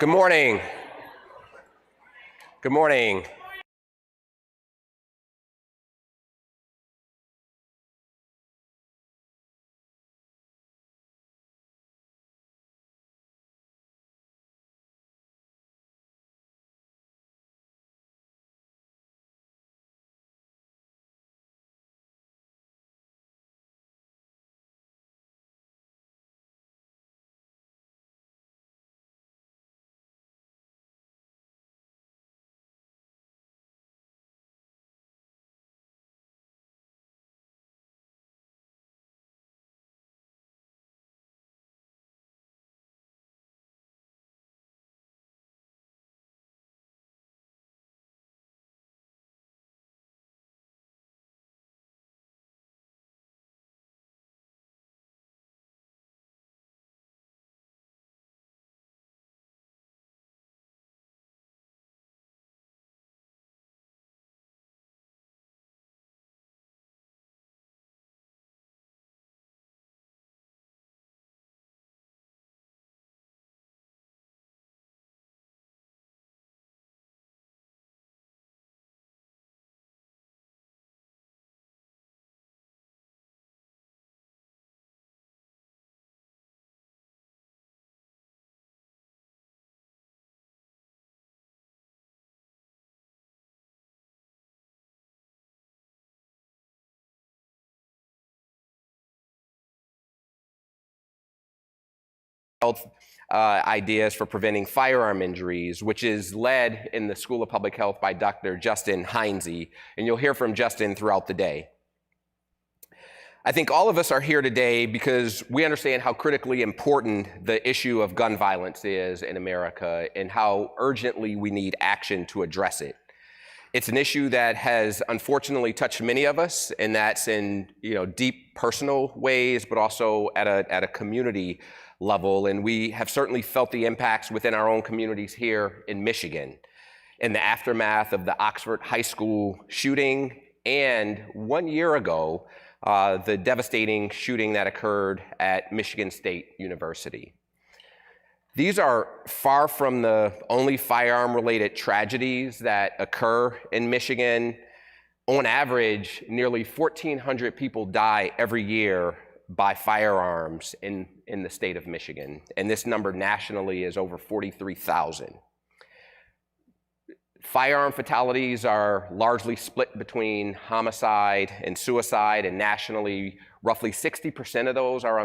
Good morning. Good morning. Health ideas for preventing firearm injuries, which is led in the School of Public Health by Dr. Justin Heinze, and you'll hear from Justin throughout the day. I think all of us are here today because we understand how critically important the issue of gun violence is in America and how urgently we need action to address it. It's an issue that has unfortunately touched many of us, and that's in deep personal ways, but also at a community level. And we have certainly felt the impacts within our own communities here in Michigan, in the aftermath of the Oxford High School shooting, and 1 year ago, the devastating shooting that occurred at Michigan State University. These are far from the only firearm-related tragedies that occur in Michigan. On average, nearly 1,400 people die every year by firearms in the state of Michigan, and this number nationally is over 43,000. Firearm fatalities are largely split between homicide and suicide, and nationally, roughly 60% of those are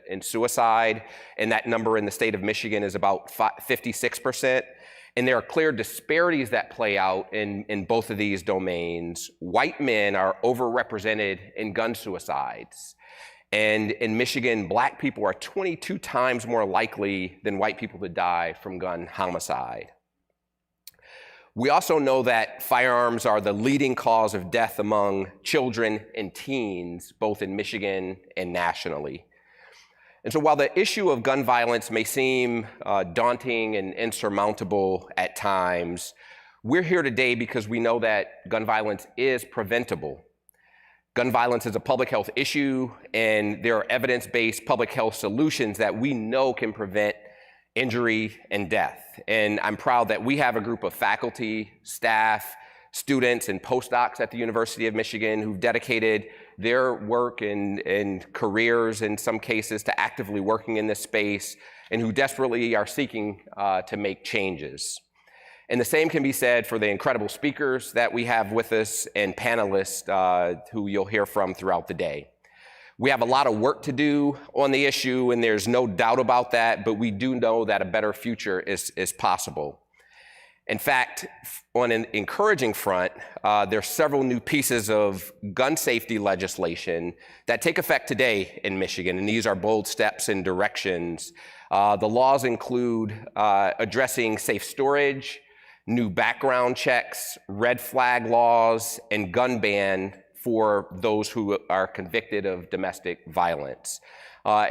in suicide, and that number in the state of Michigan is about 56%. And there are clear disparities that play out in both of these domains. White men are overrepresented in gun suicides. And in Michigan, Black people are 22 times more likely than white people to die from gun homicide. We also know that firearms are the leading cause of death among children and teens, both in Michigan and nationally. And so while the issue of gun violence may seem daunting and insurmountable at times, we're here today because we know that gun violence is preventable. Gun violence is a public health issue, and there are evidence-based public health solutions that we know can prevent injury and death. And I'm proud that we have a group of faculty, staff, students, and postdocs at the University of Michigan who've dedicated their work and careers in some cases to actively working in this space and who desperately are seeking to make changes. And the same can be said for the incredible speakers that we have with us and panelists who you'll hear from throughout the day. We have a lot of work to do on the issue, and there's no doubt about that, but we do know that a better future is possible. In fact, on an encouraging front, there are several new pieces of gun safety legislation that take effect today in Michigan, and these are bold steps and directions. The laws include addressing safe storage, new background checks, red flag laws, and gun ban for those who are convicted of domestic violence.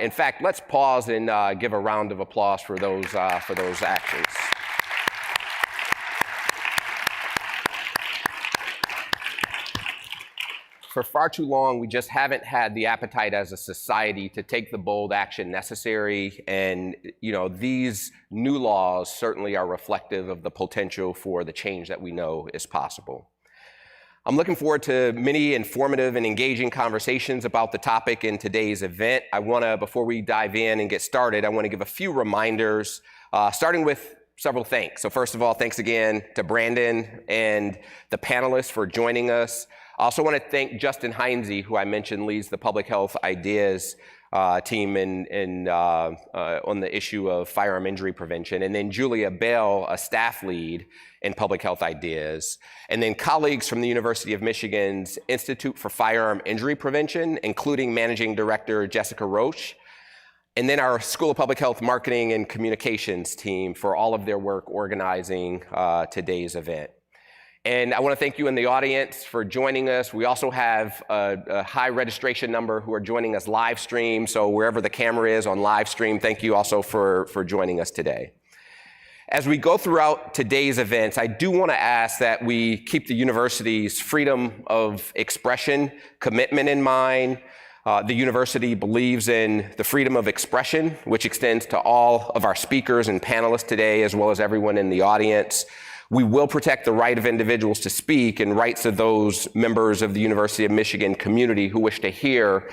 In fact, let's pause and give a round of applause for those actions. for far too long, we just haven't had the appetite as a society to take the bold action necessary. And, these new laws certainly are reflective of the potential for the change that we know is possible. I'm looking forward to many informative and engaging conversations about the topic in today's event. Before we dive in and get started, I want to give a few reminders, starting with several thanks. So first of all, thanks again to Brandon and the panelists for joining us. I also want to thank Justin Heinze, who I mentioned leads the Public Health Ideas team on the issue of firearm injury prevention, and then Julia Bell, a staff lead in Public Health Ideas, and then colleagues from the University of Michigan's Institute for Firearm Injury Prevention, including Managing Director Jessica Roche, and then our School of Public Health Marketing and Communications team for all of their work organizing today's event. And I want to thank you in the audience for joining us. We also have a high registration number who are joining us live stream. So wherever the camera is on live stream, thank you also for joining us today. As we go throughout today's events, I do want to ask that we keep the university's freedom of expression commitment in mind. The university believes in the freedom of expression, which extends to all of our speakers and panelists today, as well as everyone in the audience. We will protect the right of individuals to speak and rights of those members of the University of Michigan community who wish to hear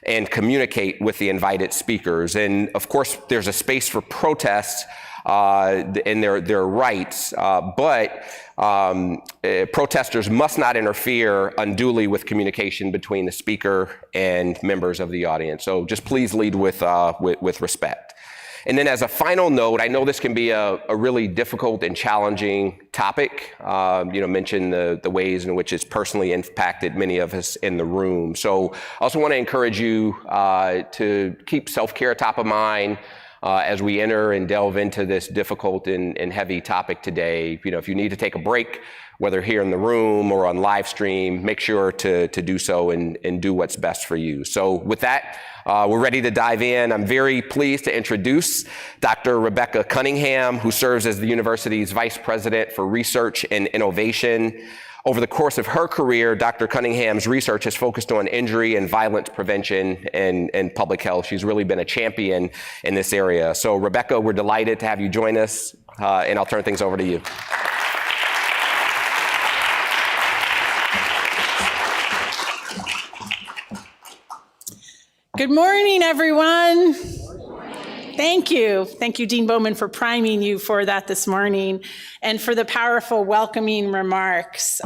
and communicate with the invited speakers. And of course, there's a space for protests and their rights, but protesters must not interfere unduly with communication between the speaker and members of the audience. So just please lead with respect. And then as a final note, I know this can be a really difficult and challenging topic. Mention the ways in which it's personally impacted many of us in the room. So I also want to encourage you to keep self-care top of mind as we enter and delve into this difficult and heavy topic today. If you need to take a break, whether here in the room or on live stream, make sure to do so and do what's best for you. So with that, we're ready to dive in. I'm very pleased to introduce Dr. Rebecca Cunningham, who serves as the university's Vice President for Research and Innovation. Over the course of her career, Dr. Cunningham's research has focused on injury and violence prevention and public health. She's really been a champion in this area. So Rebecca, we're delighted to have you join us, and I'll turn things over to you. Good morning, everyone. Thank you. Thank you, Dean Bowman, for priming you for that this morning and for the powerful welcoming remarks.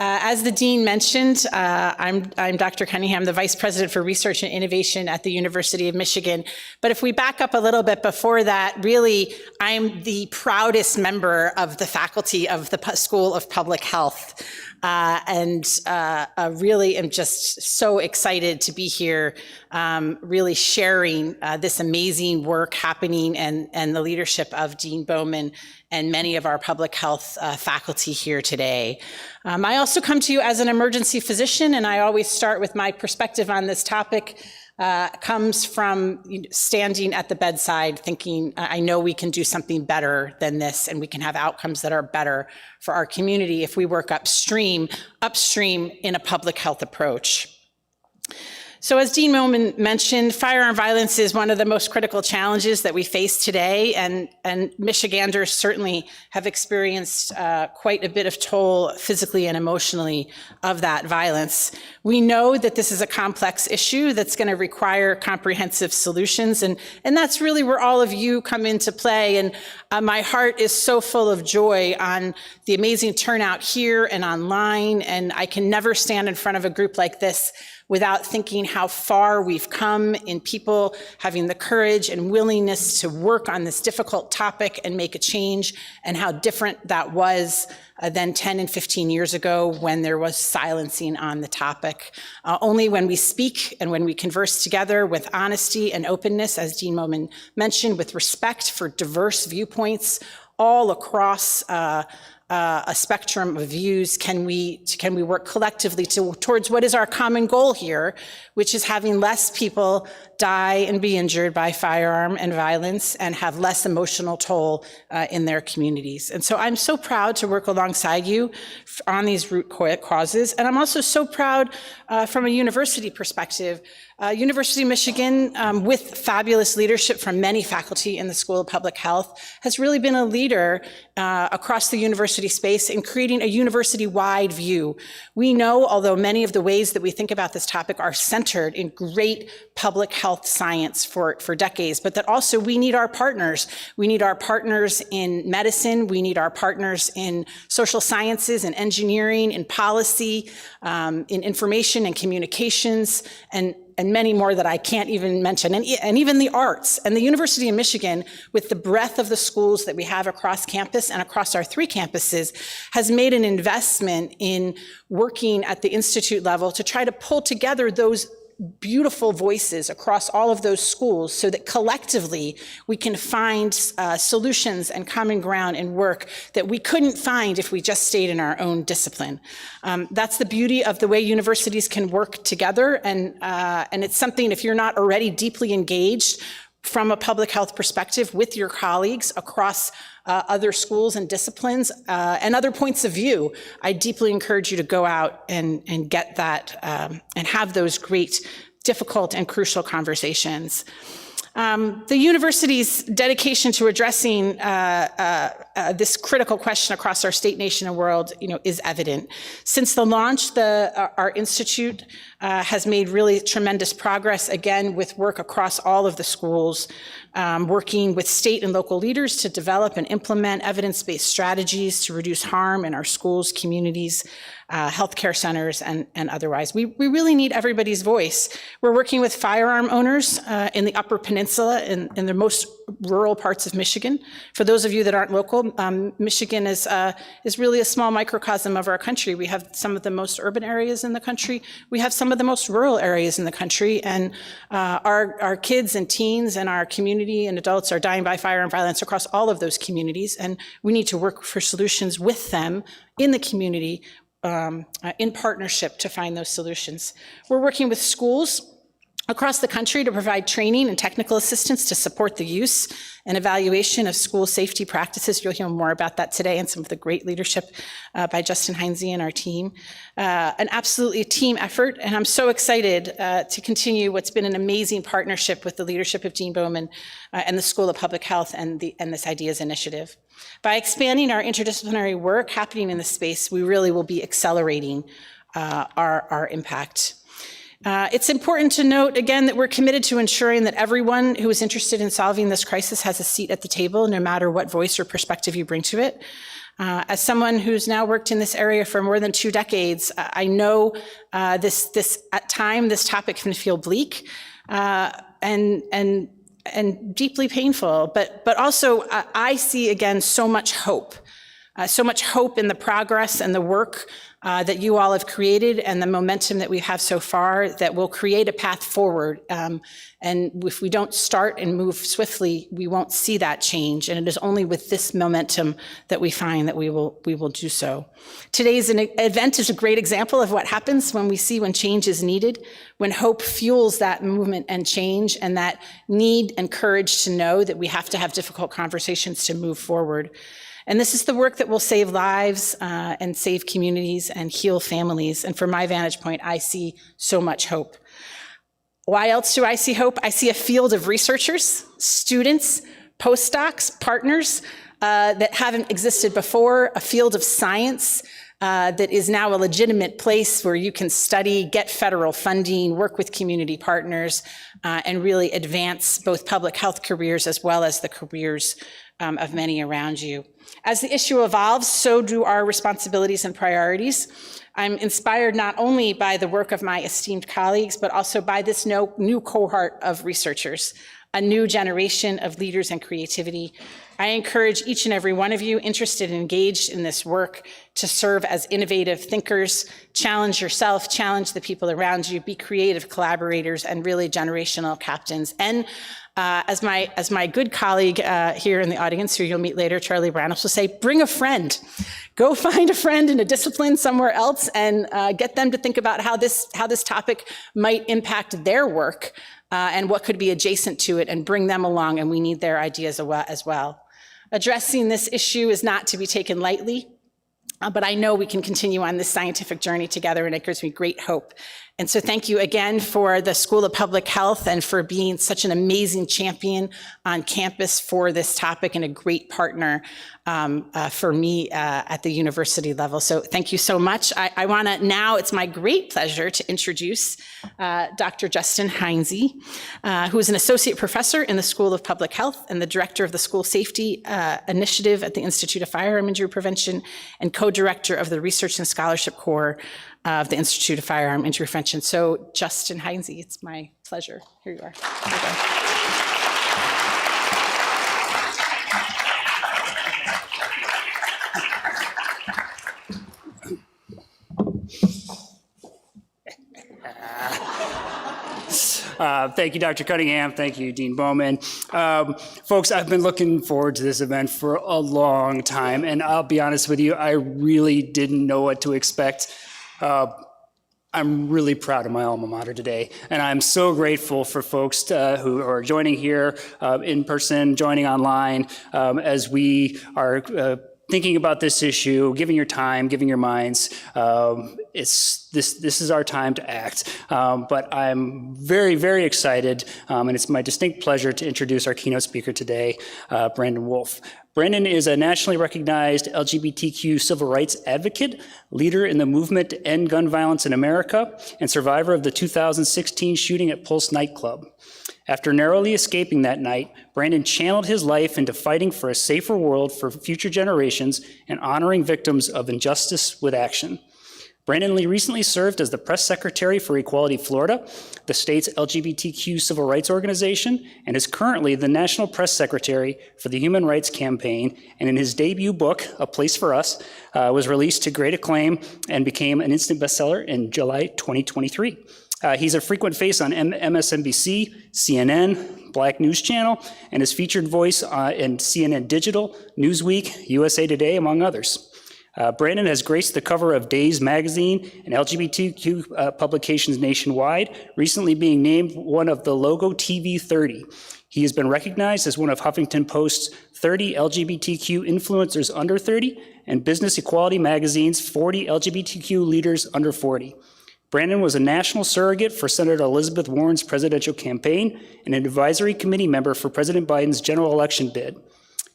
As the Dean mentioned, I'm Dr. Cunningham, the Vice President for Research and Innovation at the University of Michigan. But if we back up a little bit before that, really, I'm the proudest member of the faculty of the School of Public Health. Really am just so excited to be here, really sharing this amazing work happening and the leadership of Dean Bowman and many of our public health faculty here today. I also come to you as an emergency physician, and I always start with my perspective on this topic. Comes from standing at the bedside thinking, I know we can do something better than this, and we can have outcomes that are better for our community if we work upstream in a public health approach. So as Dean Bowman mentioned, firearm violence is one of the most critical challenges that we face today, and Michiganders certainly have experienced quite a bit of toll physically and emotionally of that violence. We know that this is a complex issue that's going to require comprehensive solutions, and that's really where all of you come into play. And my heart is so full of joy on the amazing turnout here and online, and I can never stand in front of a group like this without thinking how far we've come in people having the courage and willingness to work on this difficult topic and make a change, and how different that was than 10 and 15 years ago when there was silencing on the topic. Only when we speak and when we converse together with honesty and openness, as Dean Bowman mentioned, with respect for diverse viewpoints all across a spectrum of views can we work collectively towards what is our common goal here, which is having less people die and be injured by firearm and violence and have less emotional toll in their communities. And so I'm so proud to work alongside you on these root causes. And I'm also so proud from a university perspective. University of Michigan, with fabulous leadership from many faculty in the School of Public Health, has really been a leader across the university space in creating a university-wide view. We know, although many of the ways that we think about this topic are centered in great public health science for decades, but that also we need our partners. We need our partners in medicine. We need our partners in social sciences and engineering, in policy, in information and communications, and many more that I can't even mention, and even the arts. And the University of Michigan, with the breadth of the schools that we have across campus and across our 3 campuses, has made an investment in working at the institute level to try to pull together those beautiful voices across all of those schools so that collectively we can find solutions and common ground and work that we couldn't find if we just stayed in our own discipline. That's the beauty of the way universities can work together, and it's something, if you're not already deeply engaged from a public health perspective with your colleagues across other schools and disciplines and other points of view, I deeply encourage you to go out and get that and have those great, difficult and crucial conversations. The university's dedication to addressing this critical question across our state, nation, and world, is evident. Since the launch, our institute has made really tremendous progress, again, with work across all of the schools, working with state and local leaders to develop and implement evidence-based strategies to reduce harm in our schools, communities, healthcare centers, and otherwise. We really need everybody's voice. We're working with firearm owners in the Upper Peninsula, in the most rural parts of Michigan. For those of you that aren't local, Michigan is really a small microcosm of our country. We have some of the most urban areas in the country. We have some of the most rural areas in the country, and our kids and teens and our community and adults are dying by firearm violence across all of those communities, and we need to work for solutions with them in the community, in partnership to find those solutions. We're working with schools across the country to provide training and technical assistance to support the use and evaluation of school safety practices. You'll hear more about that today and some of the great leadership by Justin Heinze and our team. An absolutely team effort, and I'm so excited to continue what's been an amazing partnership with the leadership of Dean Bowman and the School of Public Health and this IDEAS initiative. By expanding our interdisciplinary work happening in the space, we really will be accelerating our impact. It's important to note, again, that we're committed to ensuring that everyone who is interested in solving this crisis has a seat at the table, no matter what voice or perspective you bring to it. As someone who's now worked in this area for more than 2 decades, I know at times this topic can feel bleak and deeply painful, but also I see, again, so much hope in the progress and the work that you all have created and the momentum that we have so far that will create a path forward. And if we don't start and move swiftly, we won't see that change. And it is only with this momentum that we find that we will do so. Today's event is a great example of what happens when change is needed, when hope fuels that movement and change, and that need and courage to know that we have to have difficult conversations to move forward. And this is the work that will save lives and save communities and heal families. And from my vantage point, I see so much hope. Why else do I see hope? I see a field of researchers, students, postdocs, partners that haven't existed before, a field of science that is now a legitimate place where you can study, get federal funding, work with community partners, and really advance both public health careers as well as the careers of many around you. As the issue evolves, so do our responsibilities and priorities. I'm inspired not only by the work of my esteemed colleagues, but also by this new cohort of researchers, a new generation of leaders and creativity. I encourage each and every one of you interested and engaged in this work to serve as innovative thinkers, challenge yourself, challenge the people around you, be creative collaborators, and really generational captains. And As my good colleague here in the audience, who you'll meet later, Charlie Branos, will say, bring a friend. Go find a friend in a discipline somewhere else and get them to think about how this topic might impact their work and what could be adjacent to it, and bring them along, and we need their ideas as well. Addressing this issue is not to be taken lightly, but I know we can continue on this scientific journey together, and it gives me great hope. And so thank you again for the School of Public Health and for being such an amazing champion on campus for this topic, and a great partner for me at the university level. So thank you so much. I want to now, it's my great pleasure to introduce Dr. Justin Heinze, who is an associate professor in the School of Public Health and the director of the School Safety Initiative at the Institute of Firearm Injury Prevention, and co-director of the Research and Scholarship Core of the Institute of Firearm Injury Prevention. So Justin Heinze, it's my pleasure. Here you are. Here you go. Thank you, Dr. Cunningham. Thank you, Dean Bowman. Folks, I've been looking forward to this event for a long time, and I'll be honest with you, I really didn't know what to expect. I'm really proud of my alma mater today, and I'm so grateful for folks who are joining here in person, joining online, as we are thinking about this issue, giving your time, giving your minds. This is our time to act. But I'm very, very excited, and it's my distinct pleasure to introduce our keynote speaker today, Brandon Wolf. Brandon is a nationally recognized LGBTQ civil rights advocate, leader in the movement to end gun violence in America, and survivor of the 2016 shooting at Pulse nightclub. After narrowly escaping that night, Brandon channeled his life into fighting for a safer world for future generations and honoring victims of injustice with action. Brandon Lee recently served as the press secretary for Equality Florida, the state's LGBTQ civil rights organization, and is currently the national press secretary for the Human Rights Campaign. And in his debut book, A Place for Us, was released to great acclaim and became an instant bestseller in July 2023. He's a frequent face on MSNBC, CNN, Black News Channel, and is featured voice in CNN Digital, Newsweek, USA Today, among others. Brandon has graced the cover of Days magazine and LGBTQ publications nationwide, recently being named one of the Logo TV 30. He has been recognized as one of Huffington Post's 30 LGBTQ influencers under 30 and Business Equality magazine's 40 LGBTQ leaders under 40. Brandon was a national surrogate for Senator Elizabeth Warren's presidential campaign and an advisory committee member for President Biden's general election bid.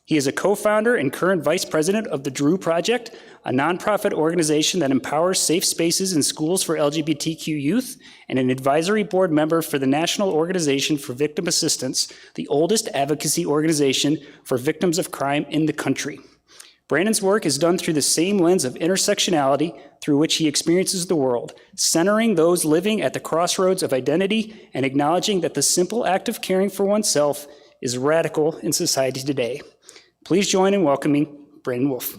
He is a co-founder and current vice president of the Drew Project, a nonprofit organization that empowers safe spaces in schools for LGBTQ youth, and an advisory board member for the National Organization for Victim Assistance, the oldest advocacy organization for victims of crime in the country. Brandon's work is done through the same lens of intersectionality through which he experiences the world, centering those living at the crossroads of identity and acknowledging that the simple act of caring for oneself is radical in society today. Please join in welcoming Brandon Wolf.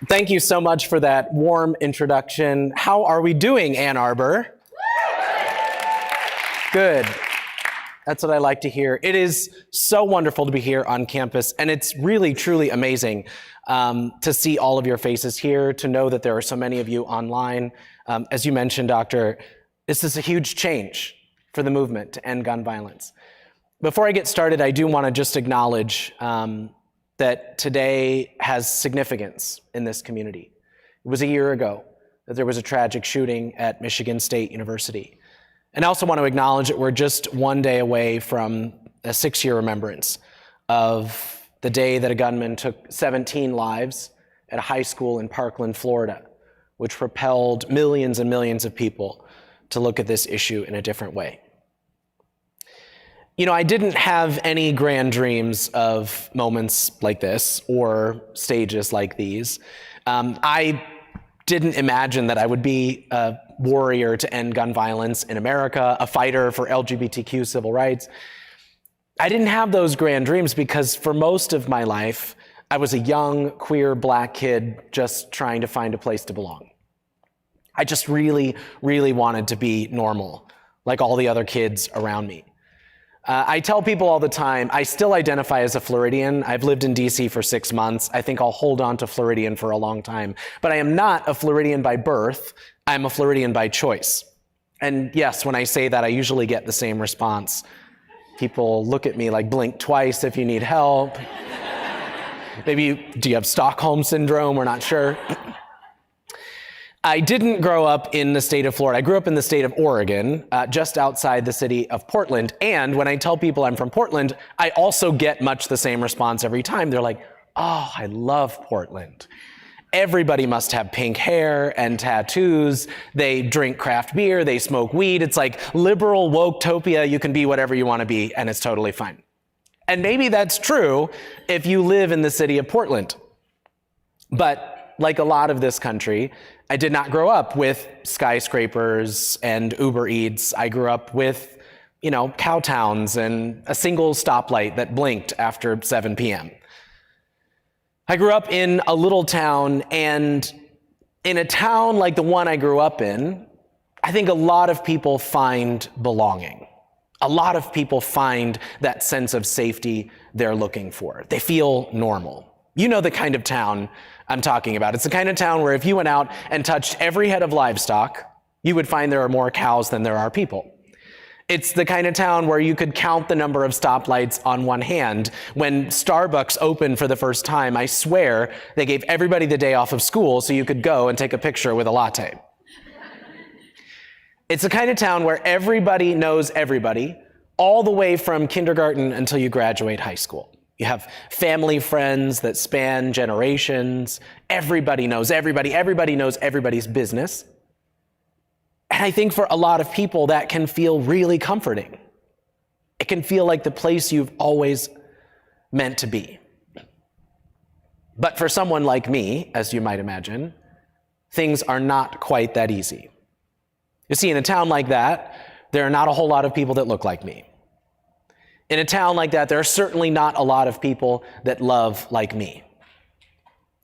Thank you so much for that warm introduction. How are we doing, Ann Arbor? Good. That's what I like to hear. It is so wonderful to be here on campus, and it's really, truly amazing to see all of your faces here, to know that there are so many of you online. As you mentioned, Doctor, this is a huge change for the movement to end gun violence. Before I get started, I do want to just acknowledge that today has significance in this community. It was a year ago that there was a tragic shooting at Michigan State University. And I also want to acknowledge that we're just one day away from a 6-year remembrance of the day that a gunman took 17 lives at a high school in Parkland, Florida, which propelled millions and millions of people to look at this issue in a different way. You know, I didn't have any grand dreams of moments like this or stages like these. I didn't imagine that I would be a warrior to end gun violence in America, a fighter for LGBTQ civil rights. I didn't have those grand dreams because for most of my life, I was a young, queer, black kid just trying to find a place to belong. I just really, really wanted to be normal, like all the other kids around me. I tell people all the time, I still identify as a Floridian. I've lived in DC for 6 months. I think I'll hold on to Floridian for a long time. But I am not a Floridian by birth. I'm a Floridian by choice. And yes, when I say that, I usually get the same response. People look at me like, blink twice if you need help. Maybe, do you have Stockholm syndrome? We're not sure. I didn't grow up in the state of Florida. I grew up in the state of Oregon, just outside the city of Portland. And when I tell people I'm from Portland, I also get much the same response every time. They're like, oh, I love Portland. Everybody must have pink hair and tattoos. They drink craft beer. They smoke weed. It's like liberal woke-topia. You can be whatever you want to be, and it's totally fine. And maybe that's true if you live in the city of Portland. But like a lot of this country, I did not grow up with skyscrapers and Uber Eats. I grew up with, cow towns and a single stoplight that blinked after 7 p.m. I grew up in a little town, and in a town like the one I grew up in, I think a lot of people find belonging. A lot of people find that sense of safety they're looking for. They feel normal. You know the kind of town I'm talking about. It's the kind of town where if you went out and touched every head of livestock, you would find there are more cows than there are people. It's the kind of town where you could count the number of stoplights on one hand. When Starbucks opened for the first time, I swear they gave everybody the day off of school so you could go and take a picture with a latte. It's the kind of town where everybody knows everybody, all the way from kindergarten until you graduate high school. You have family friends that span generations. Everybody knows everybody. Everybody knows everybody's business. And I think for a lot of people, that can feel really comforting. It can feel like the place you've always meant to be. But for someone like me, as you might imagine, things are not quite that easy. You see, in a town like that, there are not a whole lot of people that look like me. In a town like that, there are certainly not a lot of people that love like me.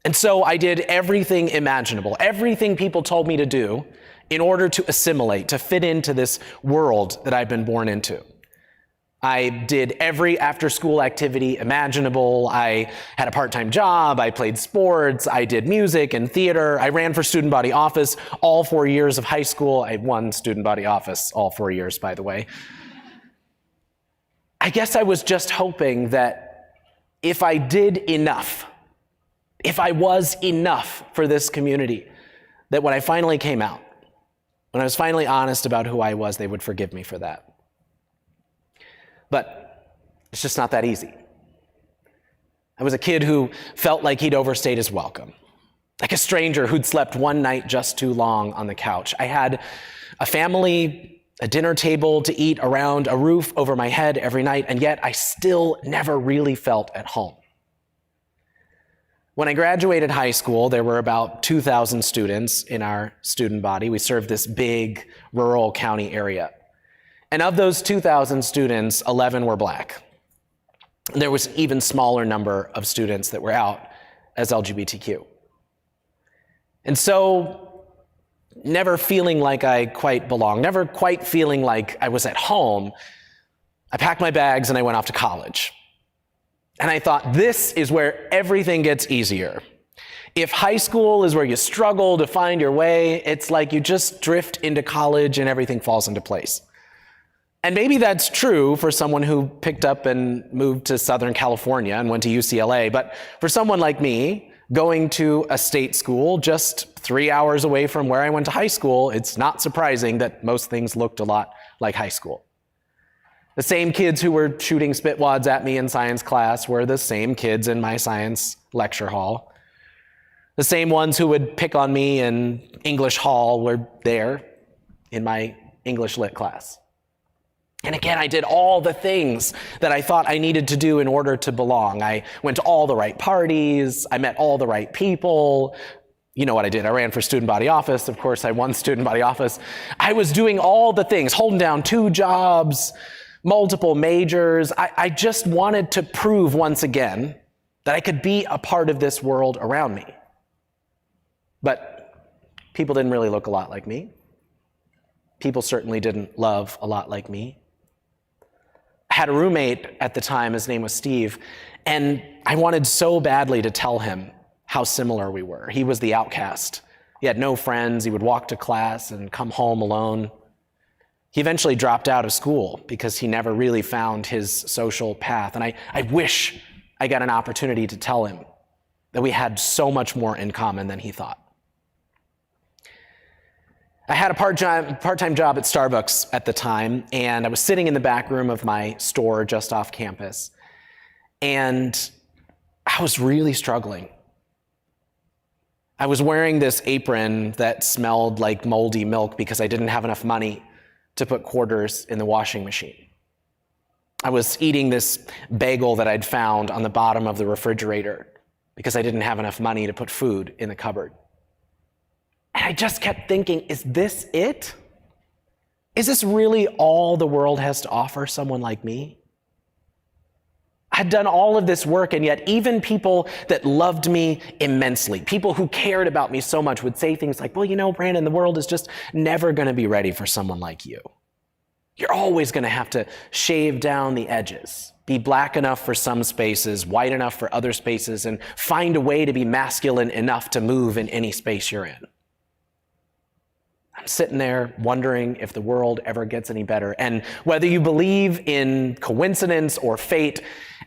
And so I did everything imaginable, everything people told me to do in order to assimilate, to fit into this world that I've been born into. I did every after-school activity imaginable. I had a part-time job. I played sports. I did music and theater. I ran for student body office all 4 years of high school. I won student body office all 4 years, by the way. I guess I was just hoping that if I did enough, if I was enough for this community, that when I finally came out, when I was finally honest about who I was, they would forgive me for that. But it's just not that easy. I was a kid who felt like he'd overstayed his welcome, like a stranger who'd slept one night just too long on the couch. I had a family, a dinner table to eat around, a roof over my head every night, and yet I still never really felt at home. When I graduated high school, there were about 2,000 students in our student body. We served this big rural county area. And of those 2,000 students, 11 were black. There was an even smaller number of students that were out as LGBTQ. And so, never feeling like I quite belonged, never quite feeling like I was at home, I packed my bags and I went off to college. And I thought, this is where everything gets easier. If high school is where you struggle to find your way, it's like you just drift into college and everything falls into place. And maybe that's true for someone who picked up and moved to Southern California and went to UCLA, but for someone like me, going to a state school just 3 hours away from where I went to high school, it's not surprising that most things looked a lot like high school. The same kids who were shooting spitwads at me in science class were the same kids in my science lecture hall. The same ones who would pick on me in English hall were there in my English lit class. And again, I did all the things that I thought I needed to do in order to belong. I went to all the right parties. I met all the right people. You know what I did. I ran for student body office. Of course, I won student body office. I was doing all the things, holding down 2 jobs, multiple majors. I just wanted to prove once again that I could be a part of this world around me. But people didn't really look a lot like me. People certainly didn't love a lot like me. I had a roommate at the time, his name was Steve, and I wanted so badly to tell him how similar we were. He was the outcast. He had no friends. He would walk to class and come home alone. He eventually dropped out of school because he never really found his social path. And I wish I got an opportunity to tell him that we had so much more in common than he thought. I had a part-time job at Starbucks at the time, and I was sitting in the back room of my store just off campus. And I was really struggling. I was wearing this apron that smelled like moldy milk because I didn't have enough money to put quarters in the washing machine. I was eating this bagel that I'd found on the bottom of the refrigerator because I didn't have enough money to put food in the cupboard. And I just kept thinking, is this it? Is this really all the world has to offer someone like me? I'd done all of this work, and yet even people that loved me immensely, people who cared about me so much, would say things like, well, you know, Brandon, the world is just never going to be ready for someone like you. You're always going to have to shave down the edges, be black enough for some spaces, white enough for other spaces, and find a way to be masculine enough to move in any space you're in. I'm sitting there wondering if the world ever gets any better. And whether you believe in coincidence or fate,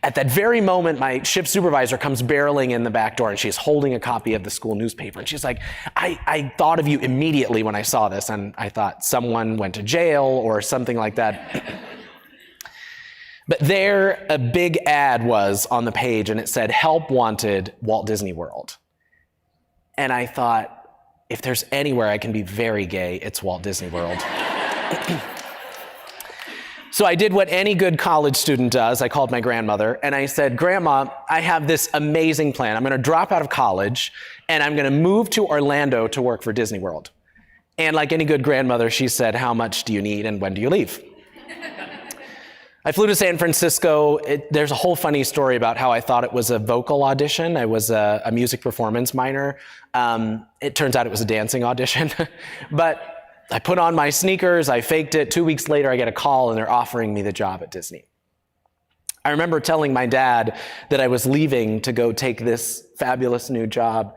at that very moment, my shift supervisor comes barreling in the back door, and she's holding a copy of the school newspaper. And she's like, I thought of you immediately when I saw this, and I thought someone went to jail or something like that. But there, a big ad was on the page, and it said, "Help Wanted, Walt Disney World." And I thought, if there's anywhere I can be very gay, it's Walt Disney World. So I did what any good college student does. I called my grandmother and I said, "Grandma, I have this amazing plan. I'm going to drop out of college and I'm going to move to Orlando to work for Disney World." And like any good grandmother, she said, "How much do you need and when do you leave?" I flew to San Francisco. There's a whole funny story about how I thought it was a vocal audition. I was a music performance minor. It turns out it was a dancing audition. But I put on my sneakers, I faked it. 2 weeks later, I get a call and they're offering me the job at Disney. I remember telling my dad that I was leaving to go take this fabulous new job.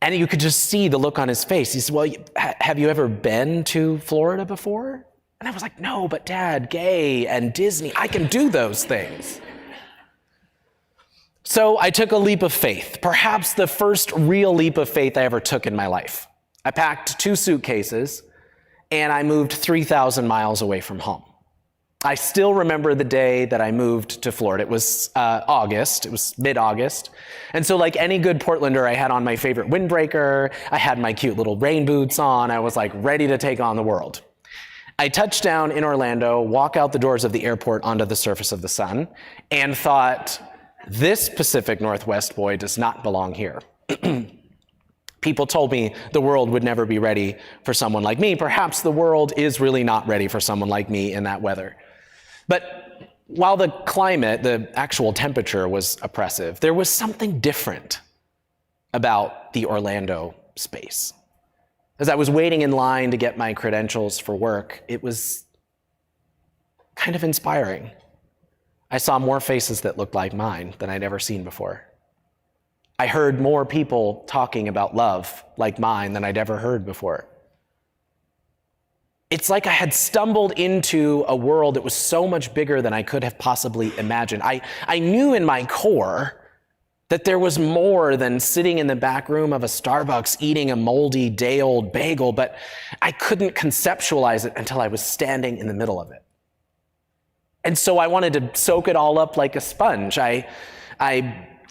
And you could just see the look on his face. He said, "Well, have you ever been to Florida before?" And I was like, "No, but Dad, gay and Disney, I can do those things." So I took a leap of faith, perhaps the first real leap of faith I ever took in my life. I packed 2 suitcases and I moved 3,000 miles away from home. I still remember the day that I moved to Florida. It was August, it was mid-August. And so like any good Portlander, I had on my favorite windbreaker, I had my cute little rain boots on, I was like ready to take on the world. I touched down in Orlando, walk out the doors of the airport onto the surface of the sun, and thought, this Pacific Northwest boy does not belong here. People told me the world would never be ready for someone like me. Perhaps the world is really not ready for someone like me in that weather. But while the climate, the actual temperature was oppressive, there was something different about the Orlando space. As I was waiting in line to get my credentials for work, it was kind of inspiring. I saw more faces that looked like mine than I'd ever seen before. I heard more people talking about love like mine than I'd ever heard before. It's like I had stumbled into a world that was so much bigger than I could have possibly imagined. I knew in my core that there was more than sitting in the back room of a Starbucks eating a moldy, day-old bagel, but I couldn't conceptualize it until I was standing in the middle of it. And so I wanted to soak it all up like a sponge. I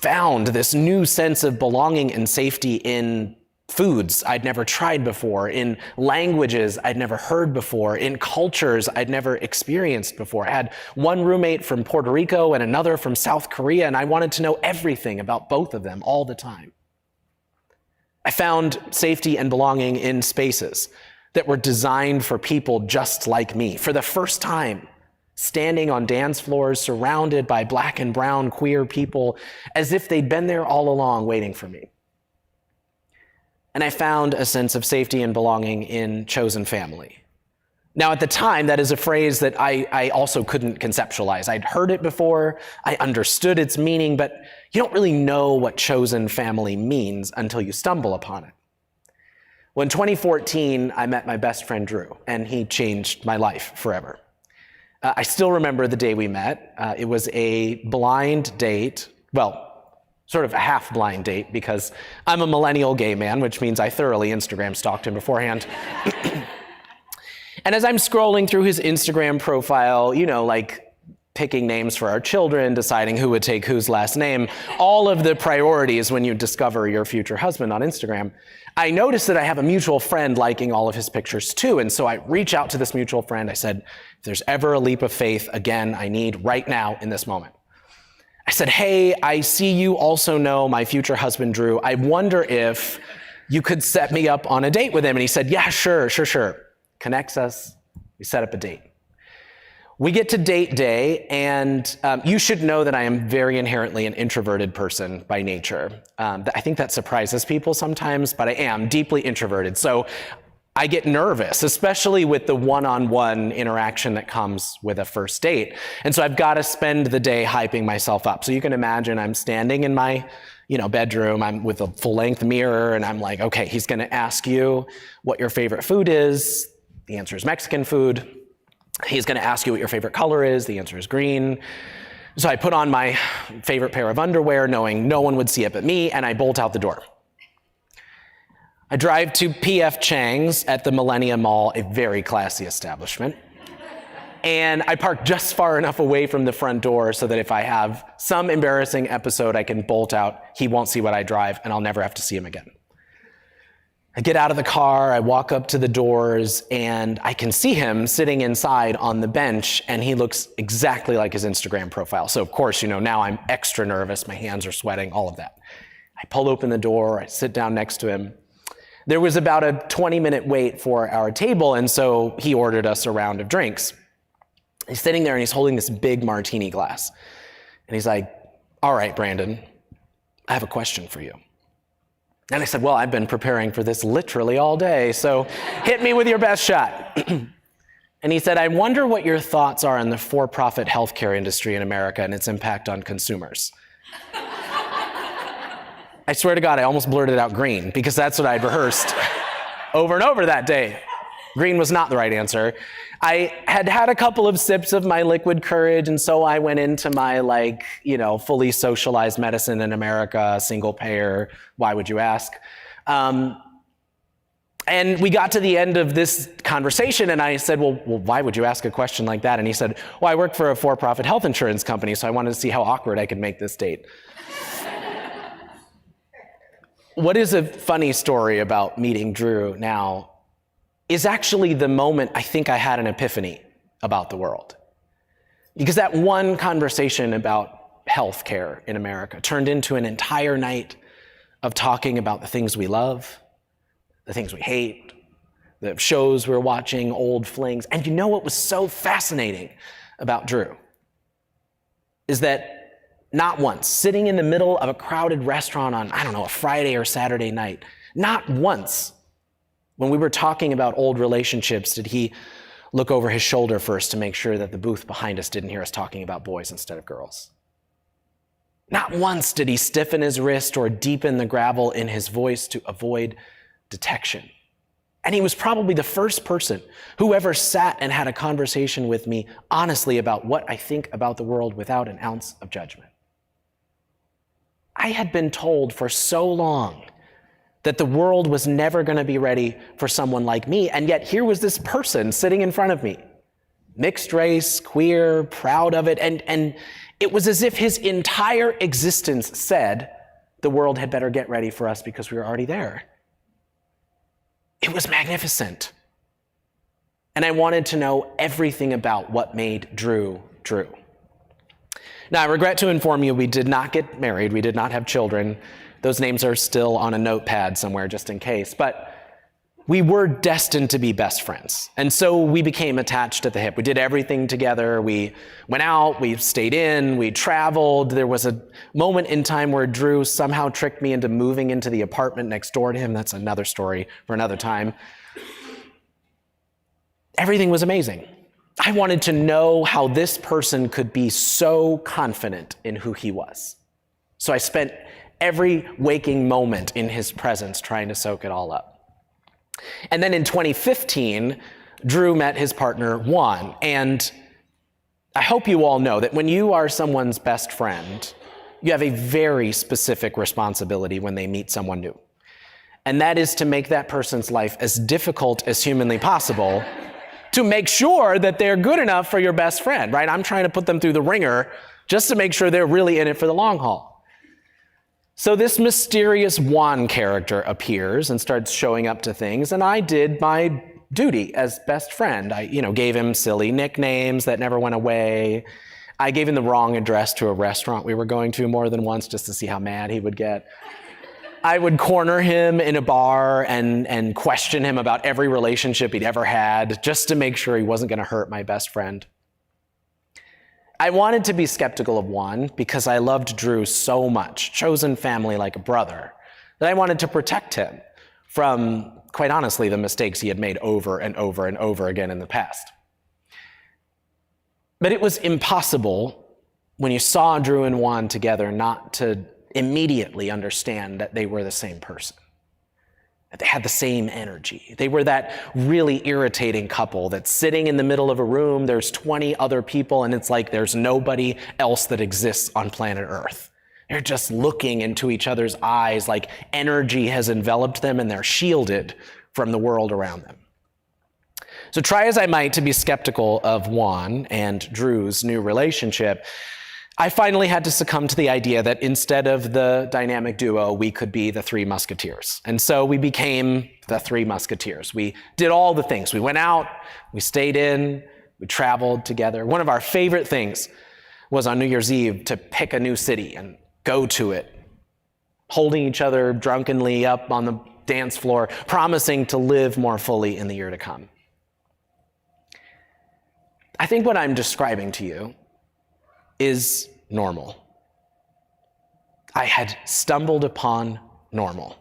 found this new sense of belonging and safety in foods I'd never tried before, in languages I'd never heard before, in cultures I'd never experienced before. I had one roommate from Puerto Rico and another from South Korea, and I wanted to know everything about both of them all the time. I found safety and belonging in spaces that were designed for people just like me. For the first time, standing on dance floors surrounded by black and brown queer people as if they'd been there all along waiting for me. And I found a sense of safety and belonging in chosen family. Now, at the time, that is a phrase that I also couldn't conceptualize. I'd heard it before, I understood its meaning, but you don't really know what chosen family means until you stumble upon it. Well, in 2014, I met my best friend, Drew, and he changed my life forever. I still remember the day we met. It was a blind date, well, sort of a half-blind date, because I'm a millennial gay man, which means I thoroughly Instagram stalked him beforehand. And as I'm scrolling through his Instagram profile, you know, like picking names for our children, deciding who would take whose last name, all of the priorities when you discover your future husband on Instagram, I noticed that I have a mutual friend liking all of his pictures too. And so I reach out to this mutual friend. I said, if there's ever a leap of faith, again, I need right now in this moment. I said, hey, I see you also know my future husband, Drew. I wonder if you could set me up on a date with him. And he said, yeah, sure. Connects us, we set up a date. We get to date day, and you should know that I am very inherently an introverted person by nature. I think that surprises people sometimes, but I am deeply introverted. So I get nervous, especially with the one-on-one interaction that comes with a first date. And so I've got to spend the day hyping myself up. So you can imagine I'm standing in my bedroom, I'm with a full-length mirror, and I'm like, okay, he's gonna ask you what your favorite food is. The answer is Mexican food. He's gonna ask you what your favorite color is. The answer is green. So I put on my favorite pair of underwear, knowing no one would see it but me, and I bolt out the door. I drive to P.F. Chang's at the Millennium Mall, a very classy establishment. And I park just far enough away from the front door so that if I have some embarrassing episode, I can bolt out, he won't see what I drive, and I'll never have to see him again. I get out of the car, I walk up to the doors, and I can see him sitting inside on the bench, and he looks exactly like his Instagram profile. So of course, now I'm extra nervous, my hands are sweating, all of that. I pull open the door, I sit down next to him. There was about a 20-minute wait for our table, and so he ordered us a round of drinks. He's sitting there and he's holding this big martini glass. And he's like, all right, Brandon, I have a question for you. And I said, well, I've been preparing for this literally all day, so hit me with your best shot. And he said, I wonder what your thoughts are on the for-profit healthcare industry in America and its impact on consumers. I swear to God, I almost blurted out green, because that's what I'd rehearsed over and over that day. Green was not the right answer. I had had a couple of sips of my liquid courage, and so I went into my, fully socialized medicine in America, single payer, why would you ask? And we got to the end of this conversation, and I said, well, why would you ask a question like that? And he said, well, I work for a for-profit health insurance company, so I wanted to see how awkward I could make this date. What is a funny story about meeting Drew now is actually the moment I think I had an epiphany about the world. Because that one conversation about healthcare in America turned into an entire night of talking about the things we love, the things we hate, the shows we're watching, old flings. And you know what was so fascinating about Drew is that not once, sitting in the middle of a crowded restaurant on, a Friday or Saturday night, not once, when we were talking about old relationships, did he look over his shoulder first to make sure that the booth behind us didn't hear us talking about boys instead of girls. Not once did he stiffen his wrist or deepen the gravel in his voice to avoid detection. And he was probably the first person who ever sat and had a conversation with me honestly about what I think about the world without an ounce of judgment. I had been told for so long that the world was never going to be ready for someone like me, and yet here was this person sitting in front of me, mixed race, queer, proud of it, and it was as if his entire existence said the world had better get ready for us because we were already there. It was magnificent. And I wanted to know everything about what made Drew Drew. Now, I regret to inform you, we did not get married. We did not have children. Those names are still on a notepad somewhere just in case. But we were destined to be best friends. And so we became attached at the hip. We did everything together. We went out, we stayed in, we traveled. There was a moment in time where Drew somehow tricked me into moving into the apartment next door to him. That's another story for another time. Everything was amazing. I wanted to know how this person could be so confident in who he was. So I spent every waking moment in his presence trying to soak it all up. And then in 2015, Drew met his partner, Juan. And I hope you all know that when you are someone's best friend, you have a very specific responsibility when they meet someone new. And that is to make that person's life as difficult as humanly possible to make sure that they're good enough for your best friend, right? I'm trying to put them through the ringer just to make sure they're really in it for the long haul. So this mysterious Juan character appears and starts showing up to things, and I did my duty as best friend. I, gave him silly nicknames that never went away. I gave him the wrong address to a restaurant we were going to more than once just to see how mad he would get. I would corner him in a bar and question him about every relationship he'd ever had just to make sure he wasn't going to hurt my best friend. I wanted to be skeptical of Juan because I loved Drew so much, chosen family like a brother, that I wanted to protect him from, quite honestly, the mistakes he had made over and over and over again in the past. But it was impossible when you saw Drew and Juan together not to immediately understand that they were the same person. That they had the same energy. They were that really irritating couple that's sitting in the middle of a room, there's 20 other people, and it's like there's nobody else that exists on planet Earth. They're just looking into each other's eyes like energy has enveloped them and they're shielded from the world around them. So try as I might to be skeptical of Juan and Drew's new relationship, I finally had to succumb to the idea that instead of the dynamic duo, we could be the Three Musketeers. And so we became the Three Musketeers. We did all the things. We went out, we stayed in, we traveled together. One of our favorite things was on New Year's Eve to pick a new city and go to it, holding each other drunkenly up on the dance floor, promising to live more fully in the year to come. I think what I'm describing to you is normal. I had stumbled upon normal.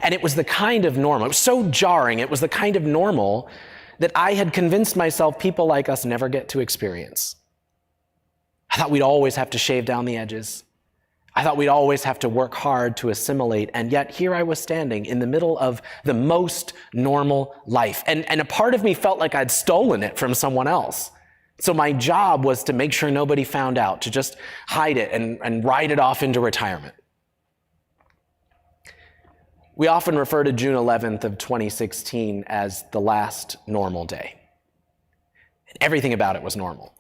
And it was the kind of normal, it was so jarring, it was the kind of normal that I had convinced myself people like us never get to experience. I thought we'd always have to shave down the edges. I thought we'd always have to work hard to assimilate, and yet here I was standing in the middle of the most normal life. And a part of me felt like I'd stolen it from someone else. So my job was to make sure nobody found out, to just hide it and ride it off into retirement. We often refer to June 11th of 2016 as the last normal day. Everything about it was normal.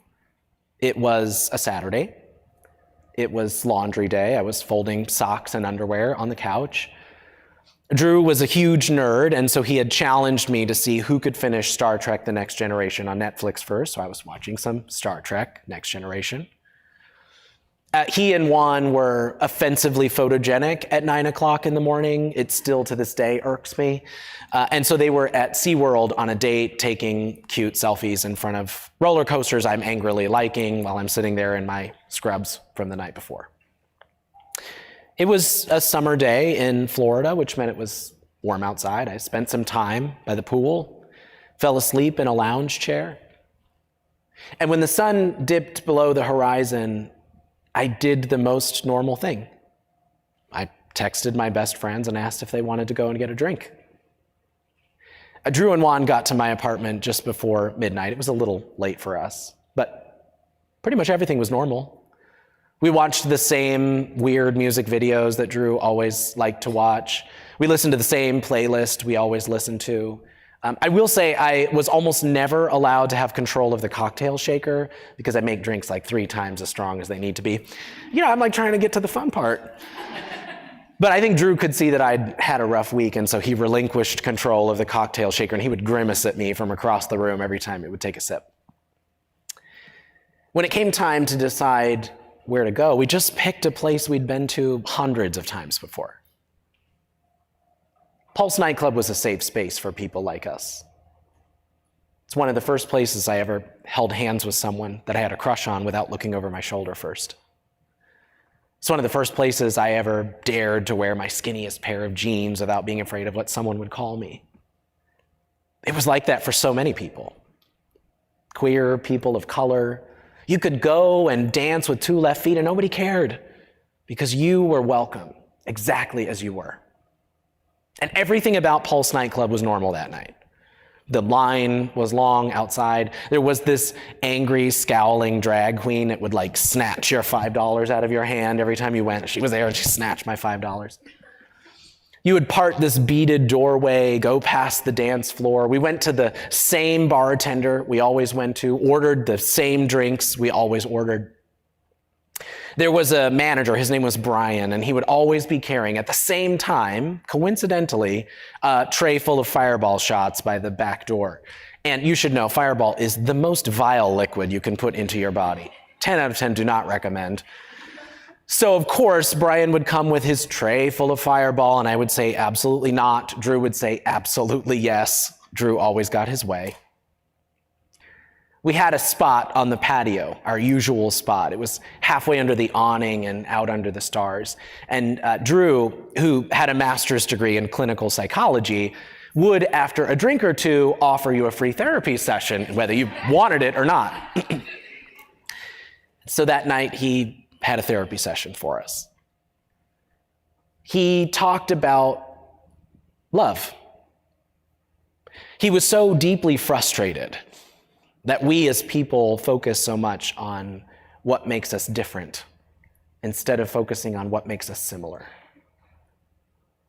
It was a Saturday. It was laundry day. I was folding socks and underwear on the couch. Drew was a huge nerd, and so he had challenged me to see who could finish Star Trek: The Next Generation on Netflix first, so I was watching some Star Trek: Next Generation. He and Juan were offensively photogenic at 9 o'clock in the morning. It still to this day irks me. And so they were at SeaWorld on a date taking cute selfies in front of roller coasters I'm angrily liking while I'm sitting there in my scrubs from the night before. It was a summer day in Florida, which meant it was warm outside. I spent some time by the pool, fell asleep in a lounge chair. And when the sun dipped below the horizon, I did the most normal thing. I texted my best friends and asked if they wanted to go and get a drink. Drew and Juan got to my apartment just before midnight. It was a little late for us, but pretty much everything was normal. We watched the same weird music videos that Drew always liked to watch. We listened to the same playlist we always listened to. I will say I was almost never allowed to have control of the cocktail shaker because I make drinks like 3 times as strong as they need to be. I'm like trying to get to the fun part. But I think Drew could see that I'd had a rough week, and so he relinquished control of the cocktail shaker, and he would grimace at me from across the room every time it would take a sip. When it came time to decide where to go, we just picked a place we'd been to hundreds of times before. Pulse nightclub was a safe space for people like us. It's one of the first places I ever held hands with someone that I had a crush on without looking over my shoulder first. It's one of the first places I ever dared to wear my skinniest pair of jeans without being afraid of what someone would call me. It was like that for so many people. Queer, people of color. You could go and dance with 2 left feet and nobody cared because you were welcome exactly as you were. And everything about Pulse nightclub was normal that night. The line was long outside. There was this angry, scowling drag queen that would like snatch your $5 out of your hand every time you went. She was there and she snatched my $5. You would part this beaded doorway, go past the dance floor. We went to the same bartender we always went to, ordered the same drinks we always ordered. There was a manager, his name was Brian, and he would always be carrying, at the same time, coincidentally, a tray full of Fireball shots by the back door. And you should know, Fireball is the most vile liquid you can put into your body. 10 out of 10 do not recommend. So, of course, Brian would come with his tray full of Fireball, and I would say, absolutely not. Drew would say, absolutely yes. Drew always got his way. We had a spot on the patio, our usual spot. It was halfway under the awning and out under the stars. And Drew, who had a master's degree in clinical psychology, would, after a drink or two, offer you a free therapy session, whether you wanted it or not. So that night, he had a therapy session for us. He talked about love. He was so deeply frustrated that we as people focus so much on what makes us different instead of focusing on what makes us similar.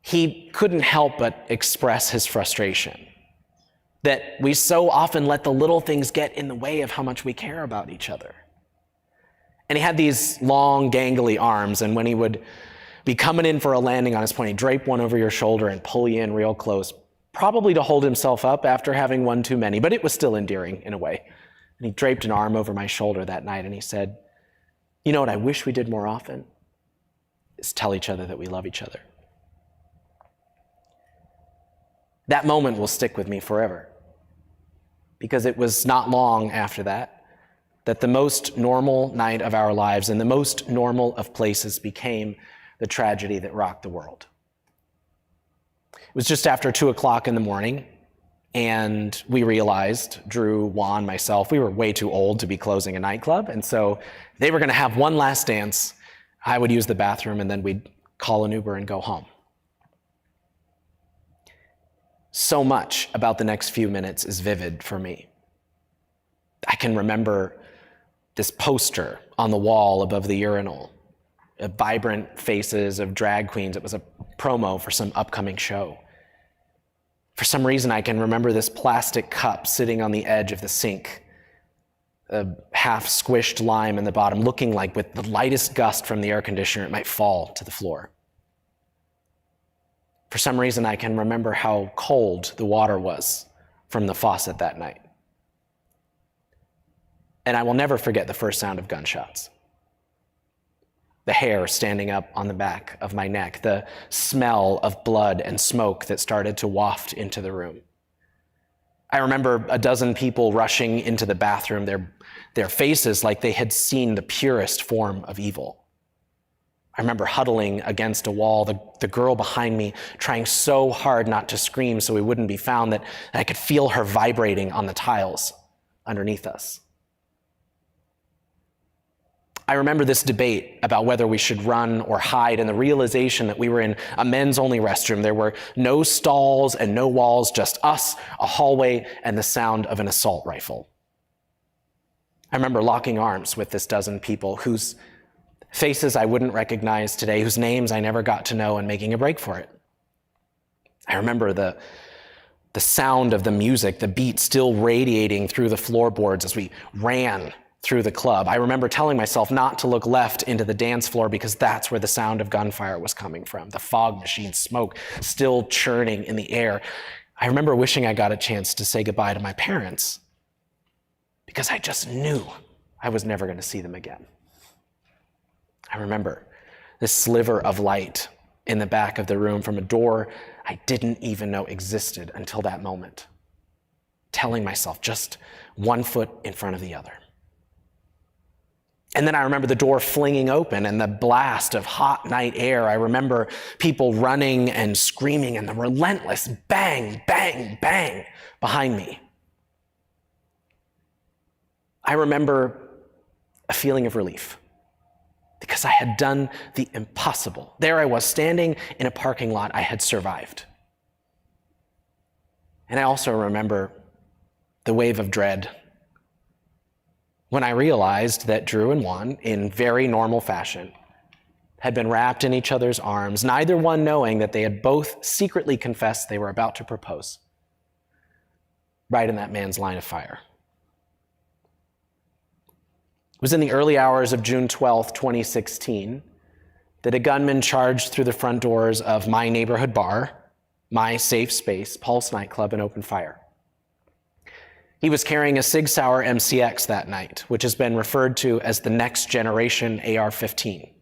He couldn't help but express his frustration that we so often let the little things get in the way of how much we care about each other. And he had these long, gangly arms, and when he would be coming in for a landing on his point, he'd drape one over your shoulder and pull you in real close, probably to hold himself up after having one too many, but it was still endearing in a way. And he draped an arm over my shoulder that night and he said, you know what I wish we did more often? Is tell each other that we love each other. That moment will stick with me forever, because it was not long after that the most normal night of our lives and the most normal of places became the tragedy that rocked the world. It was just after 2 o'clock in the morning, and we realized, Drew, Juan, myself, we were way too old to be closing a nightclub, and so they were going to have one last dance. I would use the bathroom, and then we'd call an Uber and go home. So much about the next few minutes is vivid for me. I can remember this poster on the wall above the urinal, vibrant faces of drag queens. It was a promo for some upcoming show. For some reason, I can remember this plastic cup sitting on the edge of the sink, a half squished lime in the bottom, looking like with the lightest gust from the air conditioner, it might fall to the floor. For some reason, I can remember how cold the water was from the faucet that night. And I will never forget the first sound of gunshots. The hair standing up on the back of my neck, the smell of blood and smoke that started to waft into the room. I remember a dozen people rushing into the bathroom, their faces like they had seen the purest form of evil. I remember huddling against a wall, the girl behind me trying so hard not to scream so we wouldn't be found that I could feel her vibrating on the tiles underneath us. I remember this debate about whether we should run or hide, and the realization that we were in a men's-only restroom. There were no stalls and no walls, just us, a hallway, and the sound of an assault rifle. I remember locking arms with this dozen people whose faces I wouldn't recognize today, whose names I never got to know, and making a break for it. I remember the sound of the music, the beat still radiating through the floorboards as we ran through the club. I remember telling myself not to look left into the dance floor because that's where the sound of gunfire was coming from, the fog machine smoke still churning in the air. I remember wishing I got a chance to say goodbye to my parents because I just knew I was never going to see them again. I remember this sliver of light in the back of the room from a door I didn't even know existed until that moment, telling myself just one foot in front of the other. And then I remember the door flinging open and the blast of hot night air. I remember people running and screaming and the relentless bang, bang, bang behind me. I remember a feeling of relief because I had done the impossible. There I was standing in a parking lot. I had survived. And I also remember the wave of dread when I realized that Drew and Juan, in very normal fashion, had been wrapped in each other's arms, neither one knowing that they had both secretly confessed they were about to propose, right in that man's line of fire. It was in the early hours of June 12th, 2016, that a gunman charged through the front doors of my neighborhood bar, my safe space, Pulse nightclub, and opened fire. He was carrying a Sig Sauer MCX that night, which has been referred to as the next generation AR-15.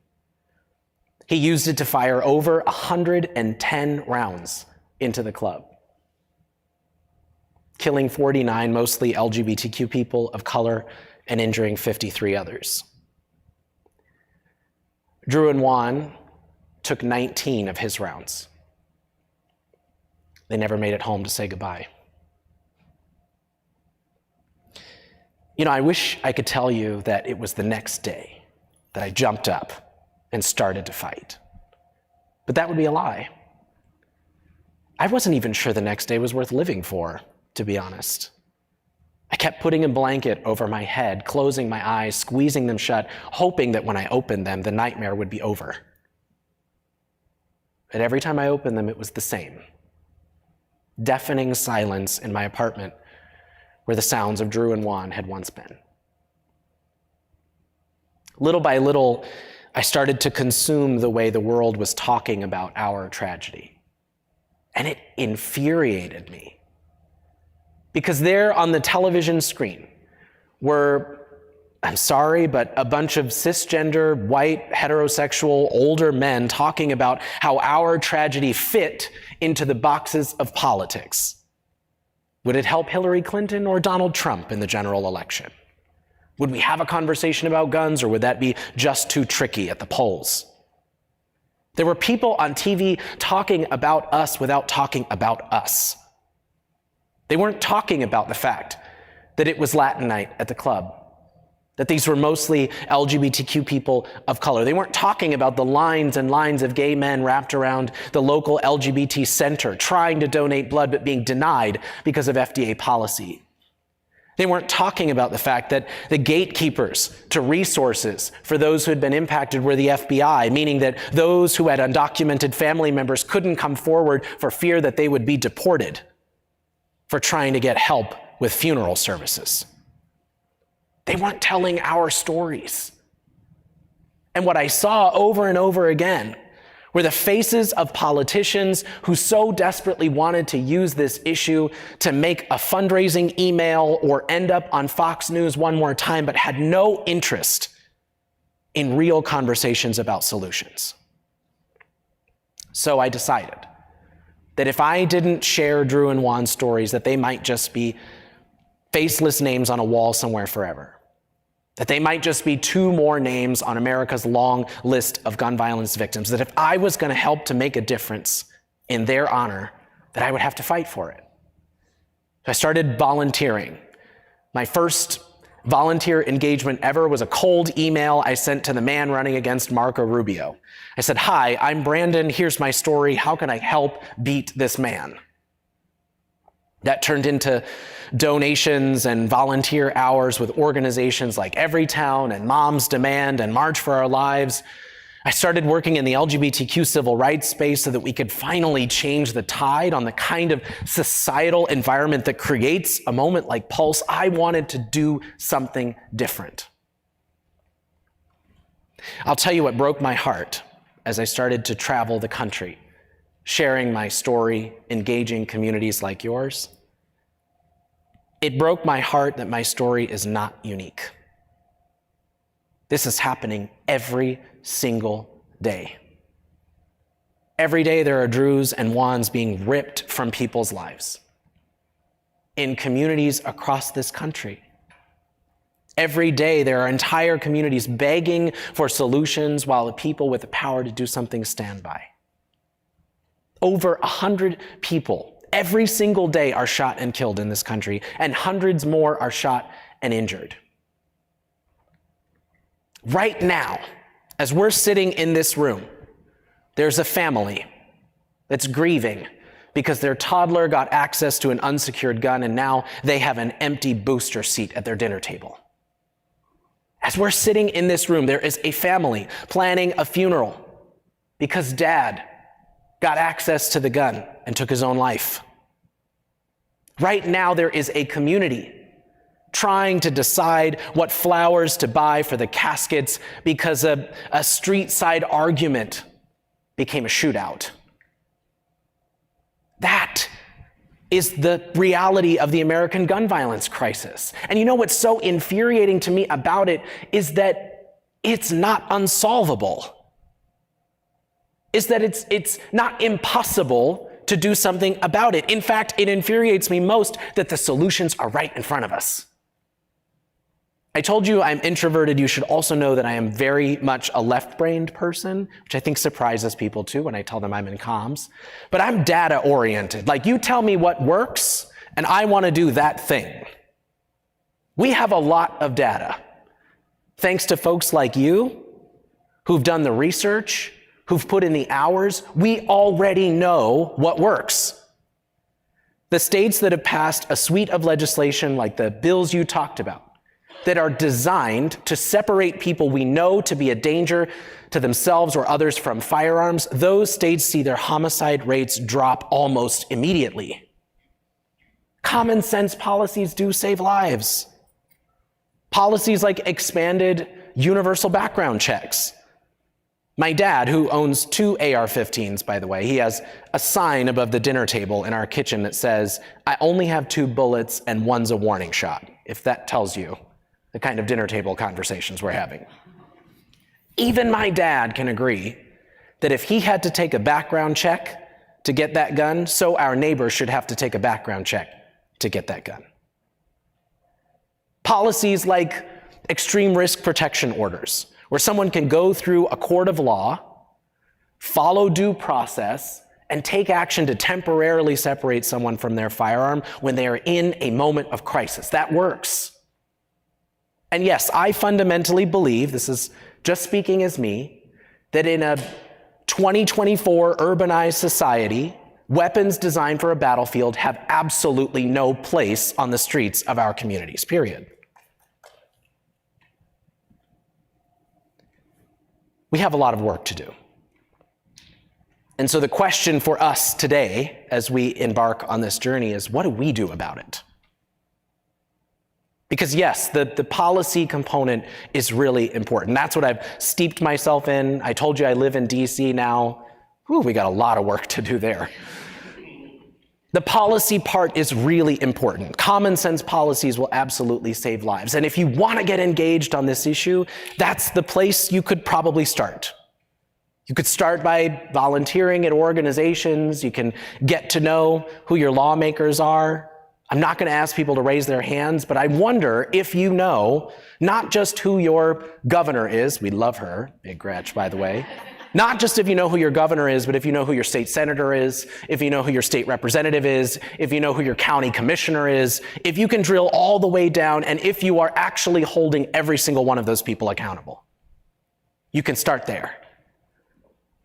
He used it to fire over 110 rounds into the club, killing 49 mostly LGBTQ people of color and injuring 53 others. Drew and Juan took 19 of his rounds. They never made it home to say goodbye. You know, I wish I could tell you that it was the next day that I jumped up and started to fight. But that would be a lie. I wasn't even sure the next day was worth living for, to be honest. I kept putting a blanket over my head, closing my eyes, squeezing them shut, hoping that when I opened them, the nightmare would be over. But every time I opened them, it was the same. Deafening silence in my apartment where the sounds of Drew and Juan had once been. Little by little, I started to consume the way the world was talking about our tragedy. And it infuriated me. Because there on the television screen were, I'm sorry, but a bunch of cisgender, white, heterosexual, older men talking about how our tragedy fit into the boxes of politics. Would it help Hillary Clinton or Donald Trump in the general election? Would we have a conversation about guns, or would that be just too tricky at the polls? There were people on TV talking about us without talking about us. They weren't talking about the fact that it was Latin night at the club, that these were mostly LGBTQ people of color. They weren't talking about the lines and lines of gay men wrapped around the local LGBT center, trying to donate blood but being denied because of FDA policy. They weren't talking about the fact that the gatekeepers to resources for those who had been impacted were the FBI, meaning that those who had undocumented family members couldn't come forward for fear that they would be deported for trying to get help with funeral services. They weren't telling our stories. And what I saw over and over again were the faces of politicians who so desperately wanted to use this issue to make a fundraising email or end up on Fox News one more time, but had no interest in real conversations about solutions. So I decided that if I didn't share Drew and Juan's stories, that they might just be faceless names on a wall somewhere forever. That they might just be two more names on America's long list of gun violence victims. That if I was going to help to make a difference in their honor, that I would have to fight for it. So I started volunteering. My first volunteer engagement ever was a cold email I sent to the man running against Marco Rubio. I said, "Hi, I'm Brandon. Here's my story. How can I help beat this man?" That turned into donations and volunteer hours with organizations like Everytown and Moms Demand and March for Our Lives. I started working in the LGBTQ civil rights space so that we could finally change the tide on the kind of societal environment that creates a moment like Pulse. I wanted to do something different. I'll tell you what broke my heart as I started to travel the country, sharing my story, engaging communities like yours. It broke my heart that my story is not unique. This is happening every single day. Every day there are Drews and Juans being ripped from people's lives in communities across this country. Every day there are entire communities begging for solutions while the people with the power to do something stand by. Over 100 people every single day are shot and killed in this country, and hundreds more are shot and injured. Right now, as we're sitting in this room, there's a family that's grieving because their toddler got access to an unsecured gun and now they have an empty booster seat at their dinner table. As we're sitting in this room, there is a family planning a funeral because dad got access to the gun and took his own life. Right now, there is a community trying to decide what flowers to buy for the caskets because a street-side argument became a shootout. That is the reality of the American gun violence crisis. And you know what's so infuriating to me about it is that it's not unsolvable. Is that it's not impossible to do something about it. In fact, it infuriates me most that the solutions are right in front of us. I told you I'm introverted. You should also know that I am very much a left-brained person, which I think surprises people too when I tell them I'm in comms. But I'm data-oriented. Like, you tell me what works, and I want to do that thing. We have a lot of data. Thanks to folks like you, who've done the research, who've put in the hours, we already know what works. The states that have passed a suite of legislation like the bills you talked about, that are designed to separate people we know to be a danger to themselves or others from firearms, those states see their homicide rates drop almost immediately. Common sense policies do save lives. Policies like expanded universal background checks. My dad, who owns 2 AR-15s, by the way, he has a sign above the dinner table in our kitchen that says, "I only have 2 bullets and one's a warning shot," if that tells you the kind of dinner table conversations we're having. Even my dad can agree that if he had to take a background check to get that gun, so our neighbors should have to take a background check to get that gun. Policies like extreme risk protection orders, where someone can go through a court of law, follow due process, and take action to temporarily separate someone from their firearm when they are in a moment of crisis. That works. And yes, I fundamentally believe, this is just speaking as me, that in a 2024 urbanized society, weapons designed for a battlefield have absolutely no place on the streets of our communities, period. We have a lot of work to do. And so the question for us today, as we embark on this journey, is what do we do about it? Because yes, the policy component is really important. That's what I've steeped myself in. I told you I live in DC now. Whew, we got a lot of work to do there. The policy part is really important. Common sense policies will absolutely save lives. And if you want to get engaged on this issue, that's the place you could probably start. You could start by volunteering at organizations. You can get to know who your lawmakers are. I'm not going to ask people to raise their hands, but I wonder if you know not just who your governor is. We love her, Big Gretch, by the way. Not just if you know who your governor is, but if you know who your state senator is, if you know who your state representative is, if you know who your county commissioner is, if you can drill all the way down, and if you are actually holding every single one of those people accountable. You can start there.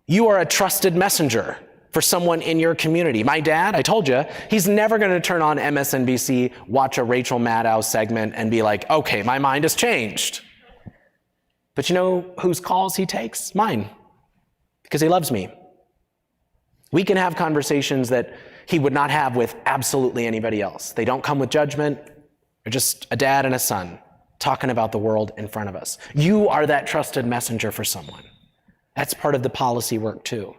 You are a trusted messenger for someone in your community. My dad, I told you, he's never going to turn on MSNBC, watch a Rachel Maddow segment, and be like, okay, my mind has changed. But you know whose calls he takes? Mine. Because he loves me. We can have conversations that he would not have with absolutely anybody else. They don't come with judgment. They're just a dad and a son talking about the world in front of us. You are that trusted messenger for someone. That's part of the policy work too.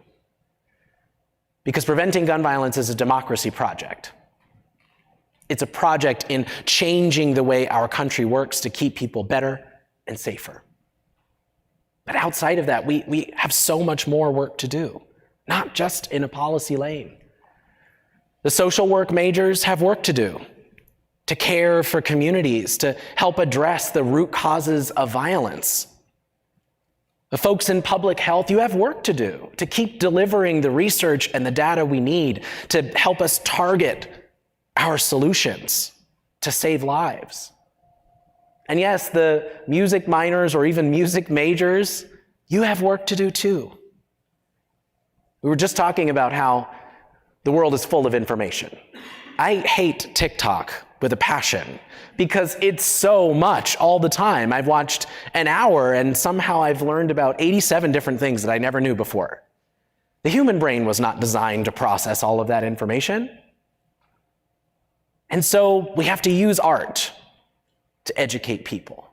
Because preventing gun violence is a democracy project. It's a project in changing the way our country works to keep people better and safer. But outside of that, we have so much more work to do. not just in a policy lane. The social work majors have work to do, to care for communities, to help address the root causes of violence. The folks in public health, you have work to do, to keep delivering the research and the data we need to help us target our solutions to save lives. And yes, the music minors or even music majors, you have work to do too. We were just talking about how the world is full of information. I hate TikTok with a passion because it's so much all the time. I've watched an hour and somehow I've learned about 87 different things that I never knew before. The human brain was not designed to process all of that information. And so we have to use art to educate people.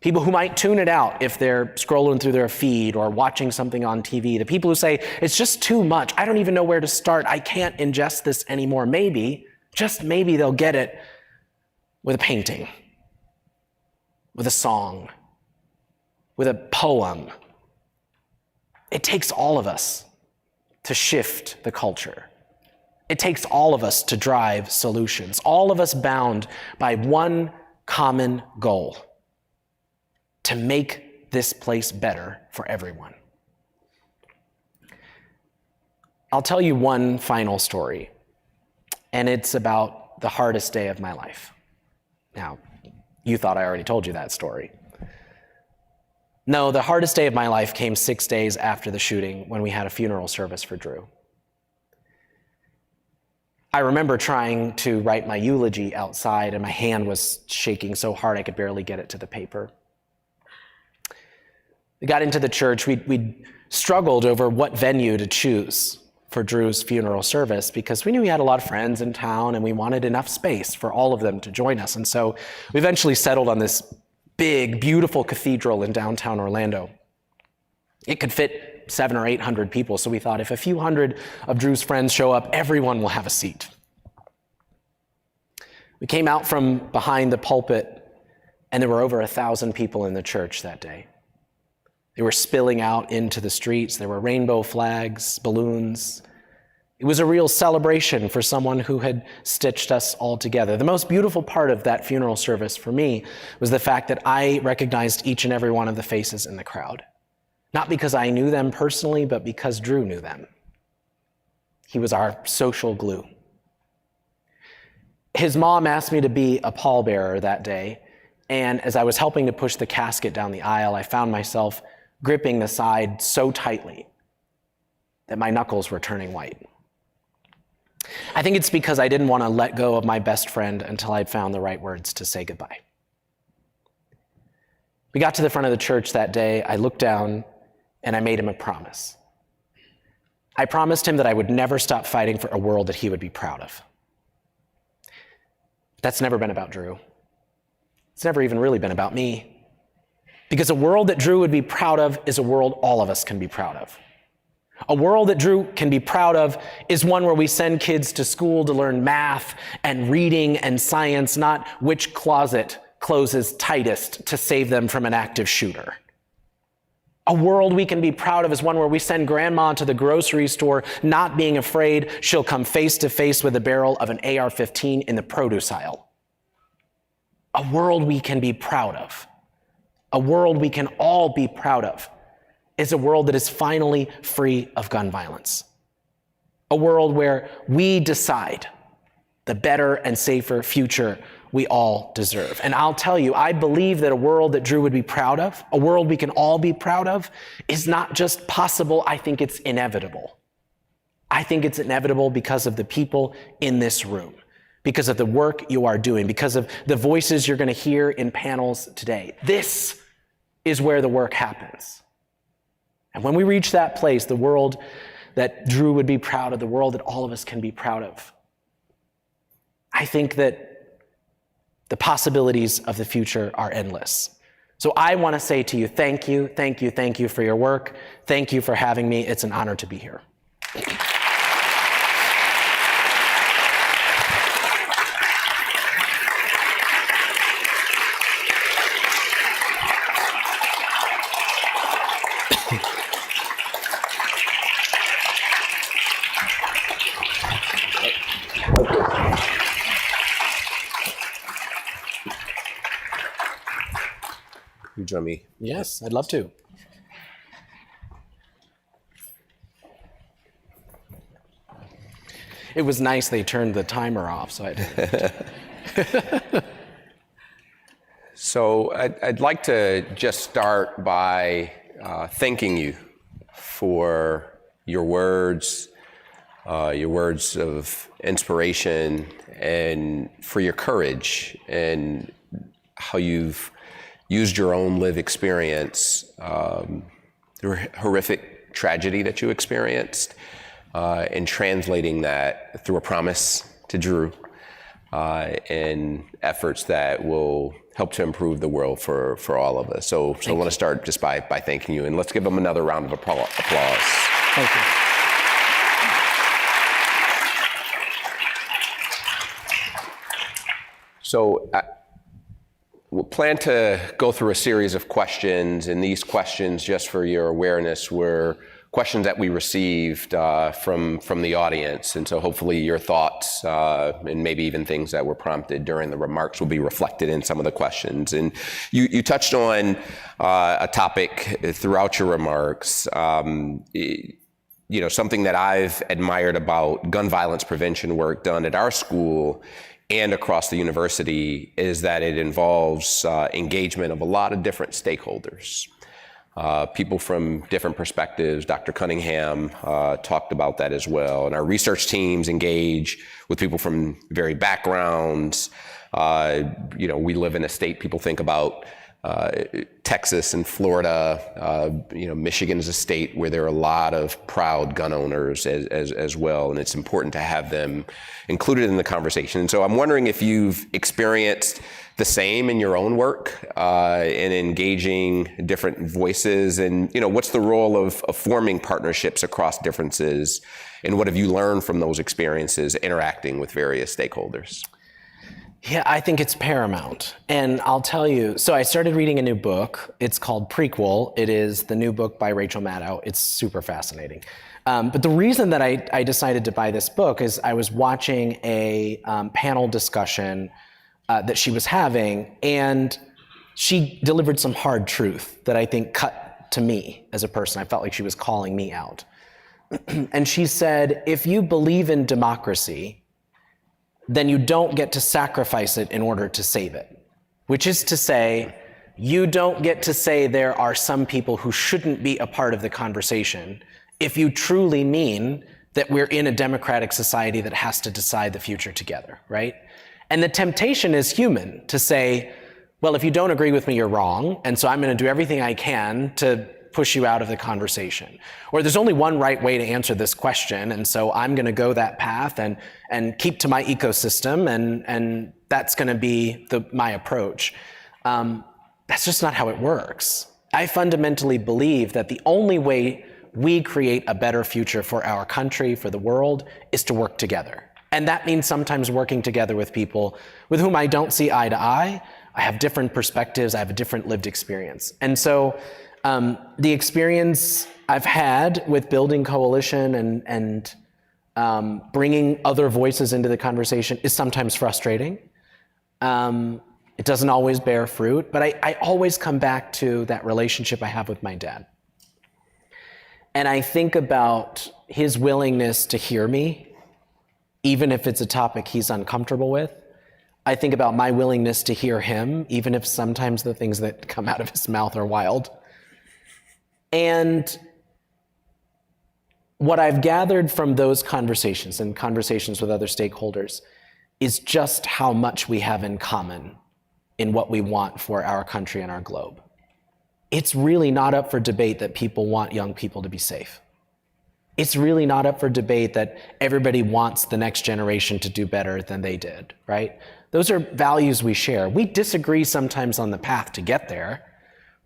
People who might tune it out if they're scrolling through their feed or watching something on TV. The people who say, it's just too much. I don't even know where to start. I can't ingest this anymore. Maybe, just maybe they'll get it with a painting, with a song, with a poem. It takes all of us to shift the culture. It takes all of us to drive solutions, all of us bound by one common goal: to make this place better for everyone. I'll tell you one final story, and it's about the hardest day of my life. Now, you thought I already told you that story. No, the hardest day of my life came 6 days after the shooting when we had a funeral service for Drew. I remember trying to write my eulogy outside, and my hand was shaking so hard I could barely get it to the paper. We got into the church. We struggled over what venue to choose for Drew's funeral service because we knew he had a lot of friends in town and we wanted enough space for all of them to join us. And so we eventually settled on this big, beautiful cathedral in downtown Orlando. It could fit 700 or 800 people, so we thought if a few hundred of Drew's friends show up, everyone will have a seat. We came out from behind the pulpit, and there were over 1,000 people in the church that day. They were spilling out into the streets. There were rainbow flags, balloons. It was a real celebration for someone who had stitched us all together. The most beautiful part of that funeral service for me was the fact that I recognized each and every one of the faces in the crowd. Not because I knew them personally, but because Drew knew them. He was our social glue. His mom asked me to be a pallbearer that day, and as I was helping to push the casket down the aisle, I found myself gripping the side so tightly that my knuckles were turning white. I think it's because I didn't want to let go of my best friend until I'd found the right words to say goodbye. We got to the front of the church that day. I looked down and I made him a promise. I promised him that I would never stop fighting for a world that he would be proud of. That's never been about Drew. It's never even really been about me. Because a world that Drew would be proud of is a world all of us can be proud of. A world that Drew can be proud of is one where we send kids to school to learn math and reading and science, not which closet closes tightest to save them from an active shooter. A world we can be proud of is one where we send grandma to the grocery store not being afraid she'll come face to face with the barrel of an AR-15 in the produce aisle. A world we can be proud of, a world we can all be proud of, is a world that is finally free of gun violence. A world where we decide the better and safer future we all deserve. And I'll tell you, I believe that a world that Drew would be proud of, a world we can all be proud of, is not just possible, I think it's inevitable. I think it's inevitable because of the people in this room, because of the work you are doing, because of the voices you're going to hear in panels today. This is where the work happens. And when we reach that place, the world that Drew would be proud of, the world that all of us can be proud of, I think that the possibilities of the future are endless. So I want to say to you, thank you, thank you, thank you for your work. Thank you for having me. It's an honor to be here. Let me. Yes, I'd love to. It was nice they turned the timer off, so I didn't. So I'd like to just start by thanking you for your words of inspiration, and for your courage and how you've used your own lived experience, the horrific tragedy that you experienced, and translating that through a promise to Drew, and efforts that will help to improve the world for all of us. So I want to start just by thanking you, and let's give them another round of applause. Thank you. So we'll plan to go through a series of questions, and these questions, just for your awareness, were questions that we received from the audience. And so hopefully your thoughts and maybe even things that were prompted during the remarks will be reflected in some of the questions. And you touched on a topic throughout your remarks. You know, something that I've admired about gun violence prevention work done at our school and across the university is that it involves engagement of a lot of different stakeholders. People from different perspectives. Dr. Cunningham talked about that as well. And our research teams engage with people from varied backgrounds. You know, we live in a state, people think about Texas and Florida. You know, Michigan is a state where there are a lot of proud gun owners as well. And it's important to have them included in the conversation. And so I'm wondering if you've experienced the same in your own work in engaging different voices, and you know, what's the role of forming partnerships across differences, and what have you learned from those experiences interacting with various stakeholders? Yeah, I think it's paramount. And I'll tell you, so I started reading a new book. It's called Prequel. It is the new book by Rachel Maddow. It's super fascinating. But the reason that I decided to buy this book is I was watching a panel discussion that she was having, and she delivered some hard truth that I think cut to me as a person. I felt like she was calling me out. And she said, if you believe in democracy, then you don't get to sacrifice it in order to save it. Which is to say, you don't get to say there are some people who shouldn't be a part of the conversation if you truly mean that we're in a democratic society that has to decide the future together, right? And the temptation is human to say, well, if you don't agree with me, you're wrong, and so I'm going to do everything I can to push you out of the conversation. Or there's only one right way to answer this question, and so I'm going to go that path and keep to my ecosystem, and that's going to be my approach. That's just not how it works. I fundamentally believe that the only way we create a better future for our country, for the world, is to work together. And that means sometimes working together with people with whom I don't see eye to eye. I have different perspectives, I have a different lived experience. And so the experience I've had with building coalition and bringing other voices into the conversation is sometimes frustrating. It doesn't always bear fruit, but I always come back to that relationship I have with my dad. And I think about his willingness to hear me, even if it's a topic he's uncomfortable with. I think about my willingness to hear him, even if sometimes the things that come out of his mouth are wild. And what I've gathered from those conversations and conversations with other stakeholders is just how much we have in common in what we want for our country and our globe. It's really not up for debate that people want young people to be safe. It's really not up for debate that everybody wants the next generation to do better than they did, right? Those are values we share. We disagree sometimes on the path to get there.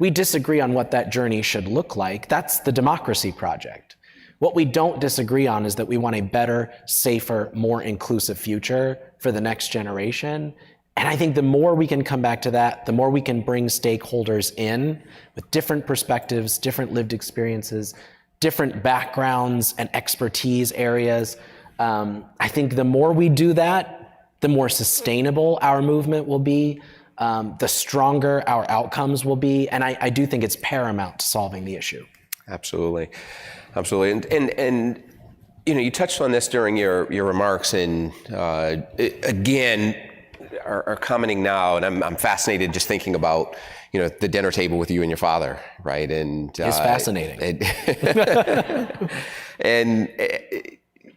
We disagree on what that journey should look like. That's the democracy project. What we don't disagree on is that we want a better, safer, more inclusive future for the next generation. And I think the more we can come back to that, the more we can bring stakeholders in with different perspectives, different lived experiences, different backgrounds and expertise areas. I think the more we do that, the more sustainable our movement will be, the stronger our outcomes will be. And I do think it's paramount to solving the issue. Absolutely. Absolutely. And you touched on this during your remarks, and again, are commenting now, and I'm fascinated just thinking about, the dinner table with you and your father, right? And It's fascinating. And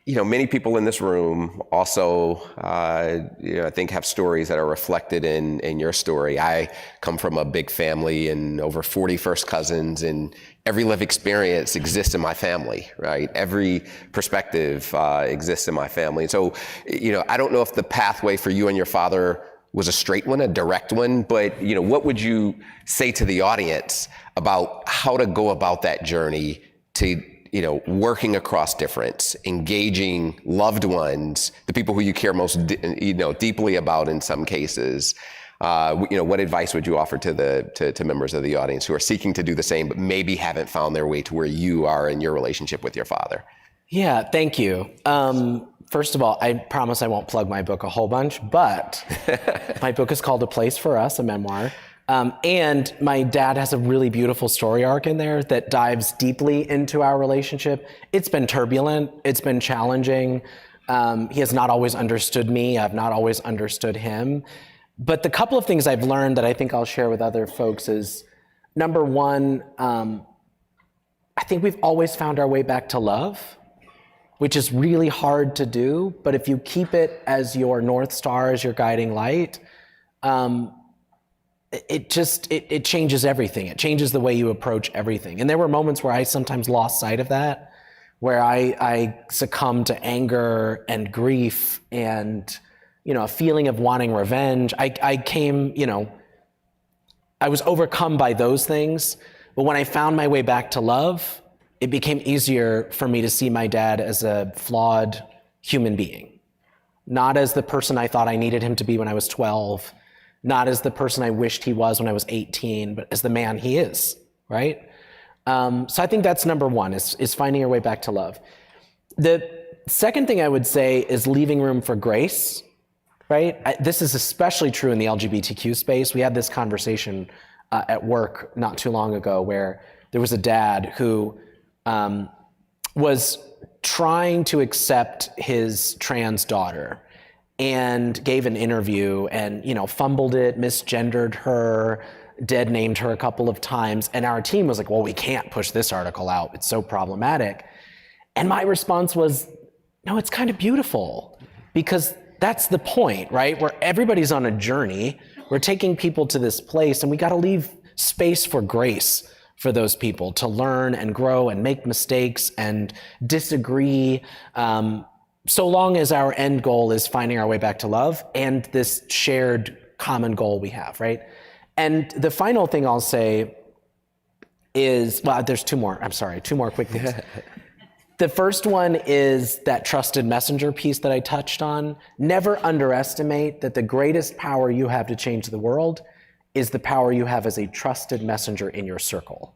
many people in this room also, I think have stories that are reflected in your story. I come from a big family and over 40 first cousins, and every lived experience exists in my family, right? Every perspective exists in my family. And so, I don't know if the pathway for you and your father was a straight one, a direct one, but what would you say to the audience about how to go about that journey to working across difference, engaging loved ones, the people who you care most, deeply about in some cases? What advice would you offer to members of the audience who are seeking to do the same, but maybe haven't found their way to where you are in your relationship with your father? Yeah, thank you. First of all, I promise I won't plug my book a whole bunch, but my book is called A Place for Us, a memoir. And my dad has a really beautiful story arc in there that dives deeply into our relationship. It's been turbulent. It's been challenging. He has not always understood me. I've not always understood him. But the couple of things I've learned that I think I'll share with other folks is, number one, I think we've always found our way back to love, which is really hard to do. But if you keep it as your North Star, as your guiding light, it changes everything. It changes the way you approach everything. And there were moments where I sometimes lost sight of that, where I succumbed to anger and grief and, a feeling of wanting revenge. I was overcome by those things. But when I found my way back to love, it became easier for me to see my dad as a flawed human being, not as the person I thought I needed him to be when I was 12, not as the person I wished he was when I was 18, but as the man he is, right? So I think that's number one, is finding your way back to love. The second thing I would say is leaving room for grace, right? This is especially true in the LGBTQ space. We had this conversation at work not too long ago where there was a dad who was trying to accept his trans daughter and gave an interview and, fumbled it, misgendered her, dead named her a couple of times. And our team was like, well, we can't push this article out. It's so problematic. And my response was, no, it's kind of beautiful, because that's the point, right? Where everybody's on a journey. We're taking people to this place, and we got to leave space for grace for those people to learn and grow and make mistakes and disagree, so long as our end goal is finding our way back to love and this shared common goal we have, right? And the final thing I'll say is, well, there's two more quick things. The first one is that trusted messenger piece that I touched on. Never underestimate that the greatest power you have to change the world is the power you have as a trusted messenger in your circle.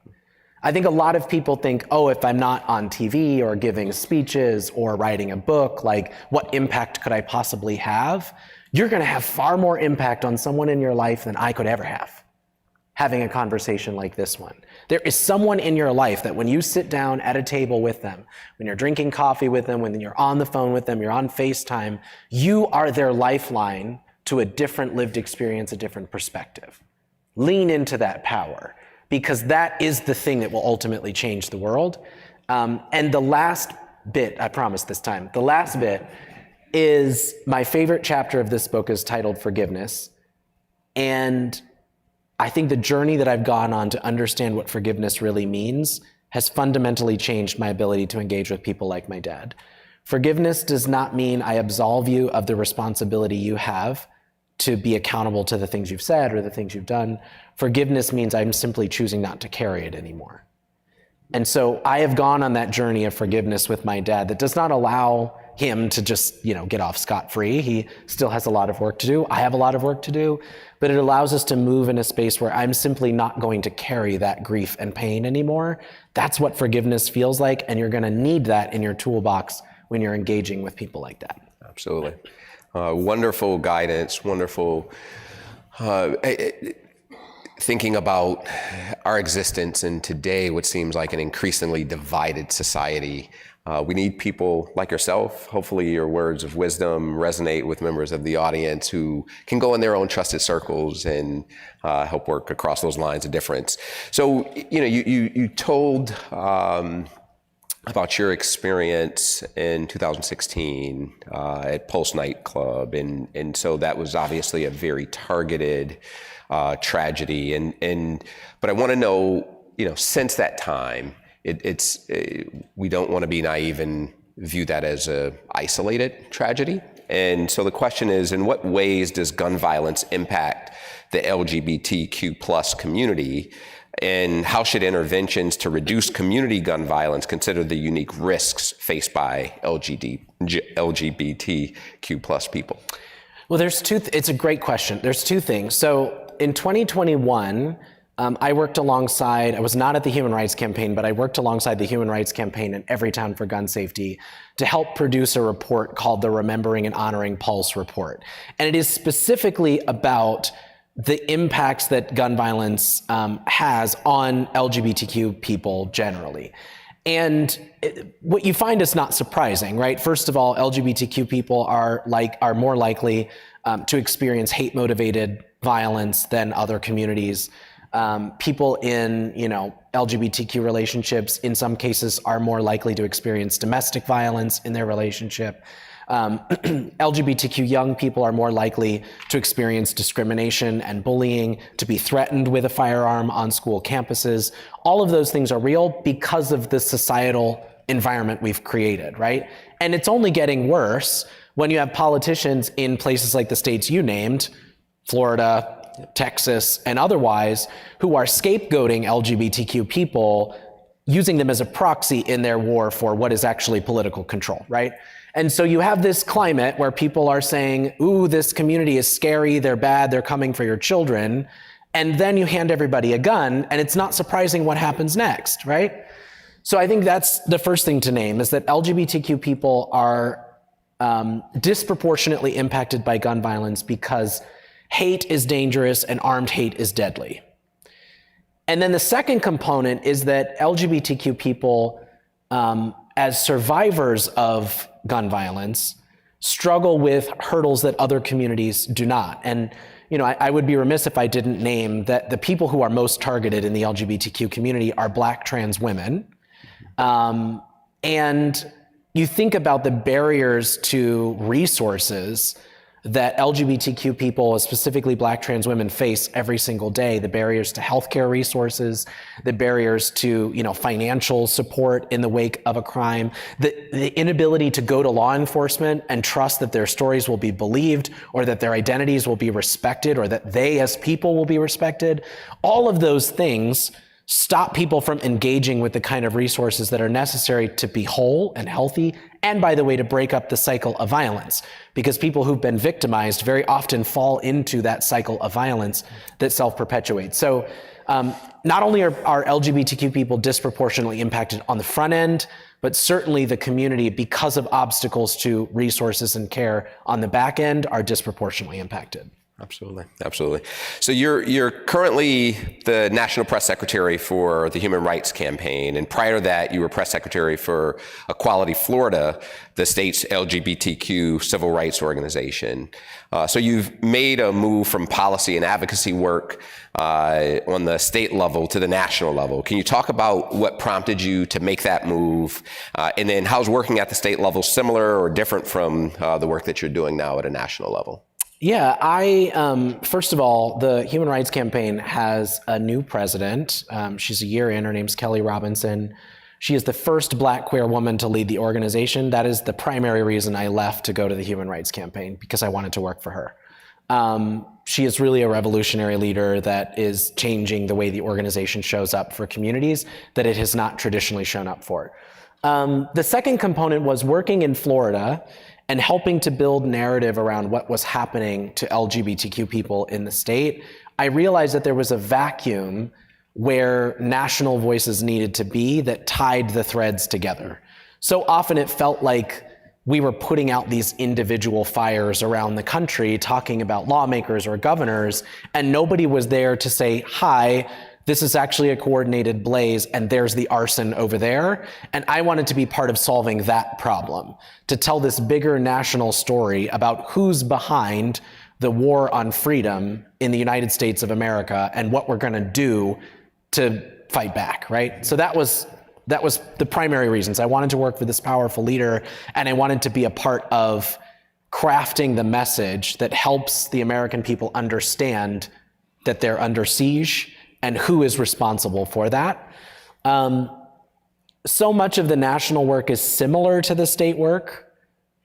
I think a lot of people think, oh, if I'm not on TV or giving speeches or writing a book, like, what impact could I possibly have? You're gonna have far more impact on someone in your life than I could ever have, having a conversation like this one. There is someone in your life that when you sit down at a table with them, when you're drinking coffee with them, when you're on the phone with them, you're on FaceTime, you are their lifeline to a different lived experience, a different perspective. Lean into that power, because that is the thing that will ultimately change the world. And the last bit, I promise this time, the last bit is my favorite chapter of this book is titled Forgiveness. And I think the journey that I've gone on to understand what forgiveness really means has fundamentally changed my ability to engage with people like my dad. Forgiveness does not mean I absolve you of the responsibility you have to be accountable to the things you've said or the things you've done. Forgiveness means I'm simply choosing not to carry it anymore. And so I have gone on that journey of forgiveness with my dad that does not allow him to just, get off scot-free. He still has a lot of work to do. I have a lot of work to do, but it allows us to move in a space where I'm simply not going to carry that grief and pain anymore. That's what forgiveness feels like, and you're gonna need that in your toolbox when you're engaging with people like that. Absolutely. Wonderful guidance, wonderful Thinking about our existence in today, what seems like an increasingly divided society, we need people like yourself. Hopefully your words of wisdom resonate with members of the audience who can go in their own trusted circles and help work across those lines of difference. So, you told about your experience in 2016 at Pulse nightclub, and so that was obviously a very targeted tragedy. But I want to know, since that time, we don't want to be naive and view that as a isolated tragedy. And so the question is, in what ways does gun violence impact the LGBTQ plus community? And how should interventions to reduce community gun violence consider the unique risks faced by LGBTQ plus people? Well, it's a great question. There's two things. So in 2021, I worked alongside, I was not at the Human Rights Campaign, but I worked alongside the Human Rights Campaign in Everytown for Gun Safety to help produce a report called the Remembering and Honoring Pulse Report. And it is specifically about the impacts that gun violence has on LGBTQ people generally. And what you find is not surprising, right? First of all, LGBTQ people are more likely to experience hate-motivated violence than other communities. People in, LGBTQ relationships, in some cases, are more likely to experience domestic violence in their relationship. LGBTQ young people are more likely to experience discrimination and bullying, to be threatened with a firearm on school campuses. All of those things are real because of the societal environment we've created, right? And it's only getting worse when you have politicians in places like the states you named, Florida, Texas, and otherwise, who are scapegoating LGBTQ people, using them as a proxy in their war for what is actually political control, right? And so you have this climate where people are saying, ooh, this community is scary, they're bad, they're coming for your children. And then you hand everybody a gun, and it's not surprising what happens next, right? So I think that's the first thing to name, is that LGBTQ people are disproportionately impacted by gun violence because hate is dangerous and armed hate is deadly. And then the second component is that LGBTQ people, as survivors of gun violence, struggle with hurdles that other communities do not. And I would be remiss if I didn't name that the people who are most targeted in the LGBTQ community are Black trans women. And you think about the barriers to resources that LGBTQ people, specifically Black trans women, face every single day, the barriers to healthcare resources, the barriers to financial support in the wake of a crime, the inability to go to law enforcement and trust that their stories will be believed, or that their identities will be respected, or that they as people will be respected. All of those things stop people from engaging with the kind of resources that are necessary to be whole and healthy, and by the way, to break up the cycle of violence, because people who've been victimized very often fall into that cycle of violence that self-perpetuates. So not only are LGBTQ people disproportionately impacted on the front end, but certainly the community, because of obstacles to resources and care on the back end, are disproportionately impacted. Absolutely, absolutely. So you're currently the National Press Secretary for the Human Rights Campaign, and prior to that, you were Press Secretary for Equality Florida, the state's LGBTQ civil rights organization. So you've made a move from policy and advocacy work on the state level to the national level. Can you talk about what prompted you to make that move, and then how's working at the state level similar or different from the work that you're doing now at a national level? Yeah, first of all, the Human Rights Campaign has a new president. She's a year in. Her name's Kelly Robinson. She is the first Black queer woman to lead the organization. That is the primary reason I left to go to the Human Rights Campaign, because I wanted to work for her. She is really a revolutionary leader that is changing the way the organization shows up for communities that it has not traditionally shown up for. The second component was working in Florida and helping to build narrative around what was happening to LGBTQ people in the state. I realized that there was a vacuum where national voices needed to be that tied the threads together. So often it felt like we were putting out these individual fires around the country talking about lawmakers or governors, and nobody was there to say, hi, this is actually a coordinated blaze and there's the arson over there. And I wanted to be part of solving that problem, to tell this bigger national story about who's behind the war on freedom in the United States of America and what we're gonna do to fight back, right? So that was the primary reasons. I wanted to work with this powerful leader, and I wanted to be a part of crafting the message that helps the American people understand that they're under siege and who is responsible for that. So much of the national work is similar to the state work.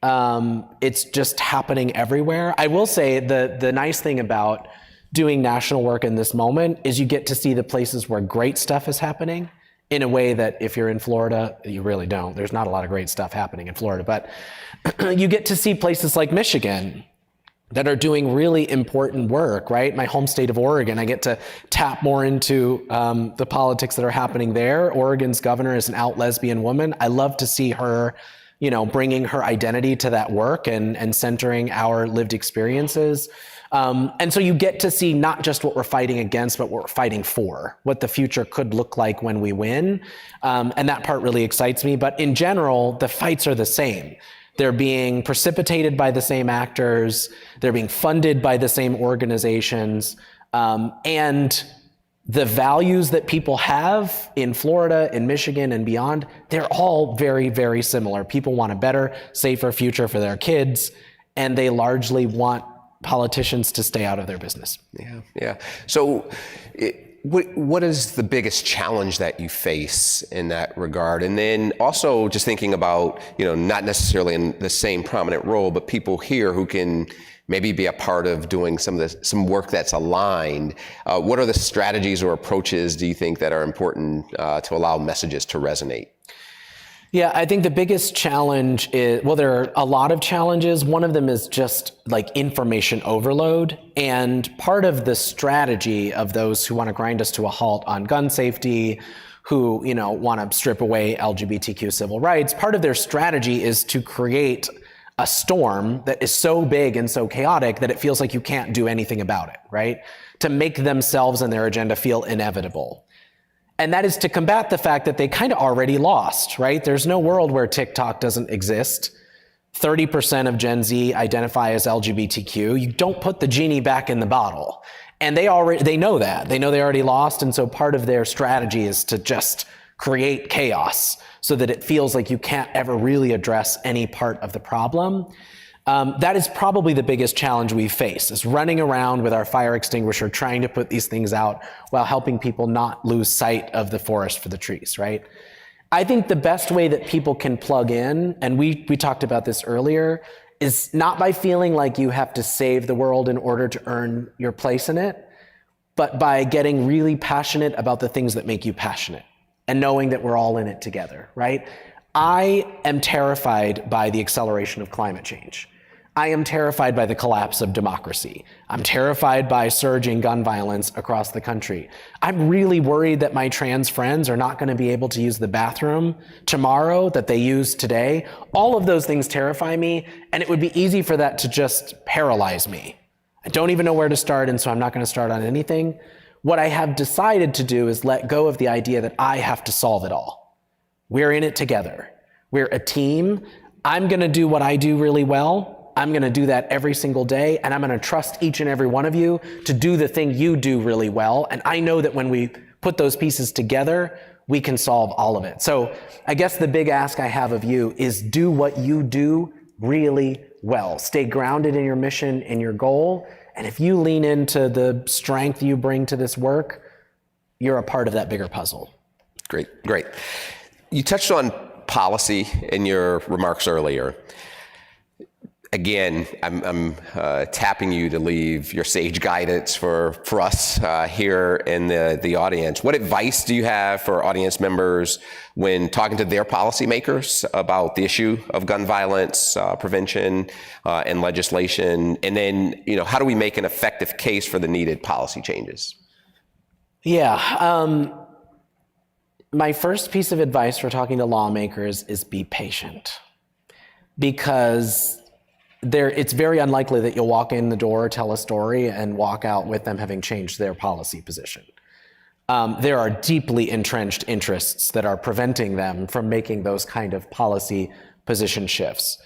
It's just happening everywhere. I will say the nice thing about doing national work in this moment is you get to see the places where great stuff is happening in a way that if you're in Florida, you really don't. There's not a lot of great stuff happening in Florida, but you get to see places like Michigan that are doing really important work, right? My home state of Oregon, I get to tap more into the politics that are happening there. Oregon's governor is an out lesbian woman. I love to see her, bringing her identity to that work and centering our lived experiences. And so you get to see not just what we're fighting against, but what we're fighting for, what the future could look like when we win. And that part really excites me. But in general, the fights are the same. They're being precipitated by the same actors. They're being funded by the same organizations. And the values that people have in Florida, in Michigan, and beyond, they're all very, very similar. People want a better, safer future for their kids, and they largely want politicians to stay out of their business. Yeah. So what is the biggest challenge that you face in that regard? And then also just thinking about, not necessarily in the same prominent role, but people here who can maybe be a part of doing some work that's aligned. What are the strategies or approaches do you think that are important to allow messages to resonate? Yeah, I think the biggest challenge is, well, there are a lot of challenges. One of them is just like information overload. And part of the strategy of those who want to grind us to a halt on gun safety, who, want to strip away LGBTQ civil rights, part of their strategy is to create a storm that is so big and so chaotic that it feels like you can't do anything about it, right? To make themselves and their agenda feel inevitable. And that is to combat the fact that they kind of already lost, right? There's no world where TikTok doesn't exist. 30% of Gen Z identify as LGBTQ. You don't put the genie back in the bottle. And they know that. They know they already lost. And so part of their strategy is to just create chaos so that it feels like you can't ever really address any part of the problem. That is probably the biggest challenge we face, is running around with our fire extinguisher trying to put these things out while helping people not lose sight of the forest for the trees, right? I think the best way that people can plug in, and we talked about this earlier, is not by feeling like you have to save the world in order to earn your place in it, but by getting really passionate about the things that make you passionate and knowing that we're all in it together, right? I am terrified by the acceleration of climate change. I am terrified by the collapse of democracy. I'm terrified by surging gun violence across the country. I'm really worried that my trans friends are not going to be able to use the bathroom tomorrow that they use today. All of those things terrify me, and it would be easy for that to just paralyze me. I don't even know where to start, and so I'm not going to start on anything. What I have decided to do is let go of the idea that I have to solve it all. We're in it together. We're a team. I'm going to do what I do really well. I'm going to do that every single day, and I'm going to trust each and every one of you to do the thing you do really well. And I know that when we put those pieces together, we can solve all of it. So I guess the big ask I have of you is do what you do really well. Stay grounded in your mission and your goal. And if you lean into the strength you bring to this work, you're a part of that bigger puzzle. Great. You touched on policy in your remarks earlier. Again, I'm tapping you to leave your sage guidance for us here in the audience. What advice do you have for audience members when talking to their policymakers about the issue of gun violence prevention and legislation? And then, how do we make an effective case for the needed policy changes? Yeah. My first piece of advice for talking to lawmakers is be patient. because it's very unlikely that you'll walk in the door, tell a story, and walk out with them having changed their policy position. There are deeply entrenched interests that are preventing them from making those kind of policy position shifts.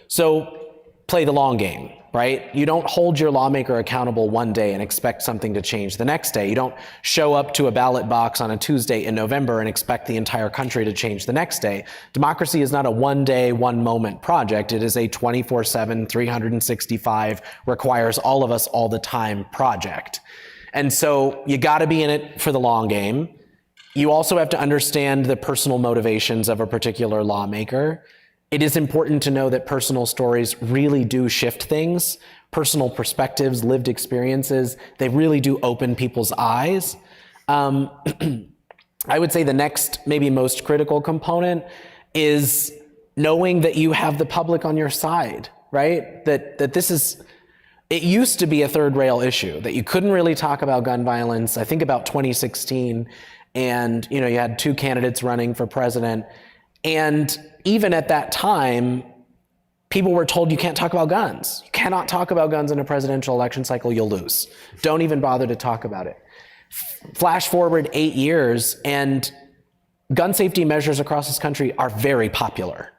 So play the long game, right? You don't hold your lawmaker accountable one day and expect something to change the next day. You don't show up to a ballot box on a Tuesday in November and expect the entire country to change the next day. Democracy is not a one day, one moment project. It is a 24/7, 365, requires all of us all the time project. And so you gotta be in it for the long game. You also have to understand the personal motivations of a particular lawmaker. It is important to know that personal stories really do shift things. Personal perspectives, lived experiences, they really do open people's eyes. I would say the next, maybe most critical component is knowing that you have the public on your side, right? That this is, it used to be a third rail issue, that you couldn't really talk about gun violence. I think about 2016, and you had two candidates running for president. And even at that time, people were told you can't talk about guns. You cannot talk about guns in a presidential election cycle, you'll lose. Don't even bother to talk about it. Flash forward 8 years, and gun safety measures across this country are very popular.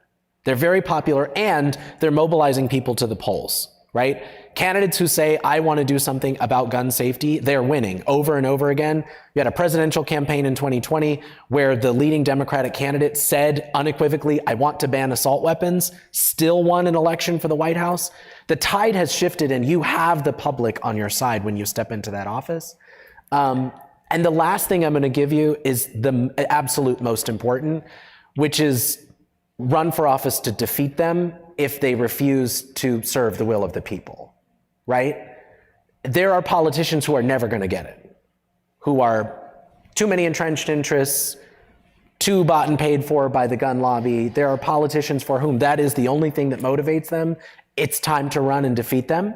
They're very popular, and they're mobilizing people to the polls, right? Candidates who say, I want to do something about gun safety, they're winning over and over again. You had a presidential campaign in 2020 where the leading Democratic candidate said unequivocally, I want to ban assault weapons, still won an election for the White House. The tide has shifted, and you have the public on your side when you step into that office. And the last thing I'm going to give you is the absolute most important, which is run for office to defeat them if they refuse to serve the will of the people. Right? There are politicians who are never going to get it, who are too many entrenched interests, too bought and paid for by the gun lobby. There are politicians for whom that is the only thing that motivates them. It's time to run and defeat them.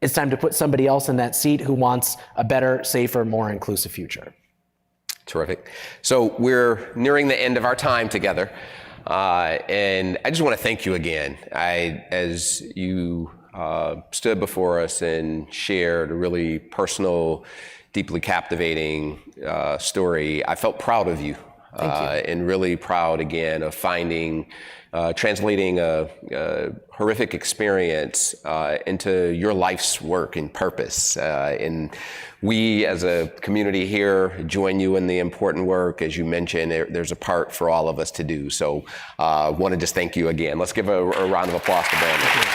It's time to put somebody else in that seat who wants a better, safer, more inclusive future. Terrific. So we're nearing the end of our time together. And I just want to thank you again. As you stood before us and shared a really personal, deeply captivating story, I felt proud of you. And really proud again of translating a horrific experience into your life's work and purpose. And we as a community here join you in the important work. As you mentioned, there's a part for all of us to do. So I want to just thank you again. Let's give a round of applause to Bowman.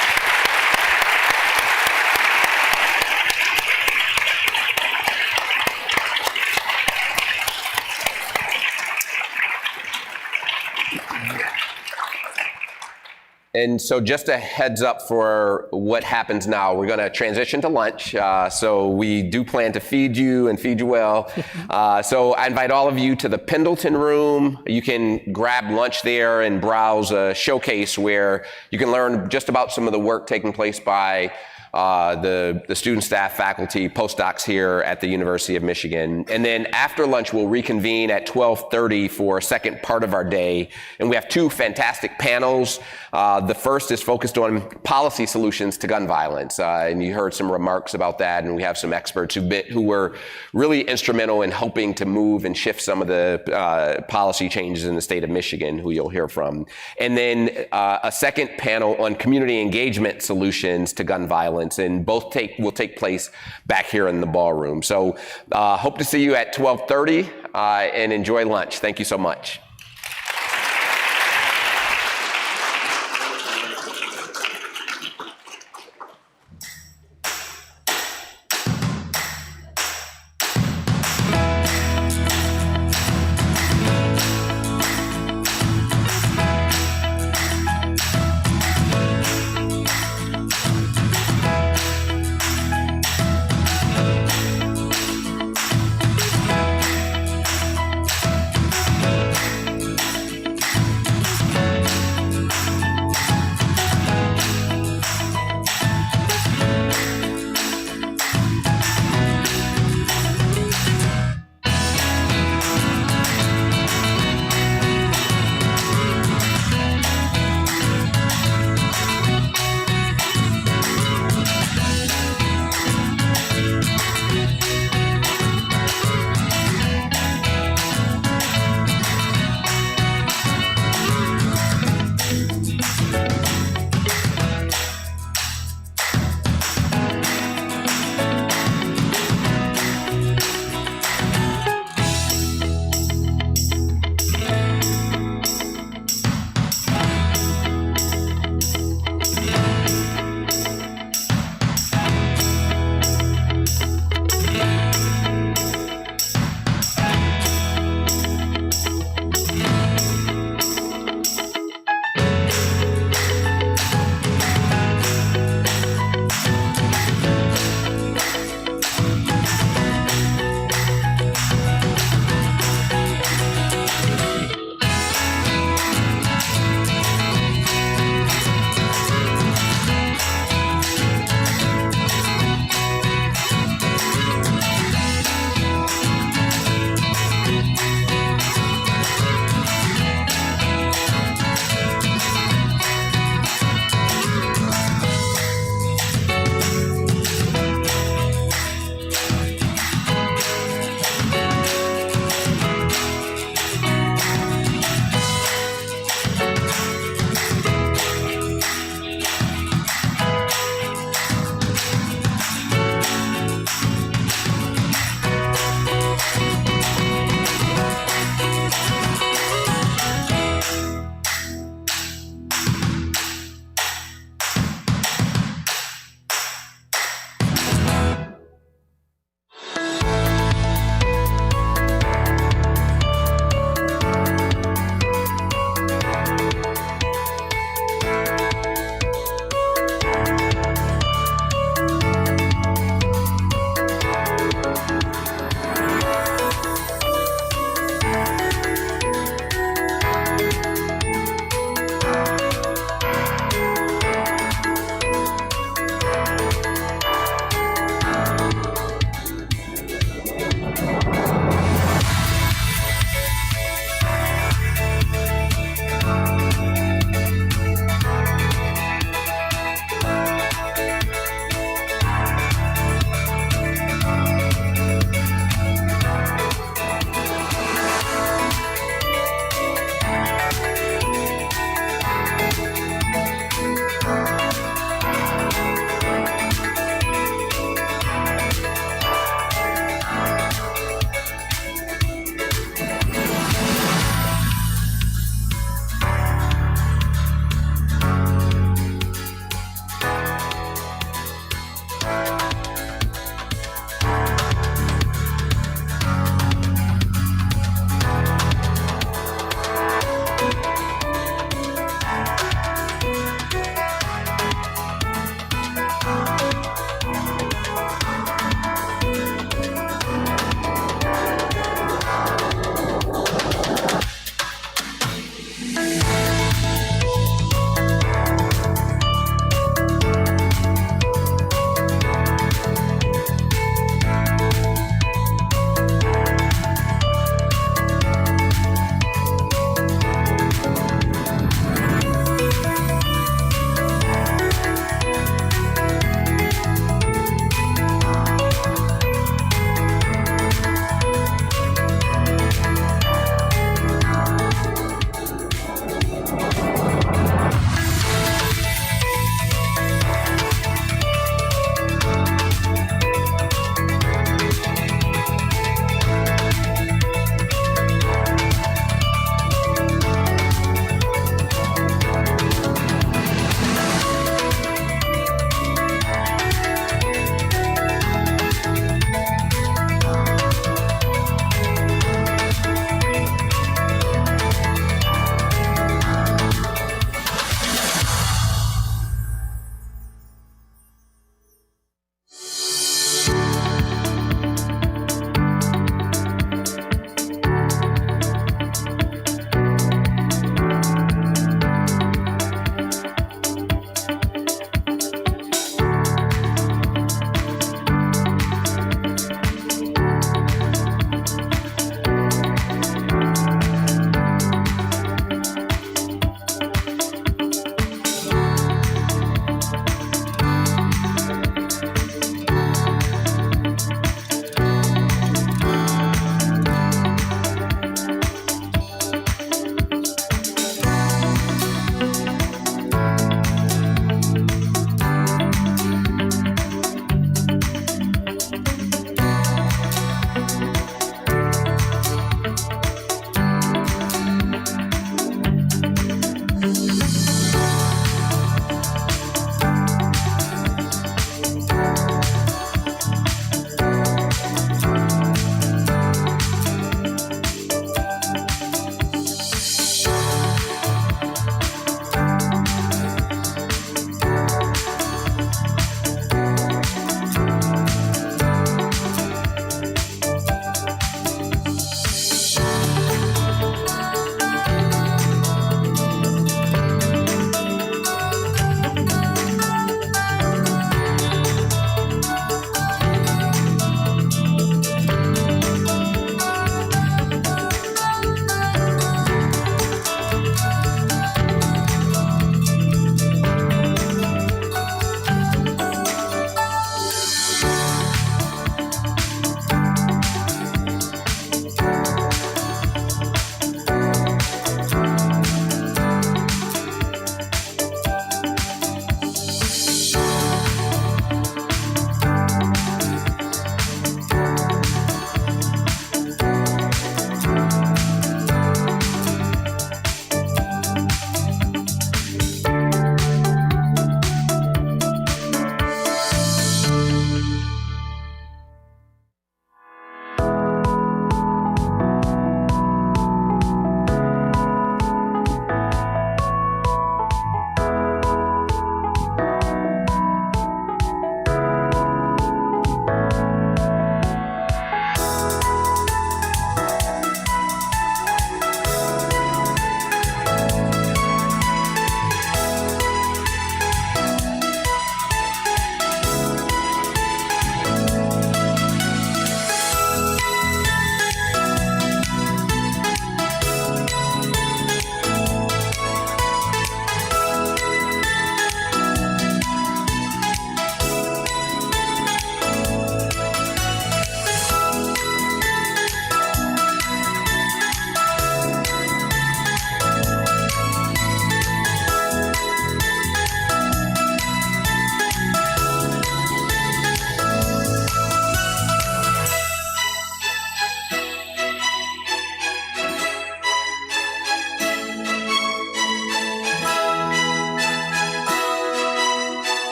And so just a heads up for what happens now. We're going to transition to lunch. So we do plan to feed you and feed you well. So I invite all of you to the Pendleton Room. You can grab lunch there and browse a showcase where you can learn just about some of the work taking place by the student, staff, faculty, postdocs here at the University of Michigan. And then after lunch, we'll reconvene at 12:30 for a second part of our day. And we have two fantastic panels. The first is focused on policy solutions to gun violence. And you heard some remarks about that. And we have some experts who were really instrumental in helping to move and shift some of the policy changes in the state of Michigan, who you'll hear from. And then a second panel on community engagement solutions to gun violence. And both will take place back here in the ballroom. So hope to see you at 12:30 and enjoy lunch. Thank you so much.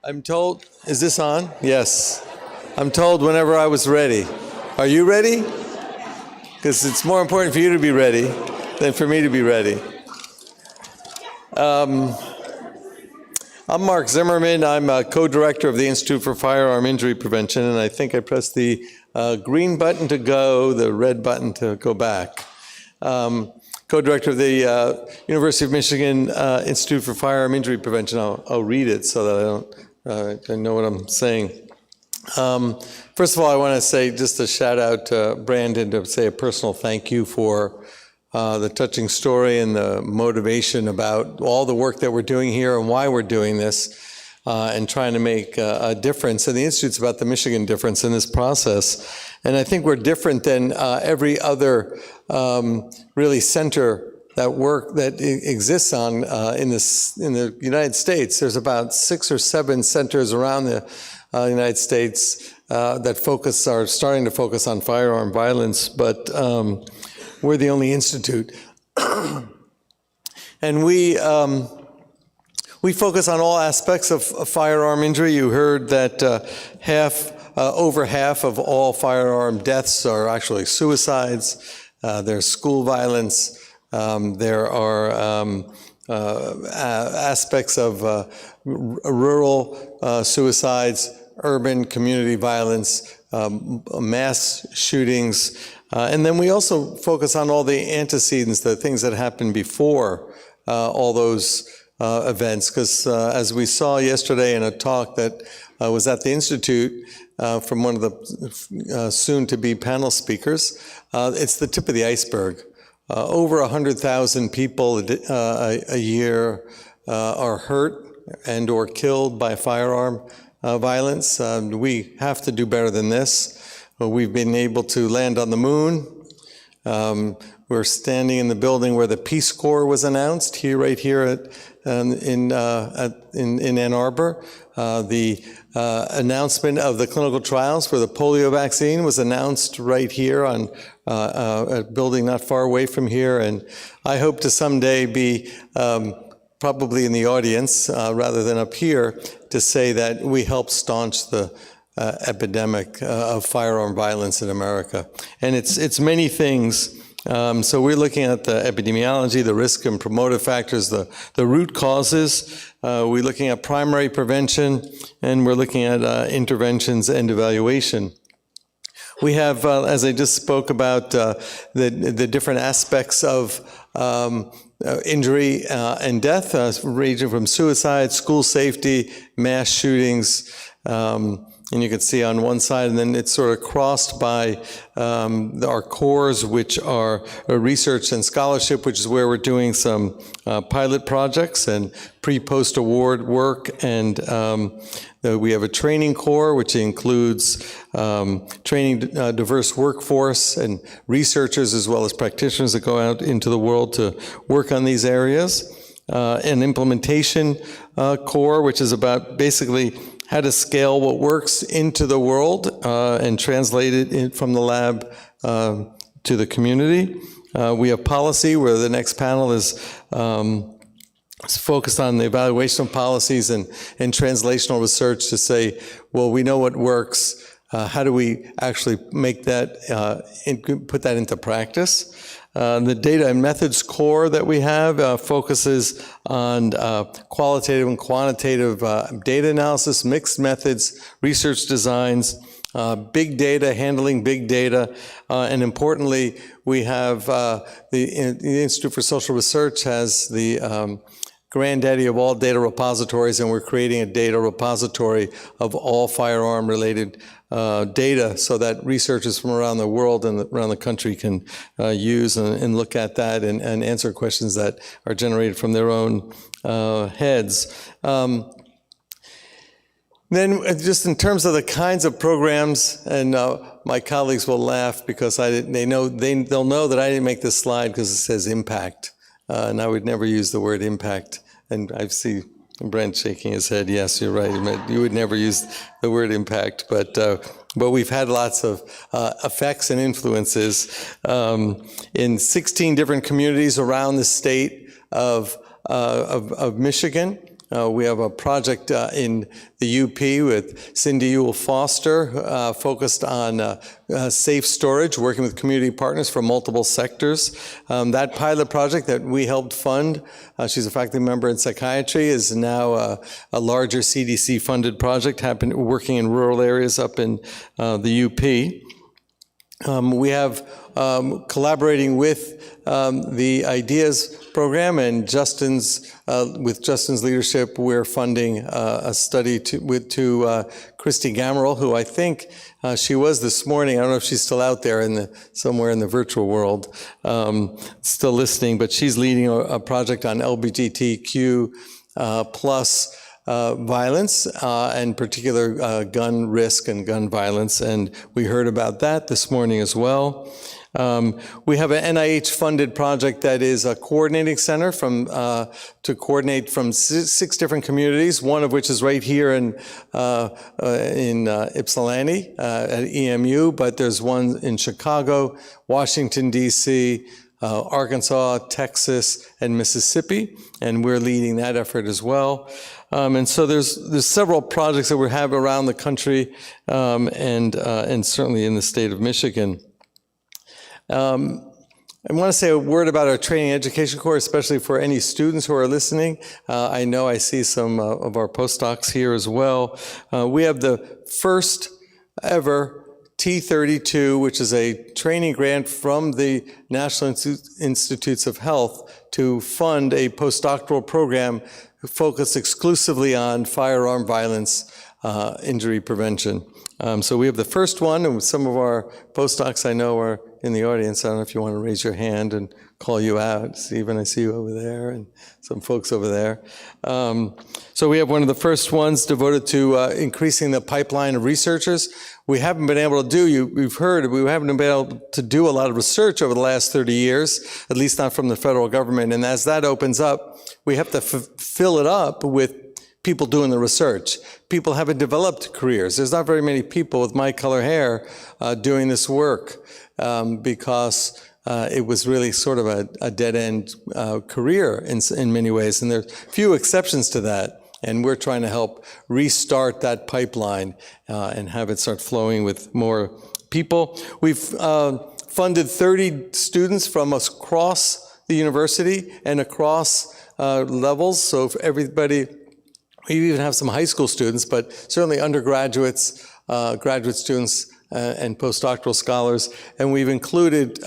I'm told, is this on? Yes. I'm told whenever I was ready. Are you ready? Because it's more important for you to be ready than for me to be ready. I'm Mark Zimmerman. I'm a co-director of the Institute for Firearm Injury Prevention, and I think I pressed the green button to go, the red button to go back. Co-director of the University of Michigan Institute for Firearm Injury Prevention. I'll read it so that I know what I'm saying. First of all, I want to say just a shout out to Brandon to say a personal thank you for the touching story and the motivation about all the work that we're doing here and why we're doing this and trying to make a difference. And the Institute's about the Michigan difference in this process. And I think we're different than every other really center that exists in the United States. There's about 6 or 7 centers around the United States that are starting to focus on firearm violence, but we're the only institute. And we focus on all aspects of firearm injury. You heard that over half of all firearm deaths are actually suicides. There's school violence. There are aspects of rural suicides, urban community violence, mass shootings. And then we also focus on all the antecedents, the things that happened before all those events. Because as we saw yesterday in a talk that was at the Institute from one of the soon-to-be panel speakers, it's the tip of the iceberg. Over 100,000 people a year are hurt and or killed by firearm violence. We have to do better than this. We've been able to land on the moon. We're standing in the building where the Peace Corps was announced, right here in Ann Arbor. The announcement of the clinical trials for the polio vaccine was announced right here on a building not far away from here. And I hope to someday be probably in the audience rather than up here to say that we helped staunch the epidemic of firearm violence in America. And it's many things. So we're looking at the epidemiology, the risk and promotive factors, the root causes. We're looking at primary prevention, and we're looking at interventions and evaluation. We have, as I just spoke about, the different aspects of injury and death, ranging from suicide, school safety, mass shootings, and you can see on one side, and then it's sort of crossed by our cores, which are research and scholarship, which is where we're doing some pilot projects and pre-post award work. And we have a training core, which includes training diverse workforce and researchers as well as practitioners that go out into the world to work on these areas. An implementation core, which is about basically how to scale what works into the world and translate it from the lab to the community. We have policy, where the next panel is focused on the evaluation of policies and translational research to say, well, we know what works. How do we actually make that, put that into practice? The data and methods core that we have focuses on qualitative and quantitative data analysis, mixed methods, research designs, big data, handling big data, and importantly, we have the Institute for Social Research has the granddaddy of all data repositories, and we're creating a data repository of all firearm-related data so that researchers from around the world and around the country can use and look at that and answer questions that are generated from their own heads. Then just in terms of the kinds of programs, and my colleagues will laugh because they'll know that I didn't make this slide because it says impact. And I would never use the word impact. And I see Brent shaking his head. Yes, you're right. You would never use the word impact, but we've had lots of effects and influences in 16 different communities around the state of Michigan. We have a project in the UP with Cindy Ewell Foster, focused on safe storage, working with community partners from multiple sectors. That pilot project that we helped fund, she's a faculty member in psychiatry, is now a larger CDC-funded project working in rural areas up in the UP. We have collaborating with the Ideas program and with Justin's leadership, we're funding a study to Christy Gammerell, who I think she was this morning. I don't know if she's still out there somewhere in the virtual world, still listening, but she's leading a project on LGBTQ plus violence, and particular gun risk and gun violence, and we heard about that this morning as well. We have an NIH-funded project that is a coordinating center to coordinate from 6 different communities, one of which is right here in Ypsilanti at EMU, but there's one in Chicago, Washington, D.C., Arkansas, Texas, and Mississippi, and we're leading that effort as well. And so there's several projects that we have around the country, and certainly in the state of Michigan. I want to say a word about our training education course, especially for any students who are listening. I know I see some of our postdocs here as well. We have the first ever T32, which is a training grant from the National Institutes of Health to fund a postdoctoral program focused exclusively on firearm violence injury prevention. So we have the first one, and some of our postdocs I know are in the audience. I don't know if you want to raise your hand and call you out. Stephen, I see you over there, and some folks over there. So we have one of the first ones devoted to increasing the pipeline of researchers. We haven't been able to do, we've heard, we haven't been able to do a lot of research over the last 30 years, at least not from the federal government. And as that opens up, we have to fill it up with people doing the research. People haven't developed careers. There's not very many people with my color hair doing this work because it was really sort of a dead-end career in many ways, and there's few exceptions to that. And we're trying to help restart that pipeline and have it start flowing with more people. We've funded 30 students from across the university and across levels. So for everybody, we even have some high school students, but certainly undergraduates, graduate students, and postdoctoral scholars. And we've included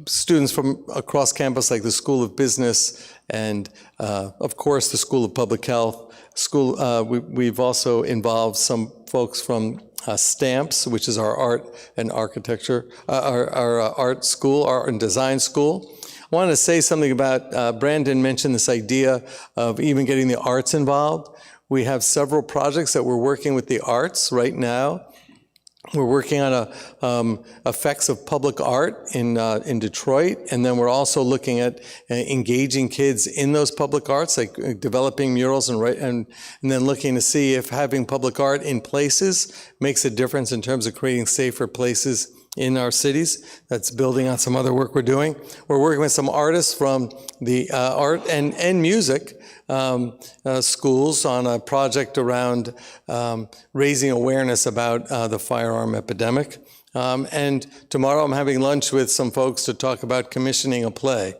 students from across campus, like the School of Business and, of course, the School of Public Health. We've also involved some folks from STAMPS, which is our art and architecture, our art school, art and design school. I wanted to say something about, Brandon mentioned this idea of even getting the arts involved. We have several projects that we're working with the arts right now. We're working on effects of public art in Detroit, and then we're also looking at engaging kids in those public arts, like developing murals and then looking to see if having public art in places makes a difference in terms of creating safer places in our cities. That's building on some other work we're doing. We're working with some artists from the art and music schools on a project around raising awareness about the firearm epidemic. And tomorrow I'm having lunch with some folks to talk about commissioning a play.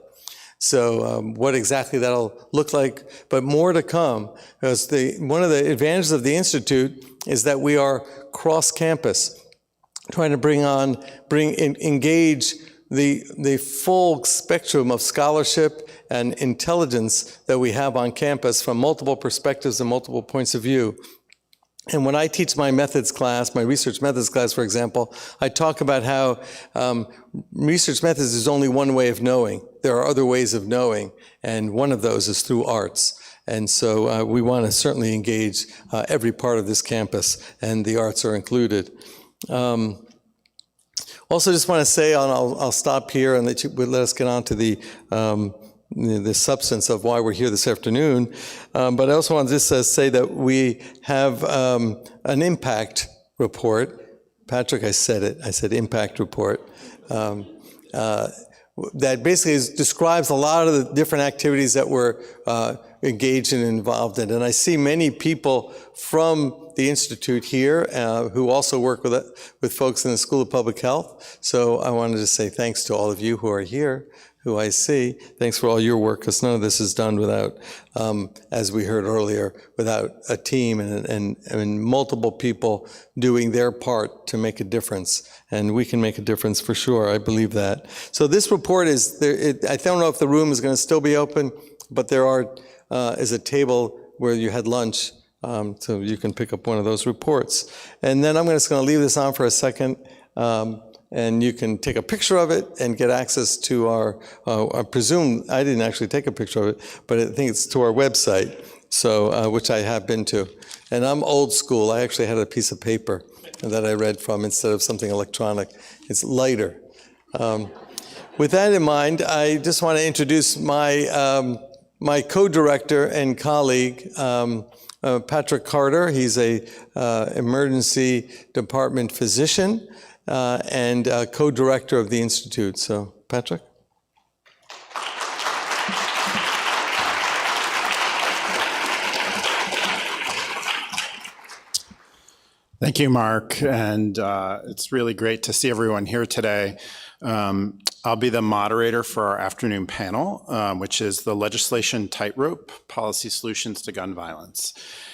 So what exactly that'll look like, but more to come, because one of the advantages of the Institute is that we are cross-campus, trying to engage the full spectrum of scholarship and intelligence that we have on campus from multiple perspectives and multiple points of view. And when I teach my methods class, my research methods class, for example, I talk about how research methods is only one way of knowing. There are other ways of knowing, and one of those is through arts. And so we want to certainly engage every part of this campus, and the arts are included. Also, just want to say, and I'll stop here and let us get on to the substance of why we're here this afternoon. But I also want to just say that we have an impact report. Patrick, I said it. I said impact report. that basically describes a lot of the different activities that we're engaged and involved in. And I see many people from the Institute here who also work with folks in the School of Public Health. So I wanted to say thanks to all of you who are here, who I see. Thanks for all your work, because none of this is done without, as we heard earlier, without a team and multiple people doing their part to make a difference. And we can make a difference for sure, I believe that. So this report is, I don't know if the room is going to still be open, but there is a table where you had lunch, so you can pick up one of those reports. And then I'm just going to leave this on for a second, and you can take a picture of it and get access to our, I presume, I didn't actually take a picture of it, but I think it's to our website, so which I have been to. And I'm old school. I actually had a piece of paper that I read from instead of something electronic. It's lighter. With that in mind, I just want to introduce my, my co-director and colleague, Patrick Carter. He's a emergency department physician and co-director of the Institute. So, Patrick? Thank you, Mark, and it's really great to see everyone here today. I'll be the moderator for our afternoon panel, which is the Legislation Tightrope, Policy Solutions to Gun Violence.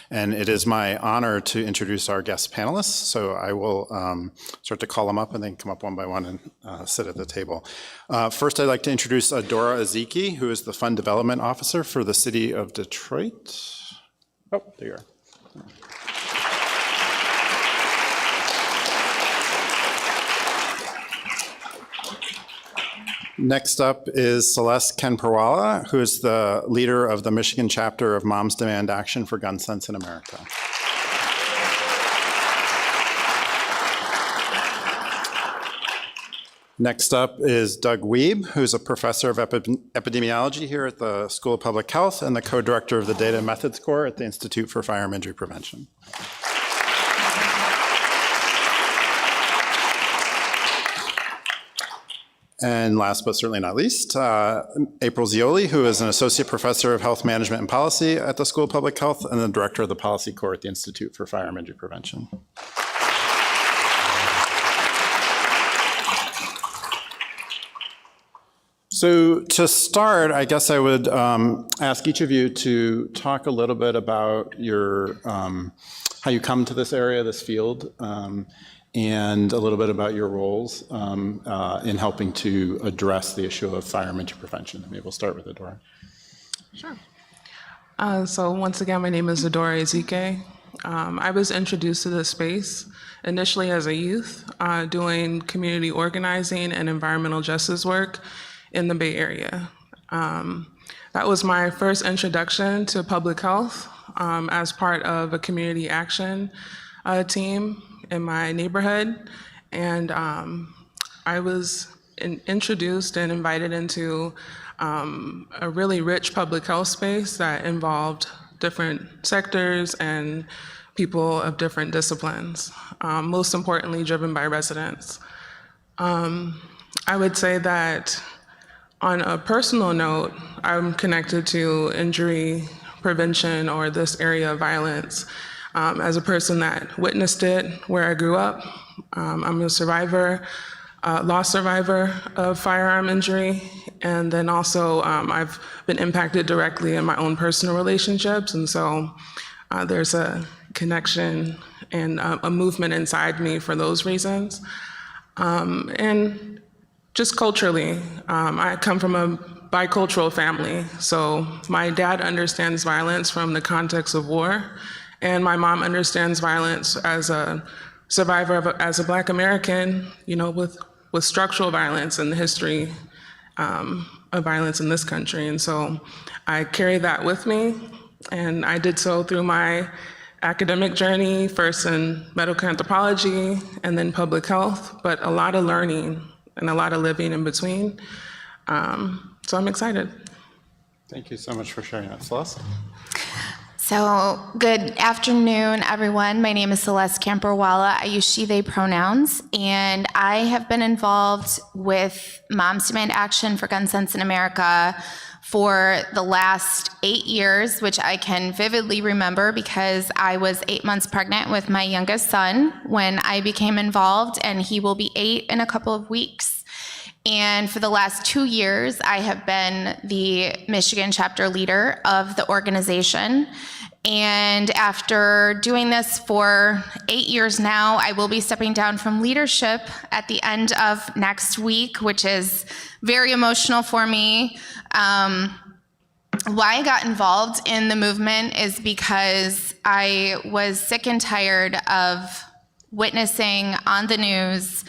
And it is my honor to introduce our guest panelists, so I will start to call them up and then come up one by one and sit at the table. First, I'd like to introduce Adora Ezeki, who is the Fund Development Officer for the City of Detroit. Oh, there you are. Next up is Celeste Kenperwala, who is the leader of the Michigan chapter of Moms Demand Action for Gun Sense in America. Next up is Doug Wiebe, who's a professor of epidemiology here at the School of Public Health and the co-director of the Data Methods Core at the Institute for Firearm Injury Prevention. And last but certainly not least, April Zioli, who is an associate professor of health management and policy at the School of Public Health and the director of the policy core at the Institute for Firearm Injury Prevention. So to start, I guess I would ask each of you to talk a little bit about your, how you come to this area, this field, and a little bit about your roles in helping to address the issue of firearm injury prevention. Maybe we'll start with Adora. Sure. So once again, my name is Adora Ezeki. I was introduced to this space initially as a youth, doing community organizing and environmental justice work in the Bay Area. That was my first introduction to public health as part of a community action team in my neighborhood. And I was introduced and invited into a really rich public health space that involved different sectors and people of different disciplines, most importantly driven by residents. I would say that on a personal note, I'm connected to injury prevention or this area of violence as a person that witnessed it where I grew up. I'm a survivor, loss survivor of firearm injury, and then also I've been impacted directly in my own personal relationships, and so there's a connection and a movement inside me for those reasons. And just culturally, I come from a bicultural family, so my dad understands violence from the context of war, and my mom understands violence as a survivor as a Black American, you know, with structural violence and the history of violence in this country. And so I carry that with me, and I did so through my academic journey, first in medical anthropology and then public health, but a lot of learning and a lot of living in between. So I'm excited. Thank you so much for sharing that, Celeste. So, good afternoon, everyone. My name is Celeste Camperwala. I use she, they pronouns, and I have been involved with Moms Demand Action for Gun Sense in America for the last 8 years, which I can vividly remember because I was 8 months pregnant with my youngest son when I became involved, and he will be 8 in a couple of weeks. And for the last 2 years, I have been the Michigan chapter leader of the organization. And after doing this for 8 years now, I will be stepping down from leadership at the end of next week, which is very emotional for me. Why I got involved in the movement is because I was sick and tired of witnessing on the news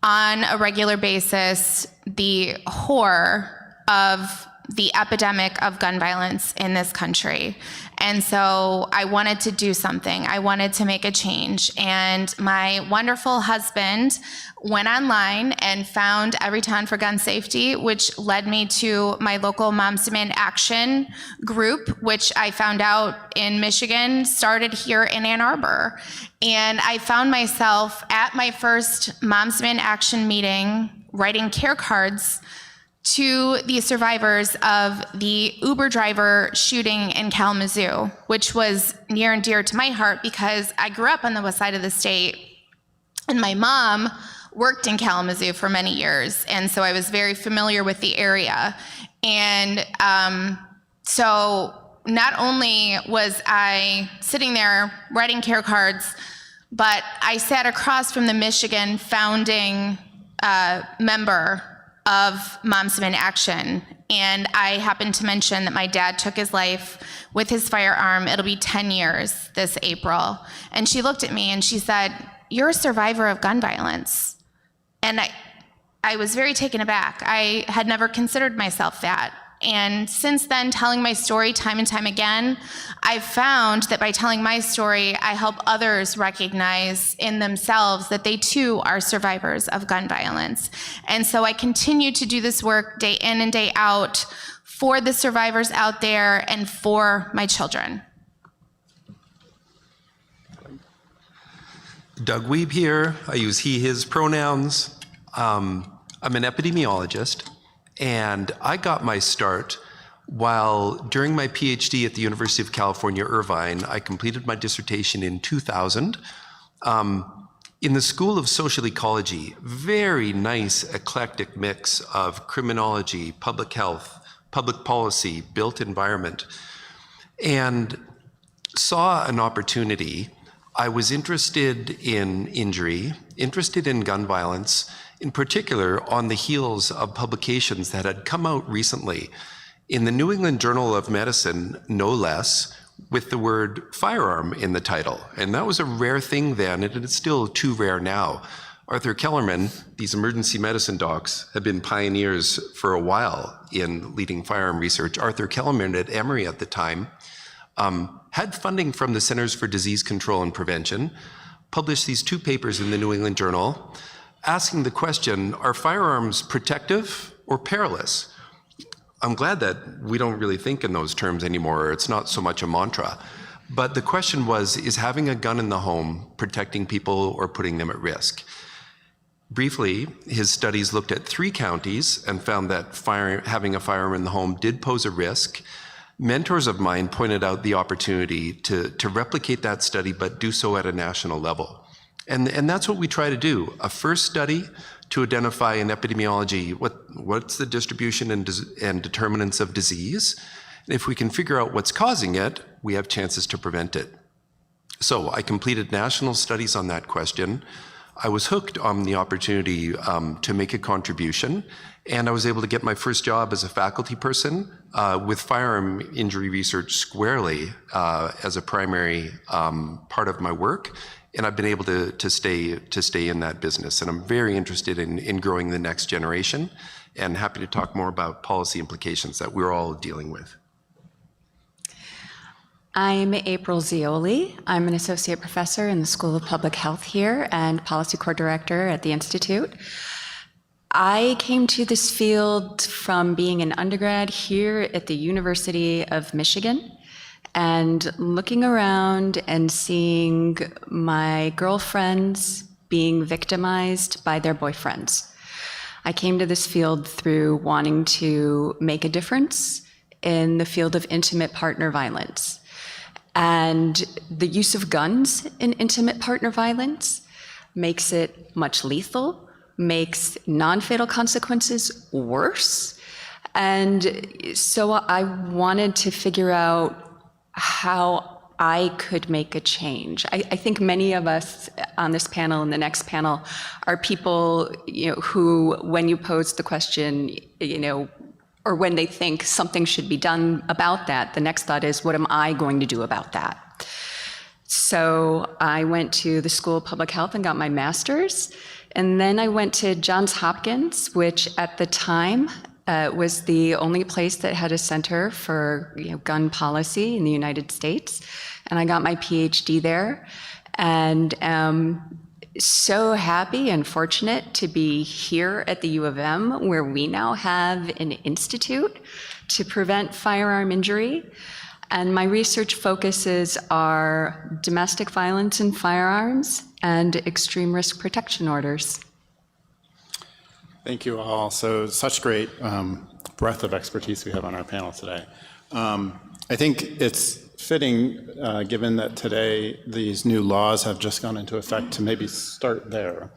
on a regular basis the horror of the epidemic of gun violence in this country. And so I wanted to do something. I wanted to make a change. And my wonderful husband went online and found Everytown for Gun Safety, which led me to my local Moms Demand Action group, which I found out in Michigan started here in Ann Arbor. And I found myself at my first Moms Demand Action meeting writing care cards to the survivors of the Uber driver shooting in Kalamazoo, which was near and dear to my heart because I grew up on the west side of the state, and my mom worked in Kalamazoo for many years, and so I was very familiar with the area. And so not only was I sitting there writing care cards, but I sat across from the Michigan founding member of Moms Demand Action. And I happened to mention that my dad took his life with his firearm. It'll be 10 years this April. And she looked at me and she said, "You're a survivor of gun violence." And I was very taken aback. I had never considered myself that. And since then, telling my story time and time again, I've found that by telling my story, I help others recognize in themselves that they too are survivors of gun violence. And so I continue to do this work day in and day out for the survivors out there and for my children. Doug Wiebe here. I use he, his pronouns. I'm an epidemiologist. And I got my start while during my PhD at the University of California, Irvine. I completed my dissertation in 2000 in the School of Social Ecology. Very nice eclectic mix of criminology, public health, public policy, built environment, and saw an opportunity. I was interested in injury, interested in gun violence, in particular on the heels of publications that had come out recently in the New England Journal of Medicine, no less, with the word firearm in the title. And that was a rare thing then, and it's still too rare now. Arthur Kellerman, these emergency medicine docs, have been pioneers for a while in leading firearm research. Arthur Kellerman at Emory at the time had funding from the Centers for Disease Control and Prevention, published these 2 papers in the New England Journal, asking the question, are firearms protective or perilous? I'm glad that we don't really think in those terms anymore. It's not so much a mantra. But the question was, is having a gun in the home protecting people or putting them at risk? Briefly, his studies looked at 3 counties and found that having a firearm in the home did pose a risk. Mentors of mine pointed out the opportunity to replicate that study, but do so at a national level. And that's what we try to do. A first study to identify in epidemiology what's the distribution and determinants of disease. And if we can figure out what's causing it, we have chances to prevent it. So I completed national studies on that question. I was hooked on the opportunity to make a contribution, and I was able to get my first job as a faculty person with firearm injury research squarely as a primary part of my work. And I've been able to stay in that business. And I'm very interested in growing the next generation, and happy to talk more about policy implications that we're all dealing with. I'm April Zioli. I'm an associate professor in the School of Public Health here and policy core director at the Institute. I came to this field from being an undergrad here at the University of Michigan. and looking around and seeing my girlfriends being victimized by their boyfriends. I came to this field through wanting to make a difference in the field of intimate partner violence. And the use of guns in intimate partner violence makes it much lethal, makes non-fatal consequences worse. And so I wanted to figure out how I could make a change. I think many of us on this panel and the next panel are people, who, when you pose the question, or when they think something should be done about that, the next thought is, what am I going to do about that? So I went to the School of Public Health and got my master's. And then I went to Johns Hopkins, which at the time was the only place that had a center for gun policy in the United States. And I got my PhD there, and am so happy and fortunate to be here at the U of M, where we now have an institute to prevent firearm injury. And my research focuses are domestic violence and firearms and extreme risk protection orders. Thank you all. So such great breadth of expertise we have on our panel today. I think it's fitting, given that today these new laws have just gone into effect, to maybe start there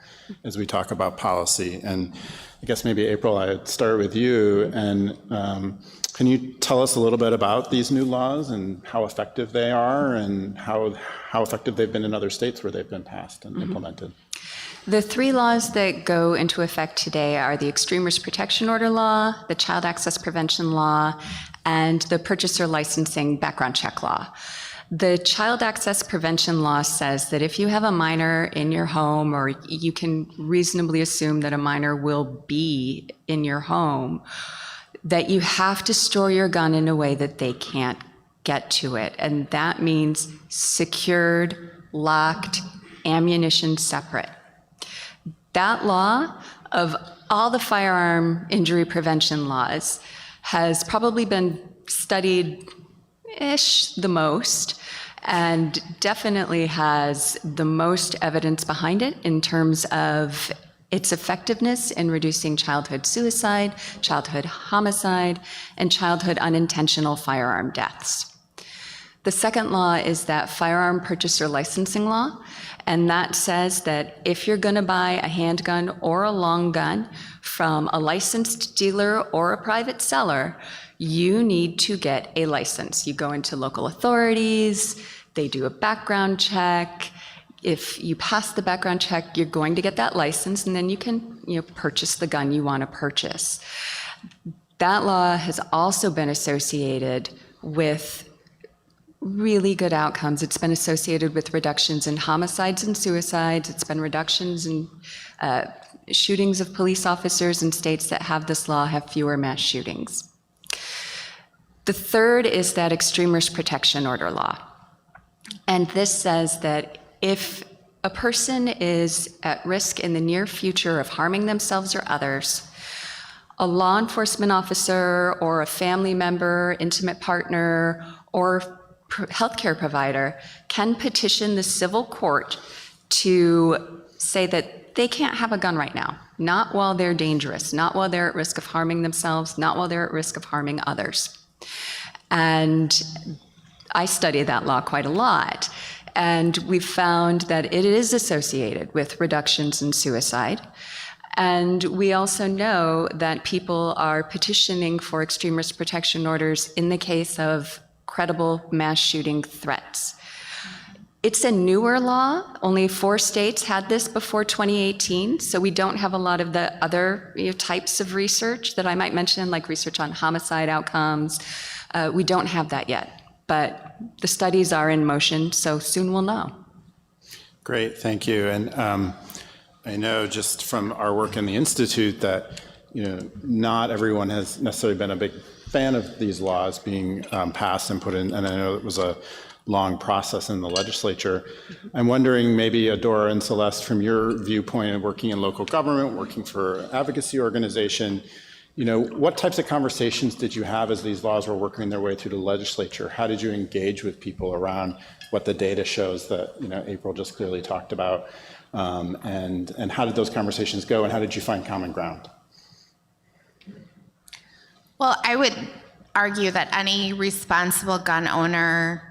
as we talk about policy. And I guess maybe April, I'd start with you. And can you tell us a little bit about these new laws and how effective they are, and how effective they've been in other states where they've been passed and implemented? The three laws that go into effect today are the Extreme Risk Protection Order Law, the Child Access Prevention Law, and the Purchaser Licensing Background Check Law. The Child Access Prevention Law says that if you have a minor in your home, or you can reasonably assume that a minor will be in your home, that you have to store your gun in a way that they can't get to it. And that means secured, locked, ammunition separate. That law, of all the firearm injury prevention laws, has probably been studied-ish the most, and definitely has the most evidence behind it in terms of its effectiveness in reducing childhood suicide, childhood homicide, and childhood unintentional firearm deaths. The second law is that firearm purchaser licensing law, and that says that if you're going to buy a handgun or a long gun from a licensed dealer or a private seller, you need to get a license. You go into local authorities, they do a background check. If you pass the background check, you're going to get that license, and then you can purchase the gun you want to purchase. That law has also been associated with really good outcomes. It's been associated with reductions in homicides and suicides. It's been reductions in shootings of police officers, in states that have this law have fewer mass shootings. The third is that Extreme Risk Protection Order Law. And this says that if a person is at risk in the near future of harming themselves or others, a law enforcement officer or a family member, intimate partner, or healthcare provider can petition the civil court to say that they can't have a gun right now, not while they're dangerous, not while they're at risk of harming themselves, not while they're at risk of harming others. And I study that law quite a lot. And we've found that it is associated with reductions in suicide. And we also know that people are petitioning for extreme risk protection orders in the case of credible mass shooting threats. It's a newer law. Only 4 states had this before 2018, so we don't have a lot of the other types of research that I might mention, like research on homicide outcomes. We don't have that yet, but the studies are in motion, so soon we'll know. Great, thank you. And I know just from our work in the Institute that not everyone has necessarily been a big fan of these laws being passed and put in, and I know it was a long process in the legislature. I'm wondering, maybe Adora and Celeste, from your viewpoint of working in local government, working for advocacy organization, What types of conversations did you have as these laws were working their way through the legislature? How did you engage with people around what the data shows that April just clearly talked about? And how did those conversations go, and how did you find common ground? Well, I would argue that any responsible gun owner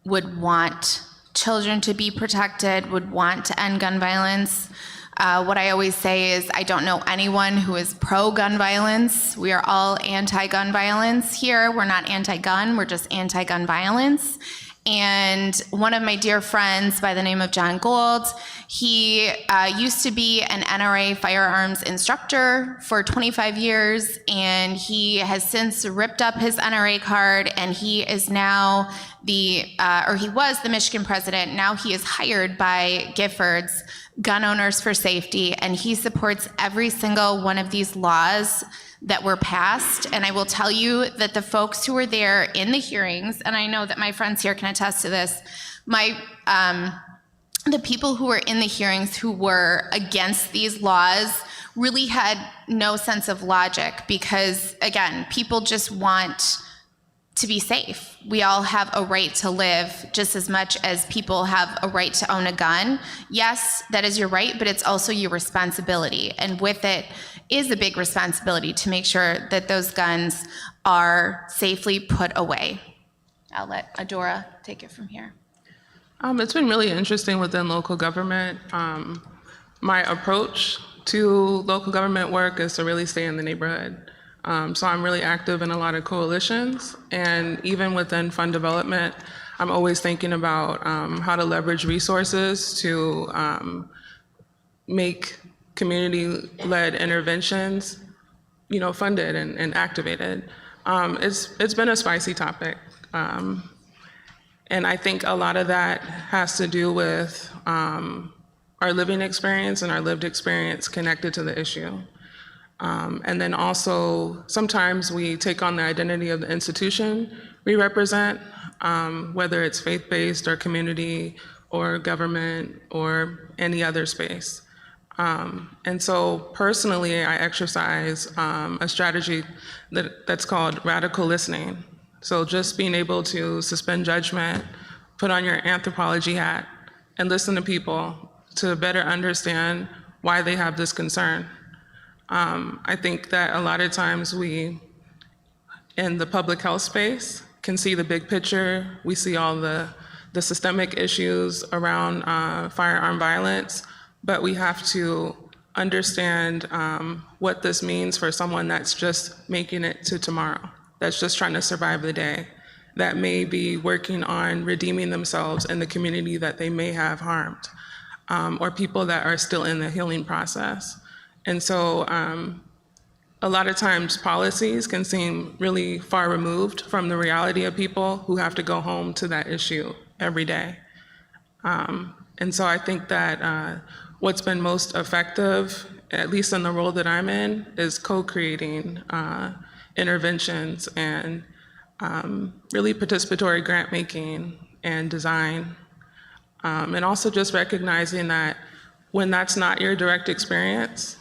would want children to be protected, would want to end gun violence. What I always say is I don't know anyone who is pro-gun violence. We are all anti-gun violence here. We're not anti-gun, we're just anti-gun violence. And one of my dear friends by the name of John Gold, he used to be an NRA firearms instructor for 25 years, and he has since ripped up his NRA card, and he is now he was the Michigan president. Now he is hired by Giffords, Gun Owners for Safety, and he supports every single one of these laws that were passed. And I will tell you that the folks who were there in the hearings, and I know that my friends here can attest to this, the people who were in the hearings who were against these laws really had no sense of logic, because again, people just want to be safe. We all have a right to live just as much as people have a right to own a gun. Yes, that is your right, but it's also your responsibility. And with it is a big responsibility to make sure that those guns are safely put away. I'll let Adora take it from here. It's been really interesting within local government. My approach to local government work is to really stay in the neighborhood. So I'm really active in a lot of coalitions, and even within fund development, I'm always thinking about how to leverage resources to make community-led interventions, funded and activated. It's been a spicy topic, and I think a lot of that has to do with our living experience and our lived experience connected to the issue. And then also, sometimes we take on the identity of the institution we represent, whether it's faith-based or community or government or any other space. And so personally, I exercise a strategy that's called radical listening. So just being able to suspend judgment, put on your anthropology hat, and listen to people to better understand why they have this concern. I think that a lot of times we, in the public health space, can see the big picture. We see all the systemic issues around firearm violence, but we have to understand what this means for someone that's just making it to tomorrow, that's just trying to survive the day, that may be working on redeeming themselves in the community that they may have harmed, or people that are still in the healing process. And so a lot of times policies can seem really far removed from the reality of people who have to go home to that issue every day. And so I think that what's been most effective, at least in the role that I'm in, is co-creating interventions and really participatory grant making and design. And also just recognizing that when that's not your direct experience,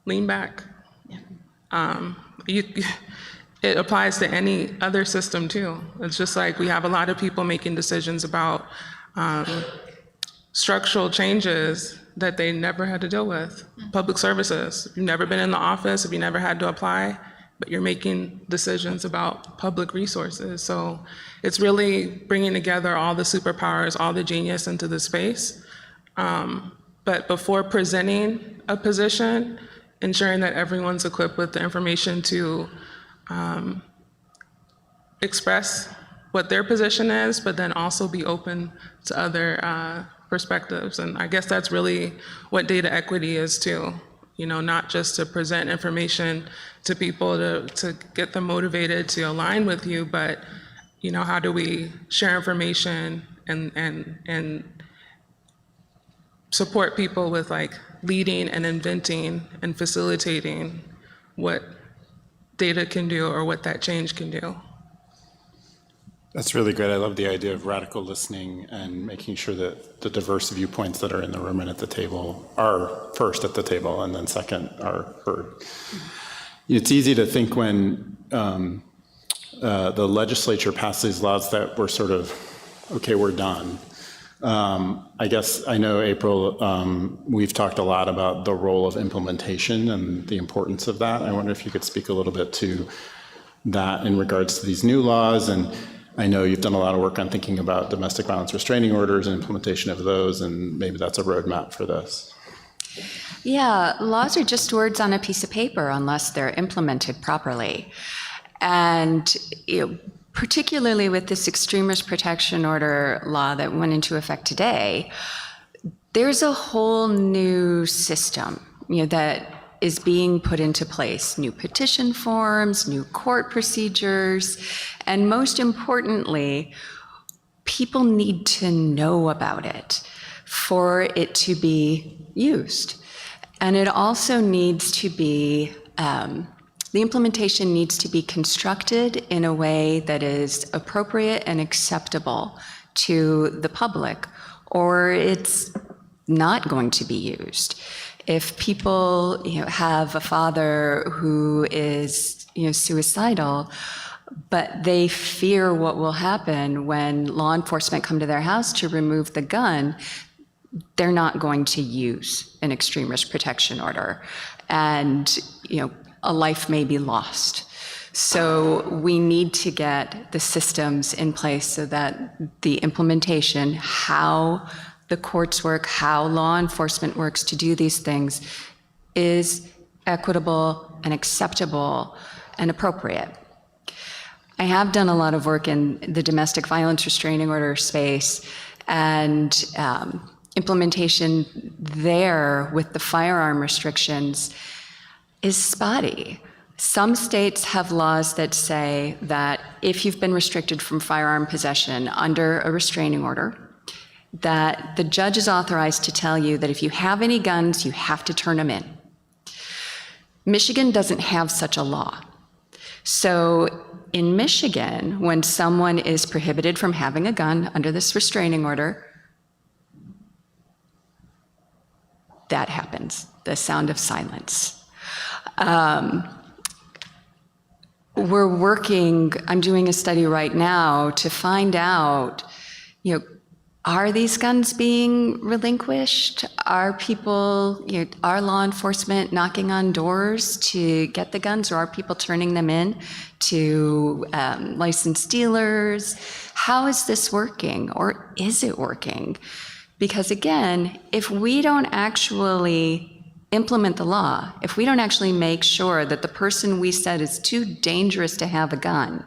lean back. Yeah. It applies to any other system too. It's just like we have a lot of people making decisions about structural changes that they never had to deal with. Public services, if you've never been in the office, if you never had to apply, but you're making decisions about public resources. So it's really bringing together all the superpowers, all the genius into the space. But before presenting a position, ensuring that everyone's equipped with the information to express what their position is, but then also be open to other perspectives. And I guess that's really what data equity is too. Not just to present information to people to get them motivated to align with you, but how do we share information and support people with leading and inventing and facilitating what data can do or what that change can do. That's really great. I love the idea of radical listening and making sure that the diverse viewpoints that are in the room and at the table are first at the table and then second are heard. it's easy to think when the legislature passed these laws that we're sort of, okay, we're done. I guess I know, April, we've talked a lot about the role of implementation and the importance of that. I wonder if you could speak a little bit to that in regards to these new laws. And I know you've done a lot of work on thinking about domestic violence restraining orders and implementation of those, and maybe that's a roadmap for this. Yeah, laws are just words on a piece of paper unless they're implemented properly. And particularly with this extremist protection order law that went into effect today, there's a whole new system, that is being put into place. New petition forms, new court procedures, and most importantly, people need to know about it for it to be used. And it also needs to be, the implementation needs to be constructed in a way that is appropriate and acceptable to the public, or it's not going to be used. If people, have a father who is, suicidal, but they fear what will happen when law enforcement come to their house to remove the gun, they're not going to use an extremist protection order. And, a life may be lost. So we need to get the systems in place so that the implementation, how the courts work, how law enforcement works to do these things, is equitable and acceptable and appropriate. I have done a lot of work in the domestic violence restraining order space, and implementation there with the firearm restrictions is spotty. Some states have laws that say that if you've been restricted from firearm possession under a restraining order, that the judge is authorized to tell you that if you have any guns, you have to turn them in. Michigan doesn't have such a law. So in Michigan, when someone is prohibited from having a gun under this restraining order, that happens, the sound of silence. I'm doing a study right now to find out, are these guns being relinquished? Are people, are law enforcement knocking on doors to get the guns, or are people turning them in to licensed dealers? How is this working, or is it working? Because again, if we don't actually implement the law, if we don't actually make sure that the person we said is too dangerous to have a gun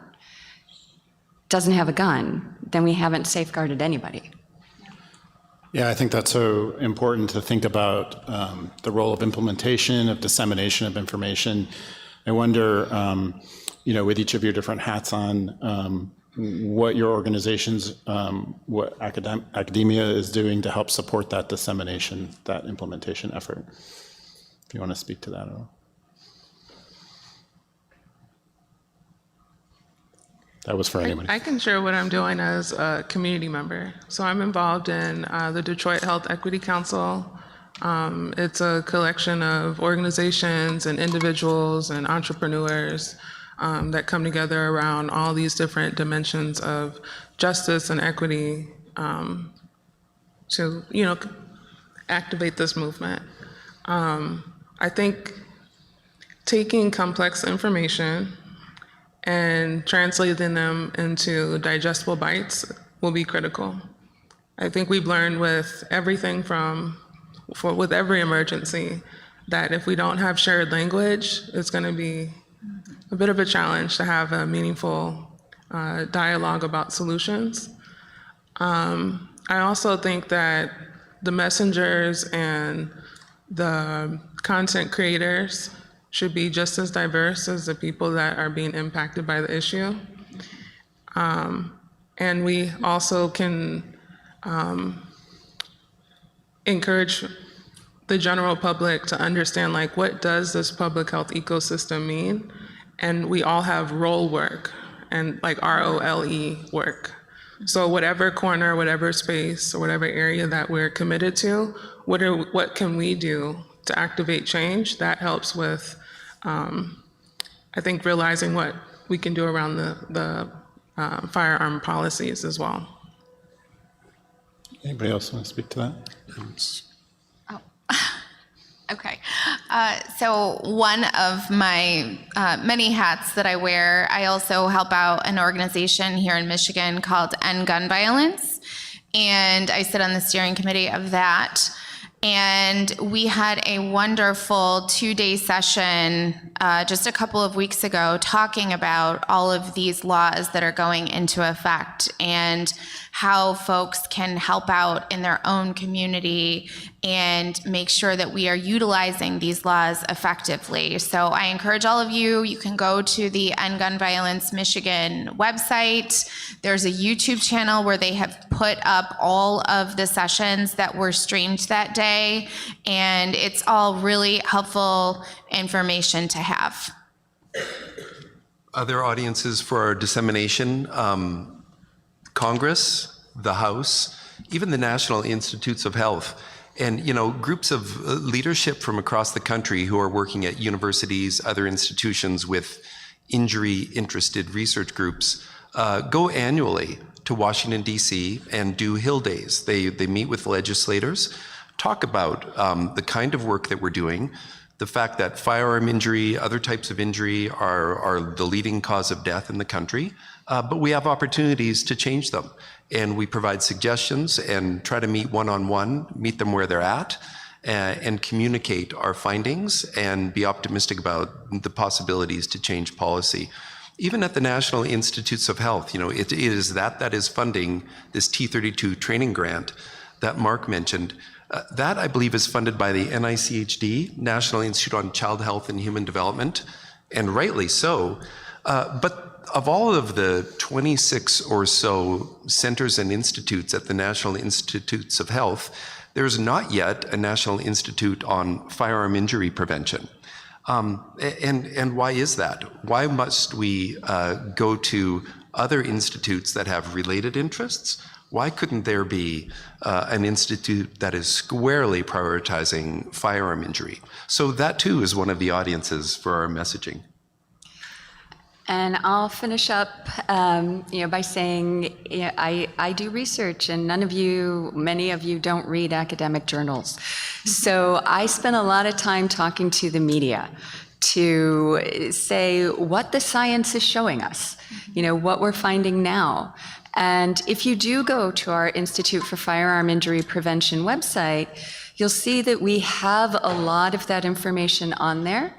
doesn't have a gun, then we haven't safeguarded anybody. Yeah, I think that's so important to think about the role of implementation, of dissemination of information. I wonder, with each of your different hats on, what your organizations, what academia is doing to help support that dissemination, that implementation effort. If you want to speak to that at all. That was for anybody. I can share what I'm doing as a community member. So I'm involved in the Detroit Health Equity Council. It's a collection of organizations and individuals and entrepreneurs that come together around all these different dimensions of justice and equity to, activate this movement. I think taking complex information and translating them into digestible bites will be critical. I think we've learned with everything with every emergency, that if we don't have shared language, it's going to be a bit of a challenge to have a meaningful dialogue about solutions. I also think that the messengers and the content creators should be just as diverse as the people that are being impacted by the issue. And we also can encourage the general public to understand, what does this public health ecosystem mean? And we all have role work, and ROLE work. So whatever corner, whatever space, or whatever area that we're committed to, what can we do to activate change? That helps with I think realizing what we can do around the firearm policies as well. Anybody else want to speak to that? Okay. So one of my many hats that I wear, I also help out an organization here in Michigan called End Gun Violence. And I sit on the steering committee of that. And we had a wonderful 2-day session just a couple of weeks ago talking about all of these laws that are going into effect and how folks can help out in their own community and make sure that we are utilizing these laws effectively. So I encourage all of you, you can go to the End Gun Violence Michigan website. There's a YouTube channel where they have put up all of the sessions that were streamed that day, and it's all really helpful information to have. Other audiences for our dissemination, Congress, the House, even the National Institutes of Health, and groups of leadership from across the country who are working at universities, other institutions with injury-interested research groups, go annually to Washington, D.C. and do Hill Days. They meet with legislators, talk about the kind of work that we're doing, the fact that firearm injury, other types of injury are the leading cause of death in the country, but we have opportunities to change them. And we provide suggestions and try to meet one-on-one, meet them where they're at, and communicate our findings and be optimistic about the possibilities to change policy. Even at the National Institutes of Health, it is that is funding this T32 training grant that Mark mentioned. That, I believe, is funded by the NICHD, National Institute on Child Health and Human Development, and rightly so. But of all of the 26 or so centers and institutes at the National Institutes of Health, there's not yet a National Institute on Firearm Injury Prevention. And why is that? Why must we go to other institutes that have related interests? Why couldn't there be an institute that is squarely prioritizing firearm injury? So that too is one of the audiences for our messaging. And I'll finish up, by saying, I do research, and many of you don't read academic journals. So I spend a lot of time talking to the media to say what the science is showing us, what we're finding now. And if you do go to our Institute for Firearm Injury Prevention website, you'll see that we have a lot of that information on there.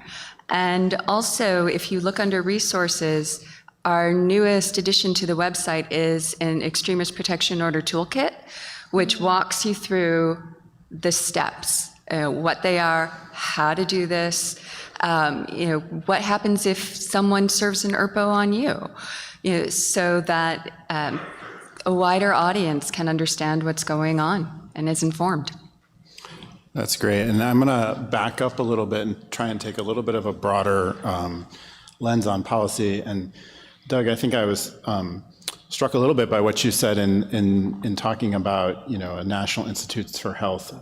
And also, if you look under resources, our newest addition to the website is an Extremist Protection Order Toolkit, which walks you through the steps, what they are, how to do this, what happens if someone serves an ERPO on you, so that a wider audience can understand what's going on and is informed. That's great. And I'm going to back up a little bit and try and take a little bit of a broader lens on policy. And Doug, I think I was struck a little bit by what you said in talking about, a National Institutes for Health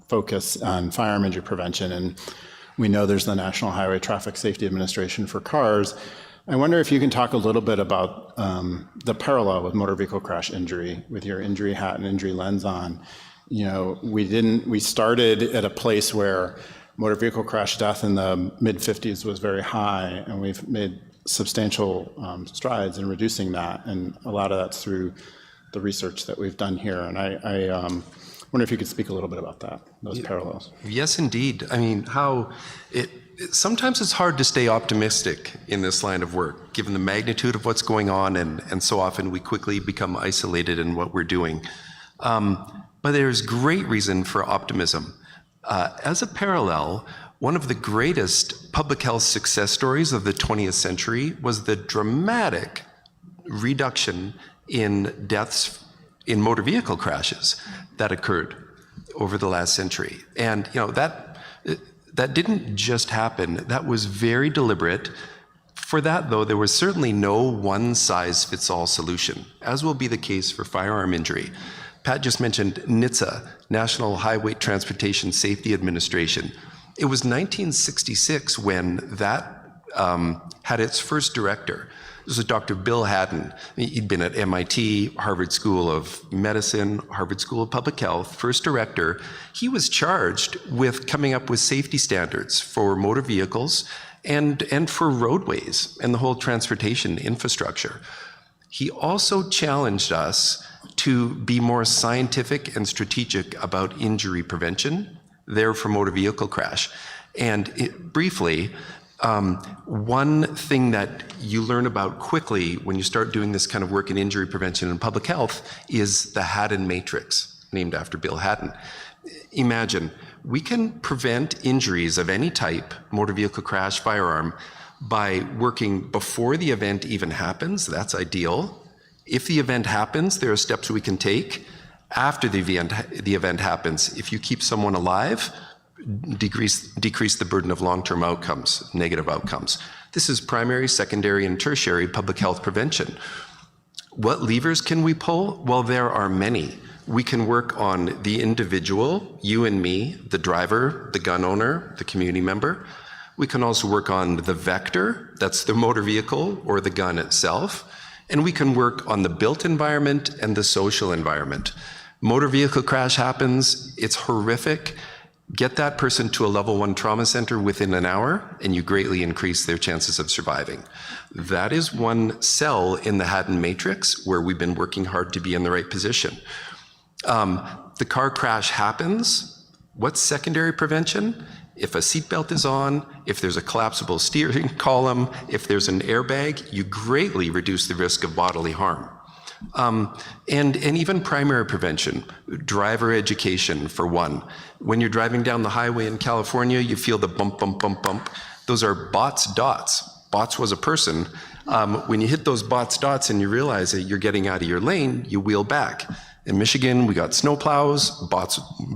focus on firearm injury prevention. And we know there's the National Highway Traffic Safety Administration for cars. I wonder if you can talk a little bit about the parallel with motor vehicle crash injury, with your injury hat and injury lens on. We started at a place where motor vehicle crash death in the mid-50s was very high, and we've made substantial strides in reducing that, and a lot of that's through the research that we've done here. And I wonder if you could speak a little bit about that, those parallels. Yes, indeed. I mean, sometimes it's hard to stay optimistic in this line of work, given the magnitude of what's going on, and so often we quickly become isolated in what we're doing. But there's great reason for optimism. As a parallel, one of the greatest public health success stories of the 20th century was the dramatic reduction in deaths in motor vehicle crashes that occurred over the last century. And that didn't just happen. That was very deliberate. For that, though, there was certainly no one-size-fits-all solution, as will be the case for firearm injury. Pat just mentioned NHTSA, National Highway Transportation Safety Administration. It was 1966 when that had its first director. This was Dr. Bill Haddon. He'd been at MIT, Harvard School of Medicine, Harvard School of Public Health, first director. He was charged with coming up with safety standards for motor vehicles and for roadways and the whole transportation infrastructure. He also challenged us to be more scientific and strategic about injury prevention there for motor vehicle crash. And briefly, one thing that you learn about quickly when you start doing this kind of work in injury prevention and public health is the Haddon Matrix, named after Bill Haddon. Imagine, we can prevent injuries of any type, motor vehicle crash, firearm, by working before the event even happens. That's ideal. If the event happens, there are steps we can take. After the event happens, if you keep someone alive, decrease the burden of long-term outcomes, negative outcomes. This is primary, secondary, and tertiary public health prevention. What levers can we pull? Well, there are many. We can work on the individual, you and me, the driver, the gun owner, the community member. We can also work on the vector, that's the motor vehicle or the gun itself. And we can work on the built environment and the social environment. Motor vehicle crash happens, it's horrific. Get that person to a level 1 trauma center within an hour, and you greatly increase their chances of surviving. That is one cell in the Haddon Matrix where we've been working hard to be in the right position. The car crash happens. What's secondary prevention? If a seatbelt is on, if there's a collapsible steering column, if there's an airbag, you greatly reduce the risk of bodily harm. And even primary prevention, driver education for one. When you're driving down the highway in California, you feel the bump, bump, bump, bump. Those are bots, dots. Bots was a person. When you hit those bots, dots, and you realize that you're getting out of your lane, you wheel back. In Michigan, we got snowplows,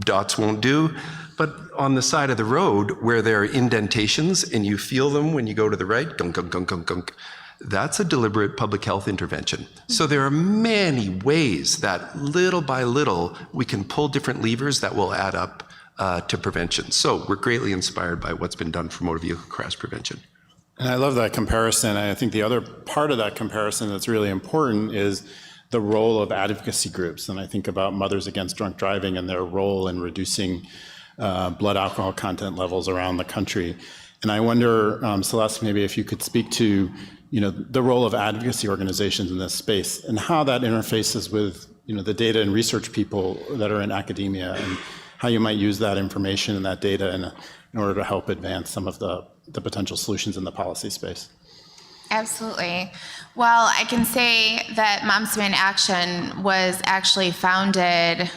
dots won't do. But on the side of the road where there are indentations and you feel them when you go to the right, gunk, gunk, gunk, gunk, gunk, that's a deliberate public health intervention. So there are many ways that little by little we can pull different levers that will add up to prevention. So we're greatly inspired by what's been done for motor vehicle crash prevention. And I love that comparison. I think the other part of that comparison that's really important is the role of advocacy groups. And I think about Mothers Against Drunk Driving and their role in reducing blood alcohol content levels around the country. And I wonder, Celeste, maybe if you could speak to the role of advocacy organizations in this space and how that interfaces with the data and research people that are in academia, and how you might use that information and that data in order to help advance some of the potential solutions in the policy space. Absolutely. Well, I can say that Moms Demand Action was actually founded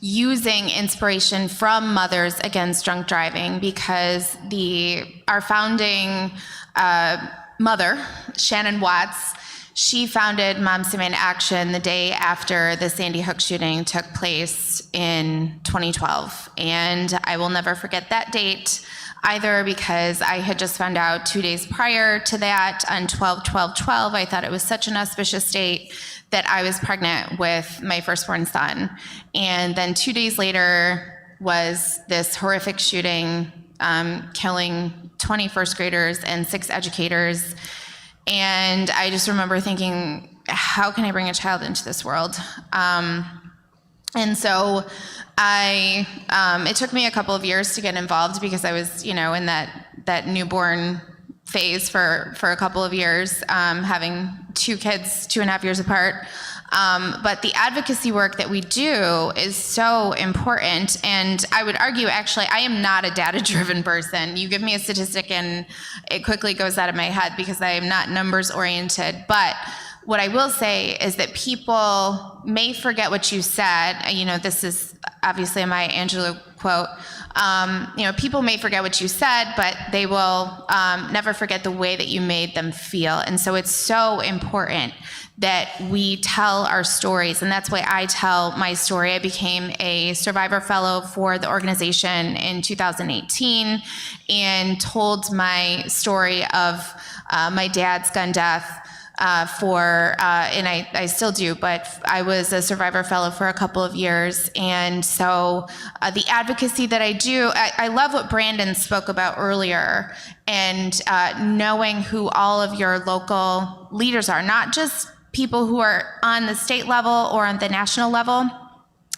using inspiration from Mothers Against Drunk Driving, because our founding mother, Shannon Watts, she founded Moms Demand Action the day after the Sandy Hook shooting took place in 2012. And I will never forget that date either, because I had just found out 2 days prior to that on 12/12/12. I thought it was such an auspicious date that I was pregnant with my firstborn son. And then 2 days later was this horrific shooting, killing 20 first graders and 6 educators. And I just remember thinking, how can I bring a child into this world? And so it took me a couple of years to get involved, because I was, in that newborn phase for a couple of years, having 2 kids 2.5 years apart. But the advocacy work that we do is so important. And I would argue, actually, I am not a data-driven person. You give me a statistic and it quickly goes out of my head, because I am not numbers-oriented. But what I will say is that people may forget what you said. This is obviously a Maya Angelou quote. People may forget what you said, but they will never forget the way that you made them feel. And so it's so important that we tell our stories. And that's why I tell my story. I became a survivor fellow for the organization in 2018 and told my story of my dad's gun death and I still do, but I was a survivor fellow for a couple of years. And so the advocacy that I do, I love what Brandon spoke about earlier, and knowing who all of your local leaders are, not just people who are on the state level or on the national level,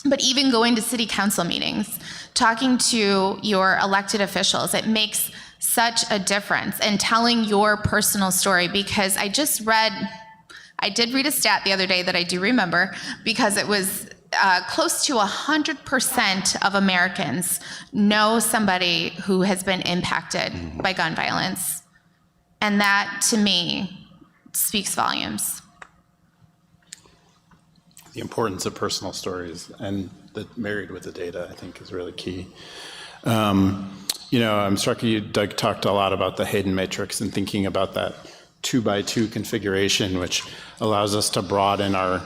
but even going to city council meetings, talking to your elected officials. It makes such a difference, and telling your personal story, because I did read a stat the other day that I do remember, because it was close to 100% of Americans know somebody who has been impacted by gun violence. And that, to me, speaks volumes. The importance of personal stories and that married with the data, I think, is really key. I'm struck Doug talked a lot about the Hayden matrix and thinking about that 2x2 configuration, which allows us to broaden our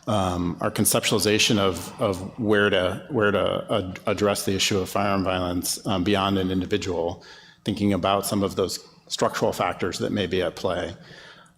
conceptualization of where to address the issue of firearm violence beyond an individual, thinking about some of those structural factors that may be at play.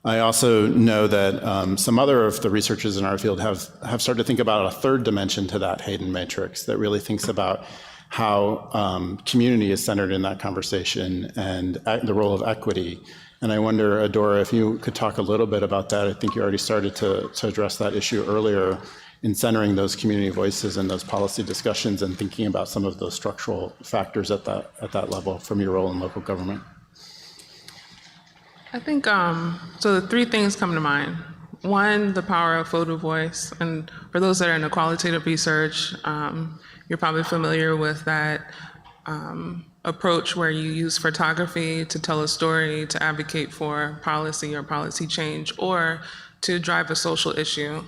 I also know that some other of the researchers in our field have started to think about a third dimension to that Hayden matrix that really thinks about how community is centered in that conversation and the role of equity. And I wonder, Adora, if you could talk a little bit about that. I think you already started to address that issue earlier in centering those community voices and those policy discussions and thinking about some of those structural factors at that level from your role in local government. I think, so the three things come to mind. One, the power of photo voice. And for those that are into qualitative research, you're probably familiar with that approach where you use photography to tell a story, to advocate for policy or policy change, or to drive a social issue.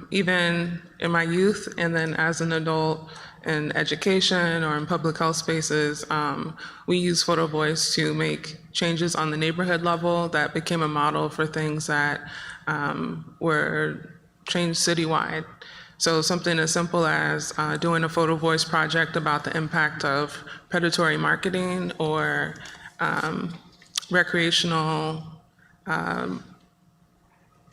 Even in my youth, and then as an adult in education or in public health spaces, we use photo voice to make changes on the neighborhood level that became a model for things that were changed citywide. So something as simple as doing a photo voice project about the impact of predatory marketing or recreational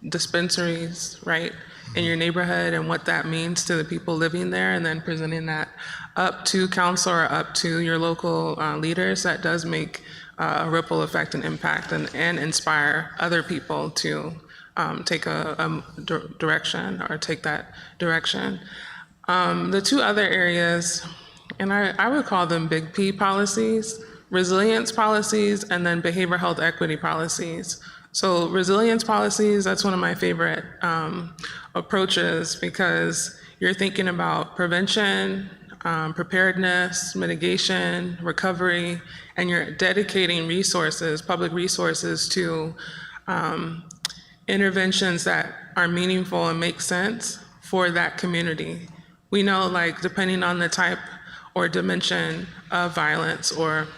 dispensaries, right, in your neighborhood and what that means to the people living there, and then presenting that up to council or up to your local leaders. That does make a ripple effect and impact and inspire other people to take a direction or take that direction. The two other areas, and I would call them big P policies, resilience policies, and then behavioral health equity policies. So resilience policies, that's one of my favorite approaches, because you're thinking about prevention, preparedness, mitigation, recovery, and you're dedicating resources, public resources, to interventions that are meaningful and make sense for that community. We know, like, depending on the type or dimension of violence or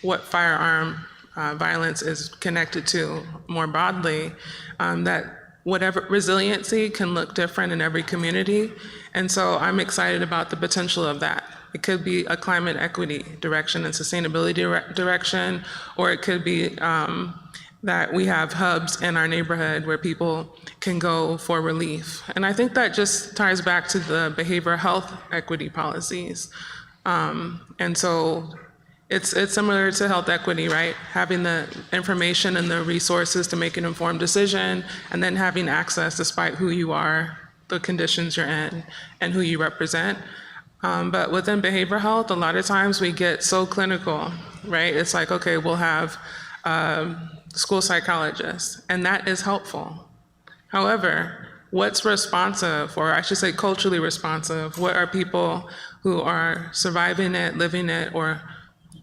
what firearm violence is connected to more broadly, that whatever resiliency can look different in every community. And so I'm excited about the potential of that. It could be a climate equity direction and sustainability direction, or it could be that we have hubs in our neighborhood where people can go for relief. And I think that just ties back to the behavioral health equity policies. And so it's similar to health equity, right? Having the information and the resources to make an informed decision, and then having access despite who you are, the conditions you're in, and who you represent. But within behavioral health, a lot of times we get so clinical, right? It's like, okay, we'll have school psychologists, and that is helpful. However, what's responsive, or I should say culturally responsive? What are people who are surviving it, living it, or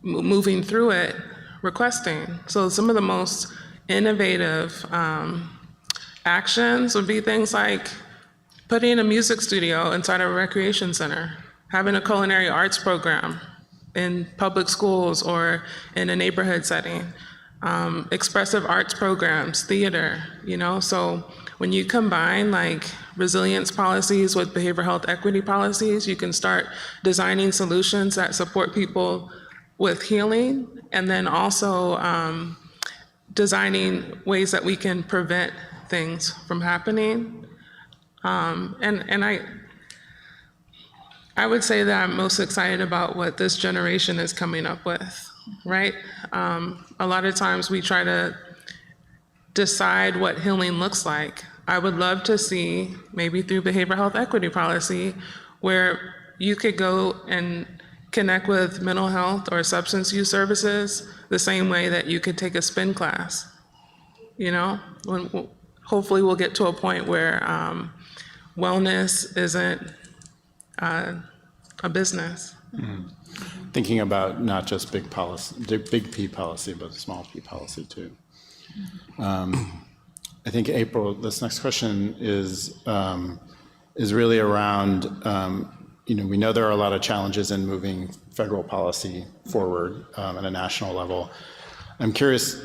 moving through it requesting? So some of the most innovative actions would be things like putting a music studio inside a recreation center, having a culinary arts program in public schools or in a neighborhood setting, expressive arts programs, theater, you know? So when you combine like resilience policies with behavioral health equity policies, you can start designing solutions that support people with healing, and then also designing ways that we can prevent things from happening. And I would say that I'm most excited about what this generation is coming up with, right? A lot of times we try to decide what healing looks like. I would love to see, maybe through behavioral health equity policy, where you could go and connect with mental health or substance use services the same way that you could take a spin class. You know, hopefully we'll get to a point where wellness isn't a business. Mm-hmm. Thinking about not just big policy, big P policy, but small P policy too. I think April, this next question is really around, we know there are a lot of challenges in moving federal policy forward at a national level. I'm curious,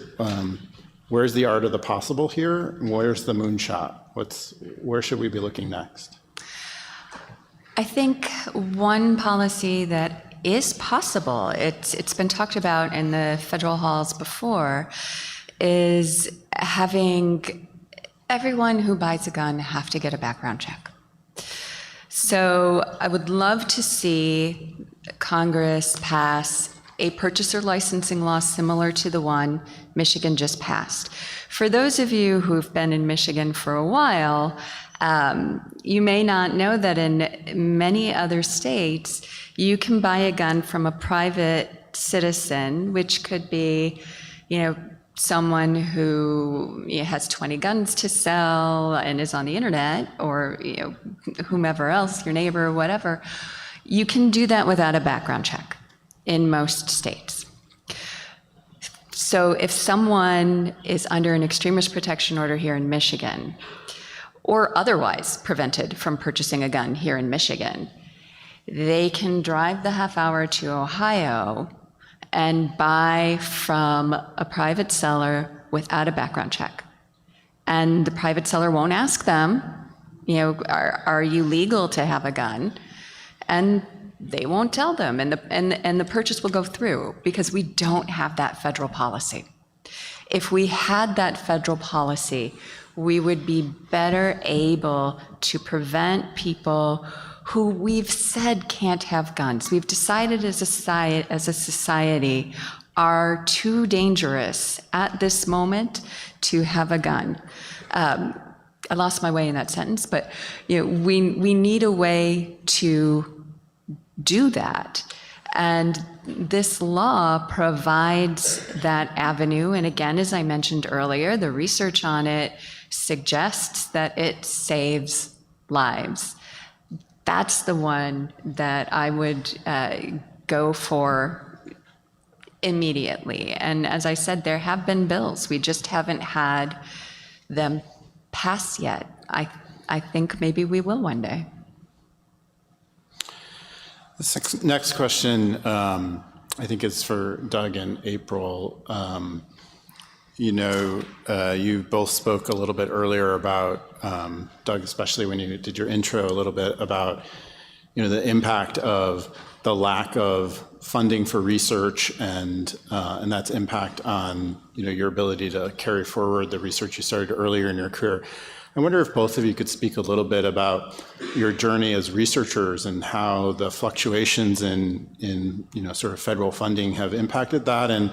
where's the art of the possible here? Where's the moonshot? Where should we be looking next? I think one policy that is possible, it's been talked about in the federal halls before, is having everyone who buys a gun have to get a background check. So I would love to see Congress pass a purchaser licensing law similar to the one Michigan just passed. For those of you who've been in Michigan for a while, you may not know that in many other states, you can buy a gun from a private citizen, which could be, someone who has 20 guns to sell and is on the internet, or whomever else, your neighbor, whatever. You can do that without a background check in most states. So if someone is under an extremist protection order here in Michigan, or otherwise prevented from purchasing a gun here in Michigan, they can drive the half hour to Ohio and buy from a private seller without a background check. And the private seller won't ask them, are you legal to have a gun? And they won't tell them, and the purchase will go through, because we don't have that federal policy. If we had that federal policy, we would be better able to prevent people who we've said can't have guns. We've decided as a society are too dangerous at this moment to have a gun. I lost my way in that sentence, but we need a way to do that. And this law provides that avenue. And again, as I mentioned earlier, the research on it suggests that it saves lives. That's the one that I would go for immediately. And as I said, there have been bills. We just haven't had them pass yet. I think maybe we will one day. This next question, I think is for Doug and April. You both spoke a little bit earlier about, Doug, especially when you did your intro, a little bit about, the impact of the lack of funding for research and that's impact on, your ability to carry forward the research you started earlier in your career. I wonder if both of you could speak a little bit about your journey as researchers and how the fluctuations in sort of federal funding have impacted that, and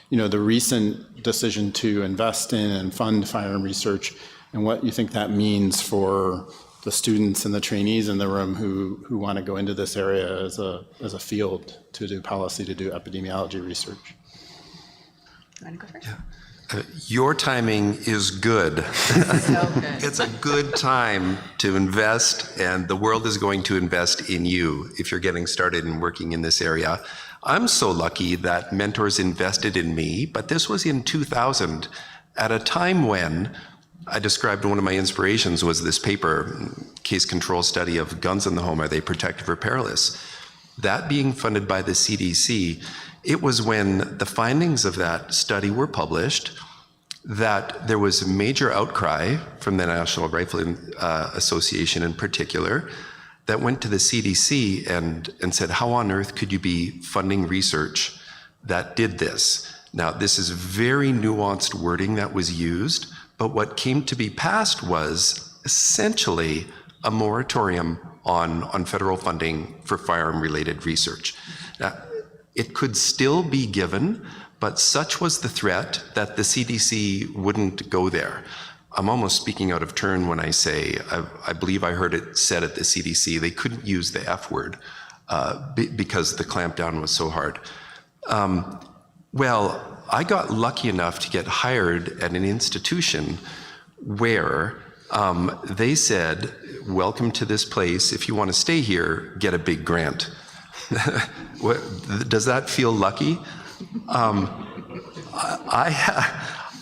the recent decision to invest in and fund firearm research, and what you think that means for the students and the trainees in the room who want to go into this area as a field to do policy, to do epidemiology research. You want to go first? Yeah. Your timing is good. So good. It's a good time to invest, and the world is going to invest in you if you're getting started and working in this area. I'm so lucky that mentors invested in me, but this was in 2000, at a time when I described one of my inspirations was this paper, case control study of guns in the home, are they protective or perilous? That being funded by the CDC, it was when the findings of that study were published that there was a major outcry from the National Rifle Association in particular that went to the CDC and said, how on earth could you be funding research that did this? Now, this is very nuanced wording that was used, but what came to be passed was essentially a moratorium on federal funding for firearm-related research. Now, it could still be given, but such was the threat that the CDC wouldn't go there. I'm almost speaking out of turn when I say, I believe I heard it said at the CDC, they couldn't use the F word because the clampdown was so hard. Well, I got lucky enough to get hired at an institution where they said, welcome to this place. If you want to stay here, get a big grant. Does that feel lucky? I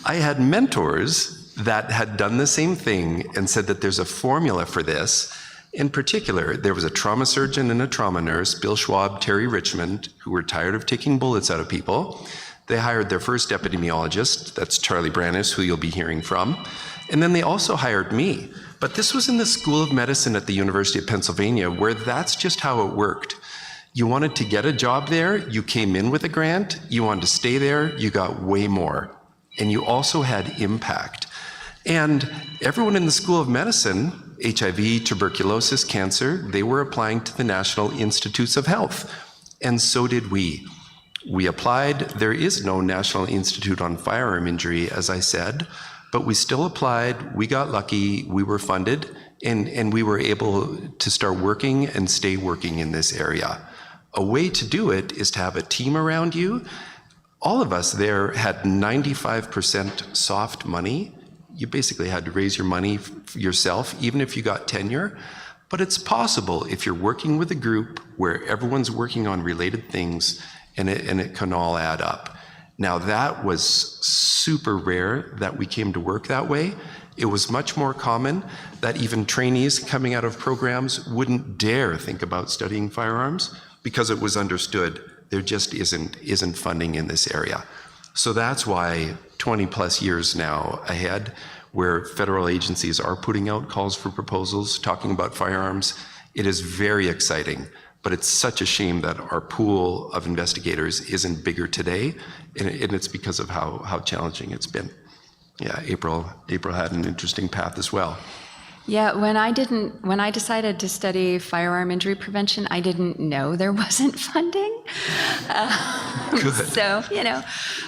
had mentors that had done the same thing and said that there's a formula for this. In particular, there was a trauma surgeon and a trauma nurse, Bill Schwab, Terry Richmond, who were tired of taking bullets out of people. They hired their first epidemiologist, that's Charlie Brannis, who you'll be hearing from. And then they also hired me. But this was in the School of Medicine at the University of Pennsylvania, where that's just how it worked. You wanted to get a job there, you came in with a grant. You wanted to stay there, you got way more. And you also had impact. And everyone in the School of Medicine, HIV, tuberculosis, cancer, they were applying to the National Institutes of Health. And so did we. We applied. There is no National Institute on Firearm Injury, as I said, but we still applied. We got lucky. We were funded, and we were able to start working and stay working in this area. A way to do it is to have a team around you. All of us there had 95% soft money. You basically had to raise your money yourself, even if you got tenure. But it's possible if you're working with a group where everyone's working on related things and it can all add up. Now, that was super rare that we came to work that way. It was much more common that even trainees coming out of programs wouldn't dare think about studying firearms because it was understood there just isn't funding in this area. So that's why 20 plus years now ahead, where federal agencies are putting out calls for proposals, talking about firearms, it is very exciting. But it's such a shame that our pool of investigators isn't bigger today, and it's because of how challenging it's been. Yeah, April had an interesting path as well. Yeah, when I decided to study firearm injury prevention, I didn't know there wasn't funding. Good. So,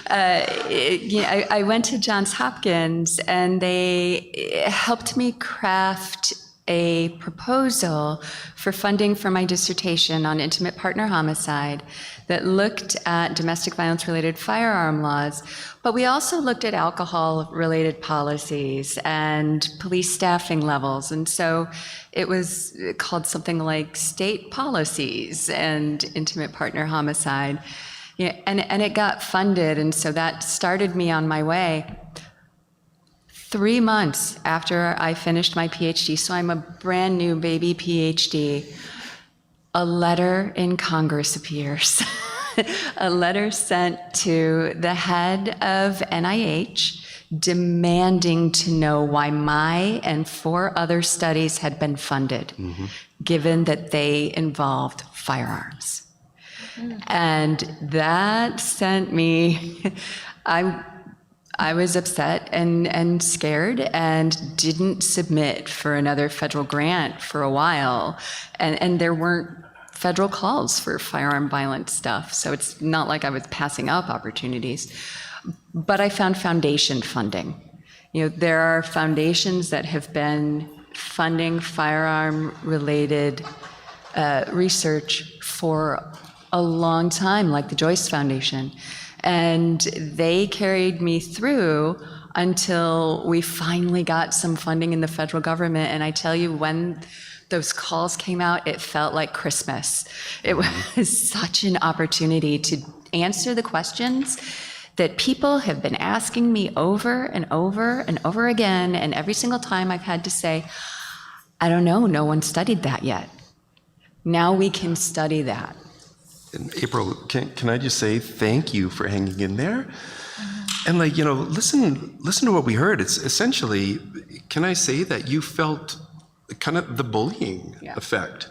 I went to Johns Hopkins and they helped me craft a proposal for funding for my dissertation on intimate partner homicide that looked at domestic violence related firearm laws, but we also looked at alcohol related policies and police staffing levels. And so it was called something like state policies and intimate partner homicide. And it got funded, and so that started me on my way. 3 months after I finished my PhD, so I'm a brand new baby PhD, a letter in Congress appears. A letter sent to the head of NIH demanding to know why my and 4 other studies had been funded, given that they involved firearms. And that sent me, I was upset and scared and didn't submit for another federal grant for a while. And there weren't federal calls for firearm violence stuff. So it's not like I was passing up opportunities. But I found foundation funding. There are foundations that have been funding firearm related research for a long time, like the Joyce Foundation. And they carried me through until we finally got some funding in the federal government. And I tell you, when those calls came out, it felt like Christmas. It was such an opportunity to answer the questions that people have been asking me over and over and over again. And every single time I've had to say, I don't know, no one studied that yet. Now we can study that. And April, can I just say thank you for hanging in there? And listen to what we heard. It's essentially, can I say that you felt kind of the bullying effect?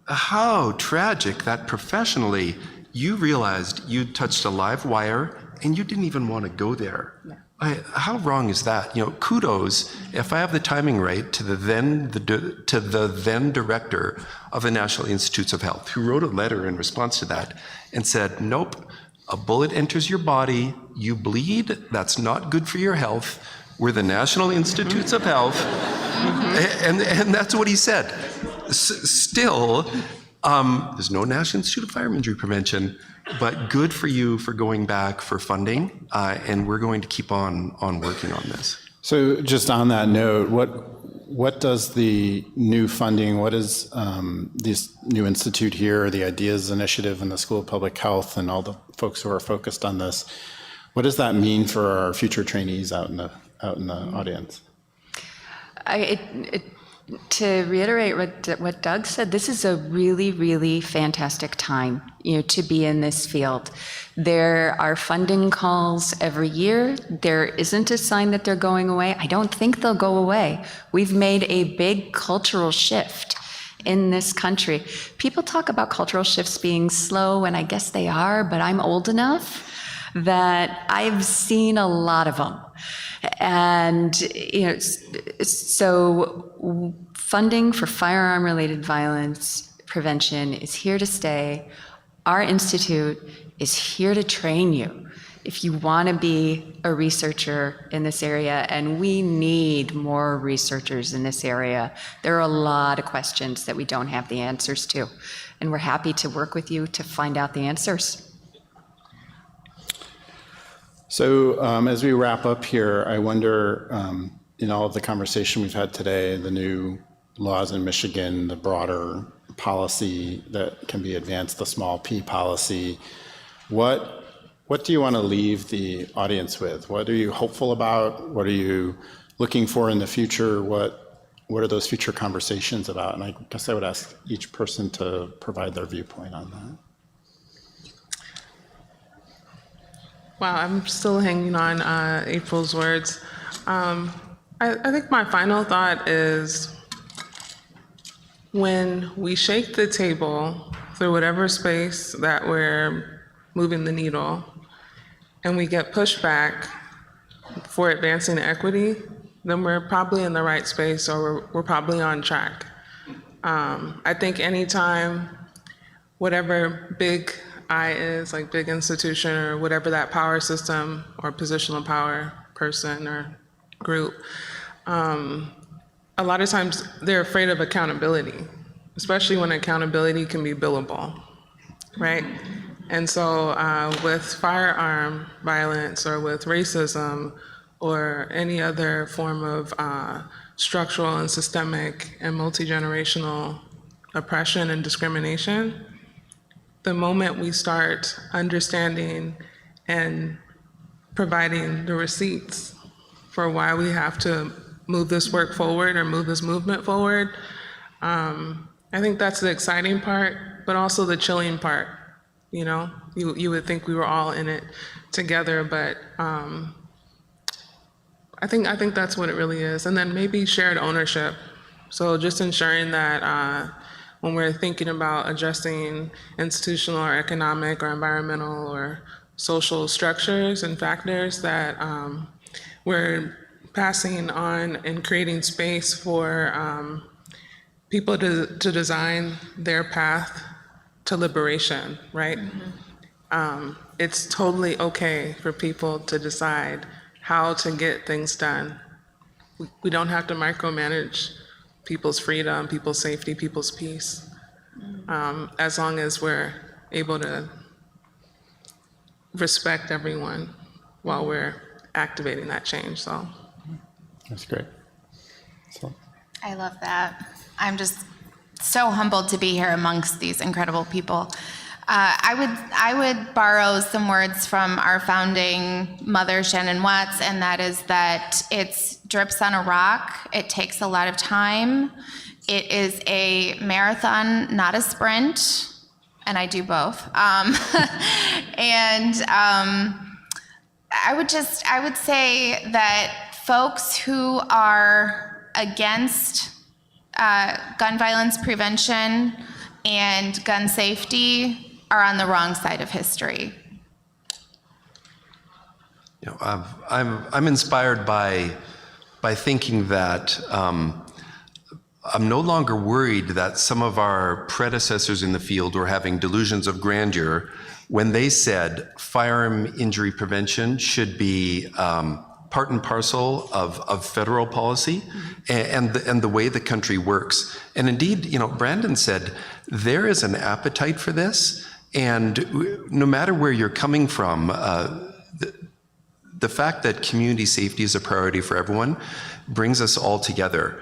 How tragic that professionally you realized you touched a live wire and you didn't even want to go there. How wrong is that? Kudos, if I have the timing right, to the then director of the National Institutes of Health, who wrote a letter in response to that and said, nope, a bullet enters your body, you bleed, that's not good for your health. We're the National Institutes of Health. And that's what he said. Still, there's no National Institute of Firearm Injury Prevention, but good for you for going back for funding, and we're going to keep on working on this. So just on that note, what does the new funding, what is this new institute here, the Ideas Initiative and the School of Public Health and all the folks who are focused on this, what does that mean for our future trainees out in the audience? To reiterate what Doug said, this is a really, really fantastic time, to be in this field. There are funding calls every year. There isn't a sign that they're going away. I don't think they'll go away. We've made a big cultural shift in this country. People talk about cultural shifts being slow, and I guess they are, but I'm old enough that I've seen a lot of them. And, so funding for firearm-related violence prevention is here to stay. Our institute is here to train you if you want to be a researcher in this area, and we need more researchers in this area. There are a lot of questions that we don't have the answers to, and we're happy to work with you to find out the answers. So as we wrap up here, I wonder, in all of the conversation we've had today, the new laws in Michigan, the broader policy that can be advanced, the small p policy, what do you want to leave the audience with? What are you hopeful about? What are you looking for in the future? What are those future conversations about? And I guess I would ask each person to provide their viewpoint on that. Wow, I'm still hanging on April's words. I think my final thought is when we shake the table through whatever space that we're moving the needle and we get pushback for advancing equity, then we're probably in the right space, or we're probably on track. I think anytime, whatever big I is, like big institution or whatever that power system or position of power person or group, a lot of times they're afraid of accountability, especially when accountability can be billable, right? And so with firearm violence or with racism or any other form of structural and systemic and multi-generational oppression and discrimination, the moment we start understanding and providing the receipts for why we have to move this work forward or move this movement forward, I think that's the exciting part, but also the chilling part. You would think we were all in it together, but I think that's what it really is. And then maybe shared ownership. So just ensuring that when we're thinking about addressing institutional or economic or environmental or social structures and factors, that we're passing on and creating space for people to design their path to liberation, right? Mm-hmm. It's totally okay for people to decide how to get things done. We don't have to micromanage people's freedom, people's safety, people's peace, as long as we're able to respect everyone while we're activating that change. So that's great. So. I love that. I'm just so humbled to be here amongst these incredible people. I would borrow some words from our founding mother, Shannon Watts, and that is that it's drips on a rock. It takes a lot of time. It is a marathon, not a sprint, and I do both. And I would say that folks who are against gun violence prevention and gun safety are on the wrong side of history. I'm inspired by thinking that I'm no longer worried that some of our predecessors in the field were having delusions of grandeur when they said firearm injury prevention should be part and parcel of federal policy and the way the country works. And indeed, Brandon said there is an appetite for this, and no matter where you're coming from, the fact that community safety is a priority for everyone brings us all together.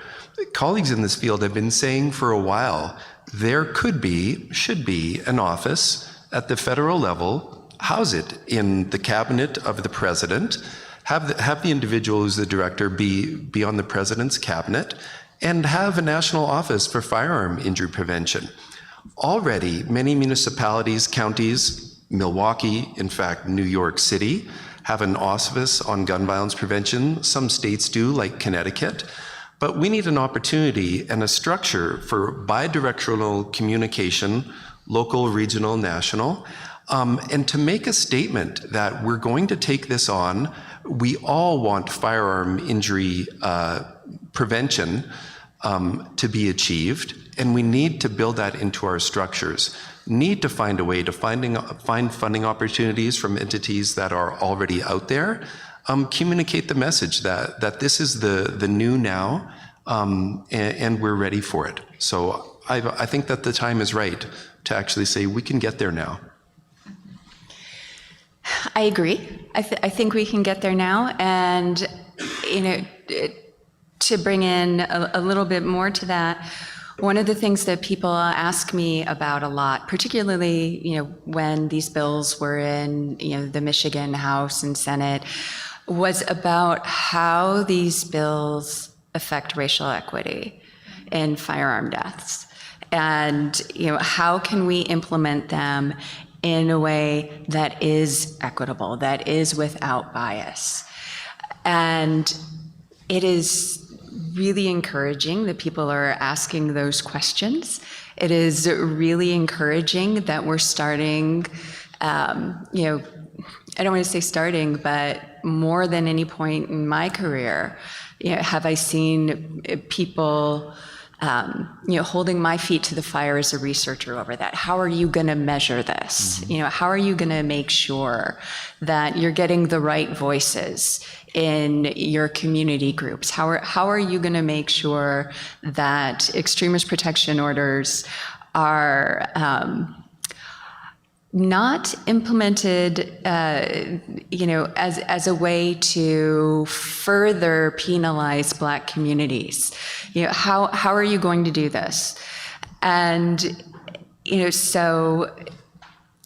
Colleagues in this field have been saying for a while, there should be an office at the federal level, house it in the cabinet of the president, have the individual who's the director be on the president's cabinet, and have a national office for firearm injury prevention. Already, many municipalities, counties, Milwaukee, in fact, New York City, have an office on gun violence prevention. Some states do, like Connecticut. But we need an opportunity and a structure for bidirectional communication, local, regional, national, and to make a statement that we're going to take this on. We all want firearm injury prevention to be achieved, and we need to build that into our structures. Need to find a way to find funding opportunities from entities that are already out there. Communicate the message that this is the new now, and we're ready for it. So I think that the time is right to actually say we can get there now. I agree. I think we can get there now. And, to bring in a little bit more to that, one of the things that people ask me about a lot, particularly, when these bills were in, the Michigan House and Senate, was about how these bills affect racial equity in firearm deaths. And, how can we implement them in a way that is equitable, that is without bias? And it is really encouraging that people are asking those questions. It is really encouraging that we're starting, I don't want to say starting, but more than any point in my career, have I seen people, holding my feet to the fire as a researcher over that. How are you going to measure this? How are you going to make sure that you're getting the right voices in your community groups? How are you going to make sure that extremist protection orders are not implemented, as a way to further penalize Black communities? How are you going to do this? And, so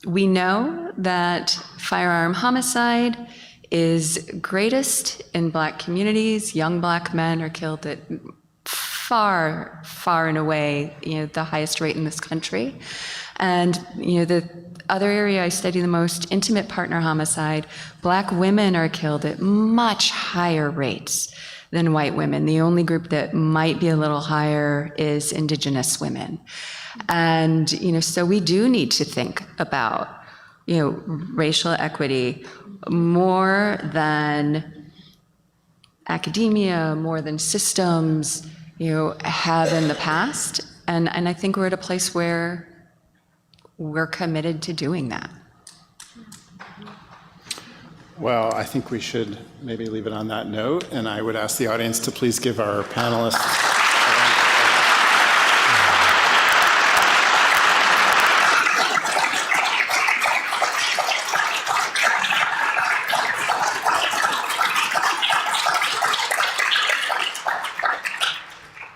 we know that firearm homicide is greatest in Black communities. Young Black men are killed at far, far and away, the highest rate in this country. And, the other area I study the most, intimate partner homicide, Black women are killed at much higher rates than white women. The only group that might be a little higher is Indigenous women. And, so we do need to think about, racial equity more than academia, more than systems, have in the past. And I think we're at a place where we're committed to doing that. Well, I think we should maybe leave it on that note, and I would ask the audience to please give our panelists a round of applause.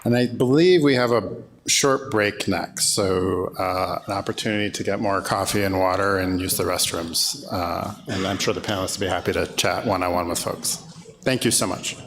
And I believe we have a short break next, so an opportunity to get more coffee and water and use the restrooms. And I'm sure the panelists will be happy to chat one-on-one with folks. Thank you so much.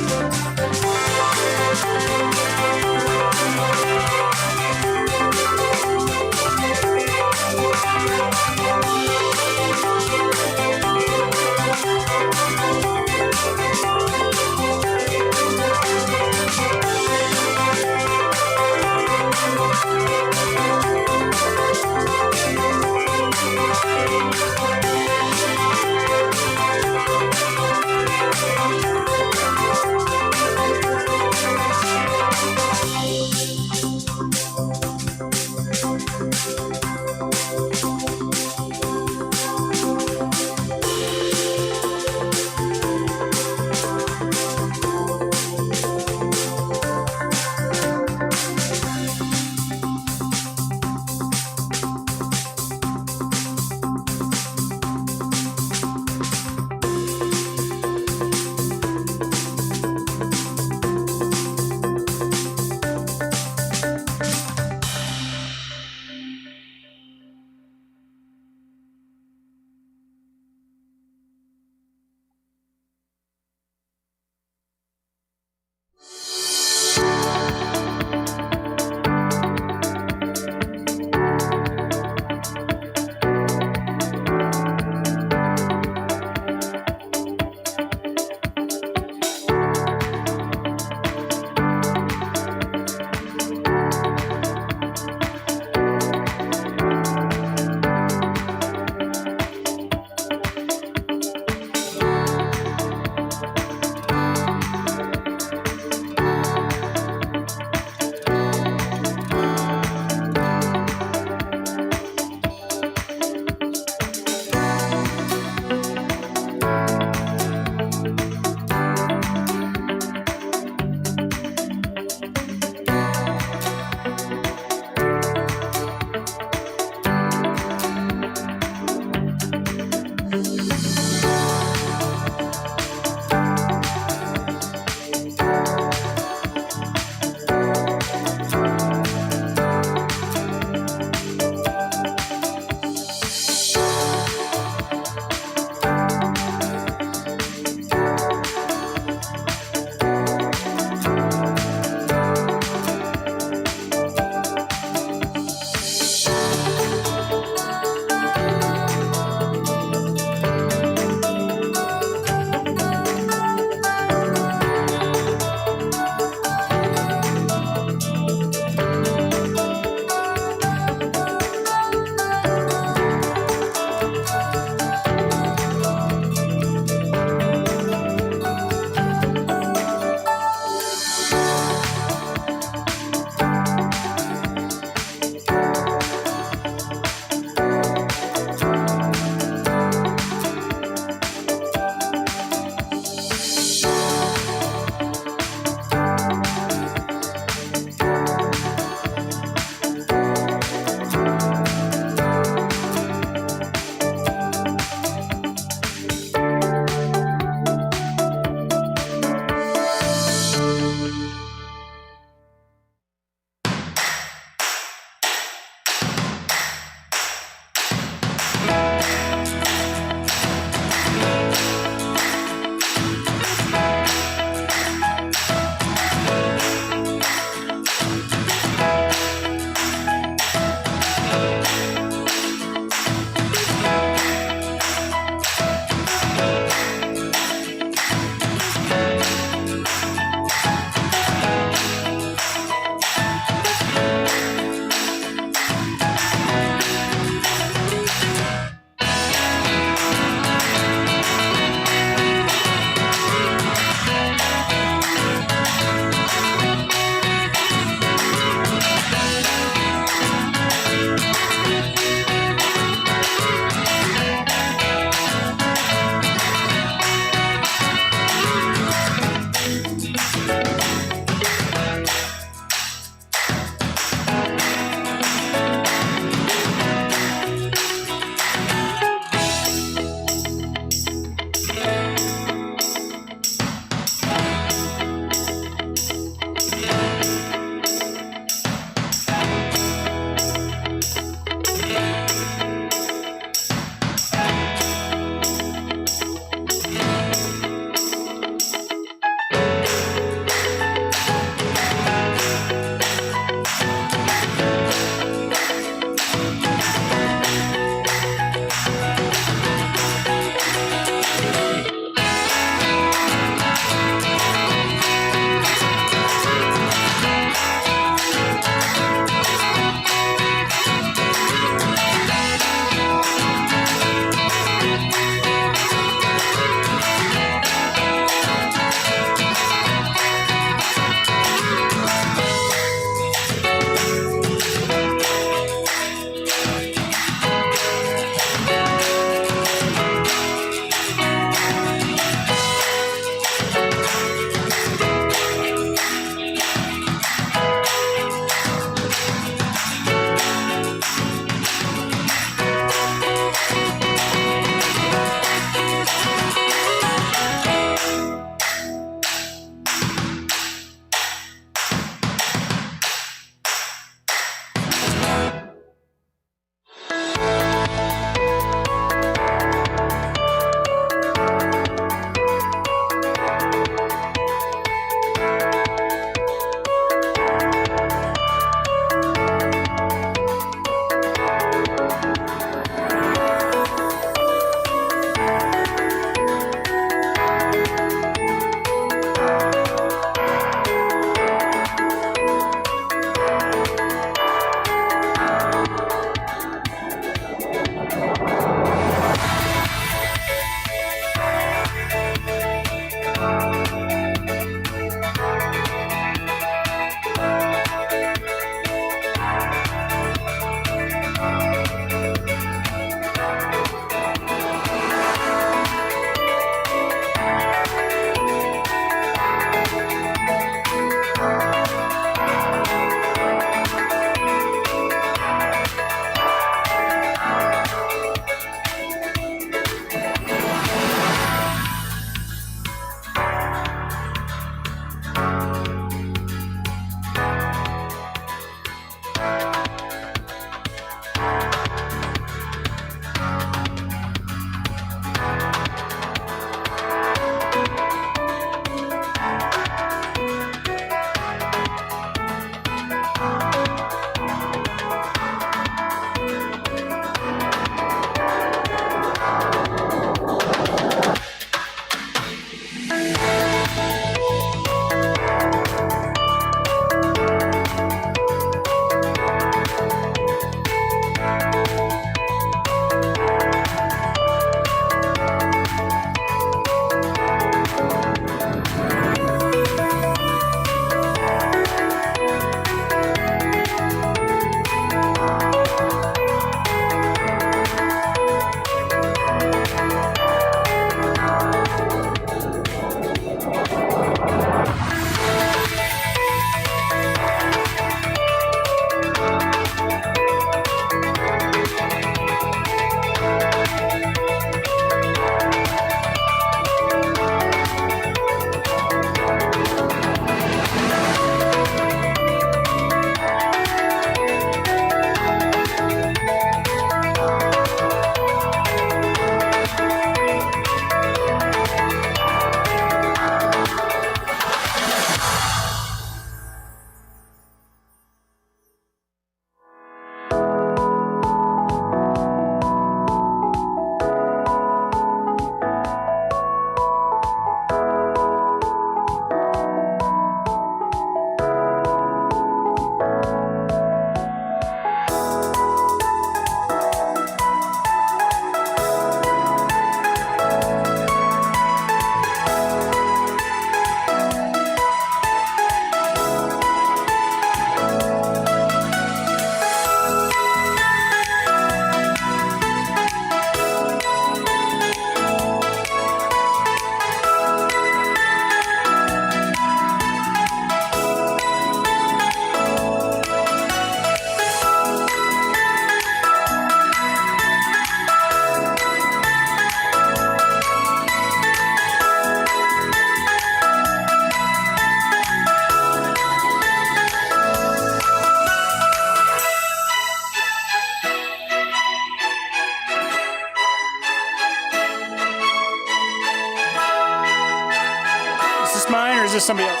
there somebody else?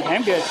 I'm good.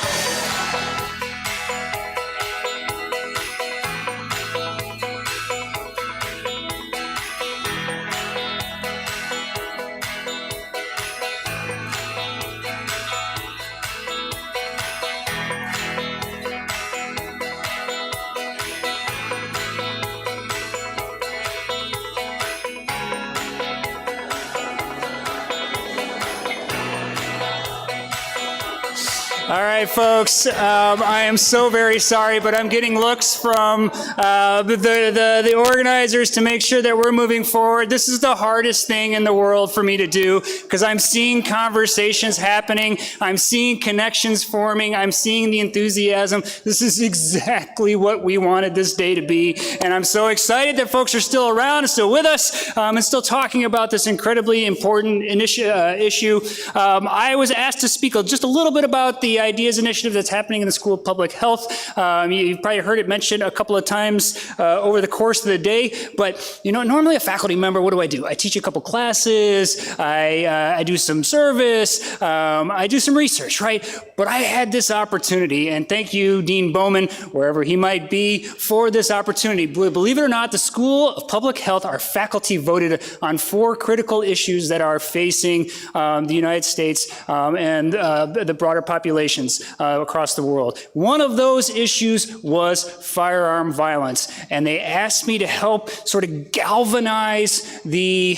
All right, folks, I am so very sorry, but I'm getting looks from the organizers to make sure that we're moving forward. This is the hardest thing in the world for me to do because I'm seeing conversations happening. I'm seeing connections forming. I'm seeing the enthusiasm. This is exactly what we wanted this day to be. And I'm so excited that folks are still around and still with us and still talking about this incredibly important issue. I was asked to speak just a little bit about the Ideas Initiative that's happening in the School of Public Health. You've probably heard it mentioned a couple of times over the course of the day, but you know, normally a faculty member, what do? I teach a couple classes, I do some service, I do some research, right? But I had this opportunity, and thank you, Dean Bowman, wherever he might be, for this opportunity. Believe it or not, the School of Public Health, our faculty voted on 4 critical issues that are facing the United States and the broader populations across the world. One of those issues was firearm violence, and they asked me to help sort of galvanize the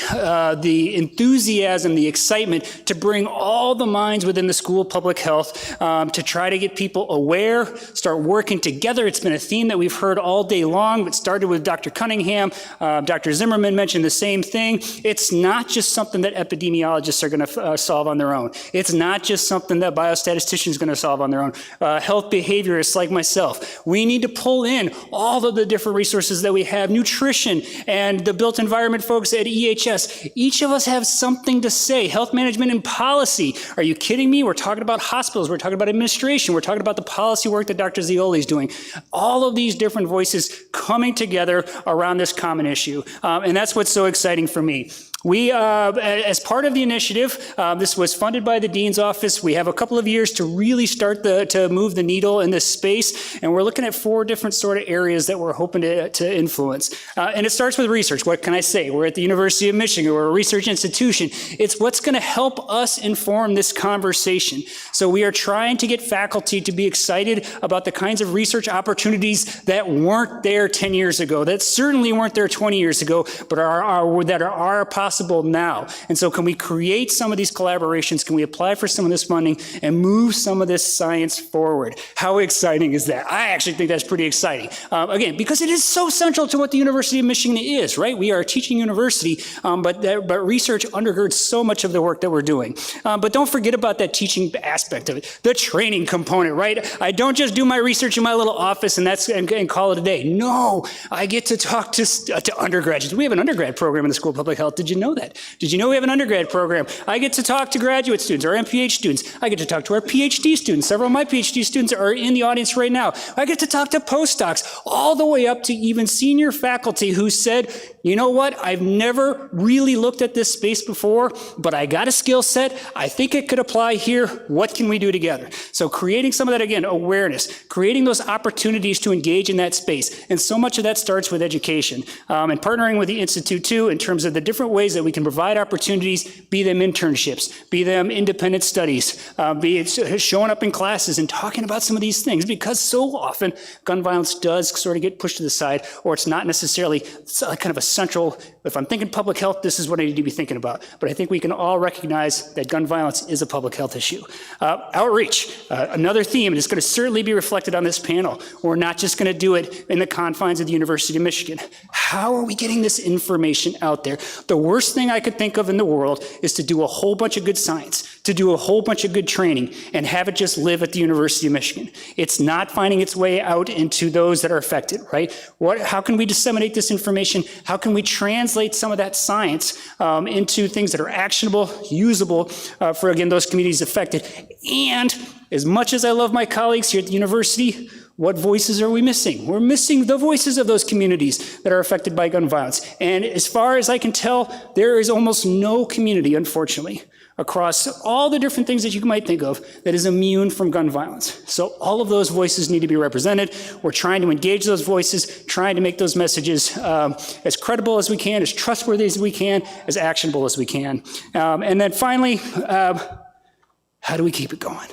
enthusiasm, the excitement to bring all the minds within the School of Public Health to try to get people aware, start working together. It's been a theme that we've heard all day long. It started with Dr. Cunningham. Dr. Zimmerman mentioned the same thing. It's not just something that epidemiologists are going to solve on their own. It's not just something that biostatisticians are going to solve on their own. Health behaviorists like myself. We need to pull in all of the different resources that we have, nutrition and the built environment folks at EHS. Each of us have something to say. Health management and policy. Are you kidding me? We're talking about hospitals. We're talking about administration. We're talking about the policy work that Dr. Zioli is doing. All of these different voices coming together around this common issue. And that's what's so exciting for me. We, as part of the initiative, this was funded by the Dean's Office. We have a couple of years to really start to move the needle in this space, and we're looking at 4 different sort of areas that we're hoping to influence. And it starts with research. What can I say? We're at the University of Michigan. We're a research institution. It's what's going to help us inform this conversation. So we are trying to get faculty to be excited about the kinds of research opportunities that weren't there 10 years ago, that certainly weren't there 20 years ago, but that are possible now. And so can we create some of these collaborations? Can we apply for some of this funding and move some of this science forward? How exciting is that? I actually think that's pretty exciting. Again, because it is so central to what the University of Michigan is, right? We are a teaching university, but research undergirds so much of the work that we're doing. But don't forget about that teaching aspect of it, the training component, right? I don't just do my research in my little office and call it a day. No, I get to talk to undergraduates. We have an undergrad program in the School of Public Health. Did you know that? Did you know we have an undergrad program? I get to talk to graduate students, our MPH students. I get to talk to our PhD students. Several of my PhD students are in the audience right now. I get to talk to postdocs, all the way up to even senior faculty who said, you know what, I've never really looked at this space before, but I got a skill set. I think it could apply here. What can we do together? So creating some of that, again, awareness, creating those opportunities to engage in that space. And so much of that starts with education and partnering with the Institute too in terms of the different ways that we can provide opportunities, be them internships, be them independent studies, be it showing up in classes and talking about some of these things, because so often gun violence does sort of get pushed to the side, or it's not necessarily kind of a central, if I'm thinking public health, this is what I need to be thinking about. But I think we can all recognize that gun violence is a public health issue. Outreach, another theme, and it's going to certainly be reflected on this panel. We're not just going to do it in the confines of the University of Michigan. How are we getting this information out there? The worst thing I could think of in the world is to do a whole bunch of good science, to do a whole bunch of good training, and have it just live at the University of Michigan. It's not finding its way out into those that are affected, right? How can we disseminate this information? How can we translate some of that science into things that are actionable, usable for, again, those communities affected? And as much as I love my colleagues here at the university, what voices are we missing? We're missing the voices of those communities that are affected by gun violence. And as far as I can tell, there is almost no community, unfortunately, across all the different things that you might think of that is immune from gun violence. So all of those voices need to be represented. We're trying to engage those voices, trying to make those messages as credible as we can, as trustworthy as we can, as actionable as we can. And then finally, how do we keep it going?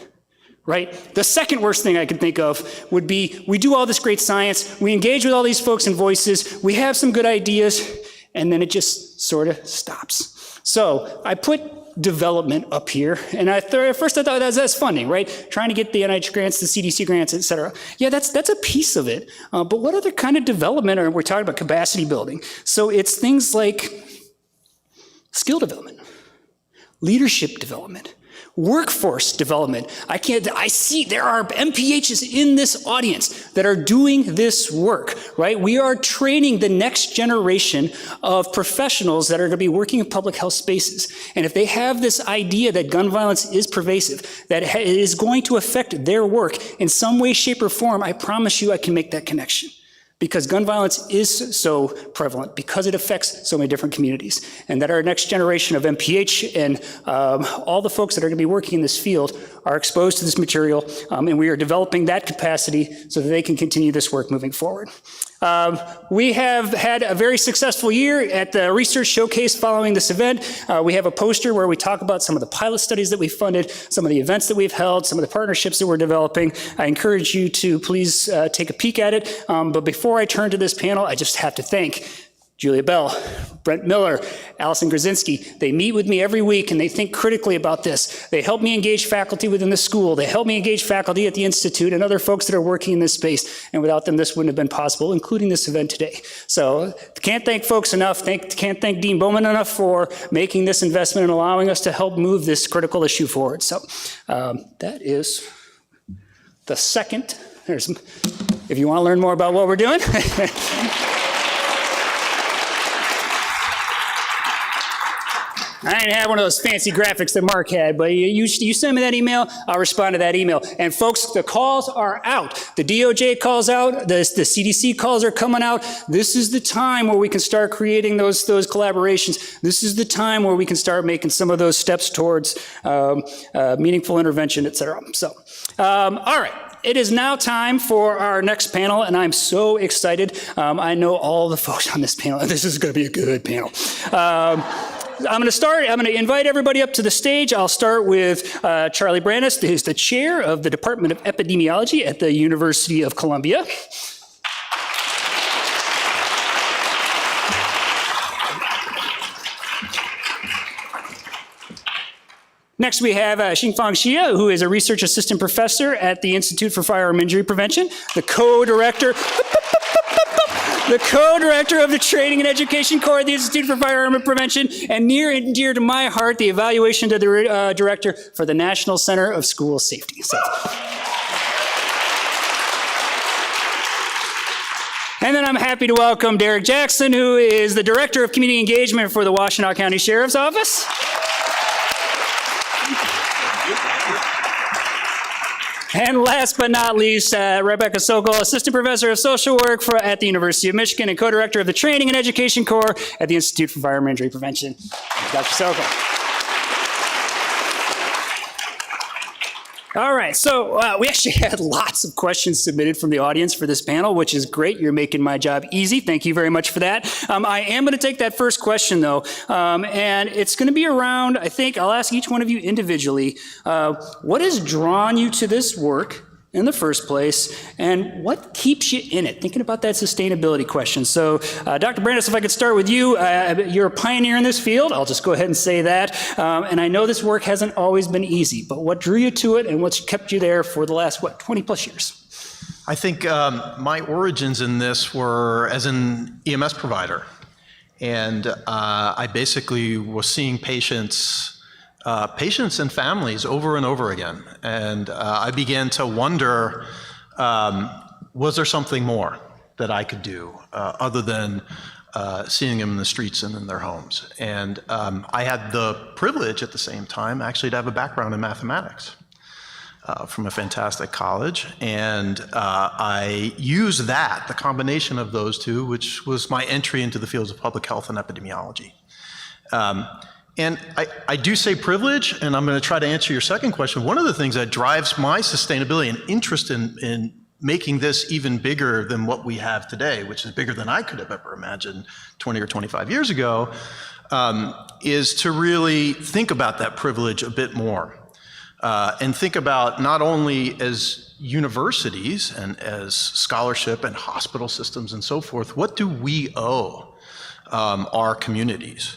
Right? The second worst thing I could think of would be we do all this great science, we engage with all these folks and voices, we have some good ideas, and then it just sort of stops. So I put development up here, and at first I thought that's funding, right? Trying to get the NIH grants, the CDC grants, et cetera. Yeah, that's a piece of it. But what other kind of development are we talking about? Capacity building. So it's things like skill development, leadership development, workforce development. I see there are MPHs in this audience that are doing this work, right? We are training the next generation of professionals that are going to be working in public health spaces. And if they have this idea that gun violence is pervasive, that it is going to affect their work in some way, shape, or form, I promise you I can make that connection. Because gun violence is so prevalent, because it affects so many different communities. And that our next generation of MPH and all the folks that are going to be working in this field are exposed to this material, and we are developing that capacity so that they can continue this work moving forward. We have had a very successful year at the research showcase following this event. We have a poster where we talk about some of the pilot studies that we funded, some of the events that we've held, some of the partnerships that we're developing. I encourage you to please take a peek at it. But before I turn to this panel, I just have to thank Julia Bell, Brent Miller, Allison Grzinski. They meet with me every week and they think critically about this. They help me engage faculty within the school. They help me engage faculty at the Institute and other folks that are working in this space. And without them, this wouldn't have been possible, including this event today. So can't thank folks enough. Can't thank Dean Bowman enough for making this investment and allowing us to help move this critical issue forward. So that is the second. If you want to learn more about what we're doing. I didn't have one of those fancy graphics that Mark had, but you send me that email, I'll respond to that email. And folks, the calls are out. The DOJ calls out, the CDC calls are coming out. This is the time where we can start creating those collaborations. This is the time where we can start making some of those steps towards meaningful intervention, et cetera. So, all right. It is now time for our next panel, and I'm so excited. I know all the folks on this panel. This is going to be a good panel. I'm going to invite everybody up to the stage. I'll start with Charlie Brandis, who's the chair of the Department of Epidemiology at the University of Columbia. Next, we have Xingfang Xie, who is a research assistant professor at the Institute for Firearm Injury Prevention, the co-director of the Training and Education Core at the Institute for Firearm Prevention, and near and dear to my heart, the evaluation director for the National Center of School Safety. So. And then I'm happy to welcome Derek Jackson, who is the director of community engagement for the Washtenaw County Sheriff's Office. And last but not least, Rebecca Sokol, Assistant Professor of Social Work at the University of Michigan and co-director of the Training and Education Core at the Institute for Firearm Injury Prevention. Dr. Sokol. All right, so we actually had lots of questions submitted from the audience for this panel, which is great. You're making my job easy. Thank you very much for that. I am going to take that first question, though, and it's going to be around, I think, I'll ask each one of you individually, what has drawn you to this work in the first place, and what keeps you in it? Thinking about that sustainability question. So, Dr. Brandis, if I could start with you. You're a pioneer in this field. I'll just go ahead and say that. And I know this work hasn't always been easy, but what drew you to it and what's kept you there for the last, 20 plus years? I think my origins in this were as an EMS provider. And I basically was seeing patients and families over and over again. And I began to wonder, was there something more that I could do other than seeing them in the streets and in their homes? And I had the privilege at the same time actually to have a background in mathematics from a fantastic college. And I used that, the combination of those two, which was my entry into the fields of public health and epidemiology. And I do say privilege, and I'm going to try to answer your second question. One of the things that drives my sustainability and interest in making this even bigger than what we have today, which is bigger than I could have ever imagined 20 or 25 years ago, is to really think about that privilege a bit more. And think about not only as universities and as scholarship and hospital systems and so forth, what do we owe our communities?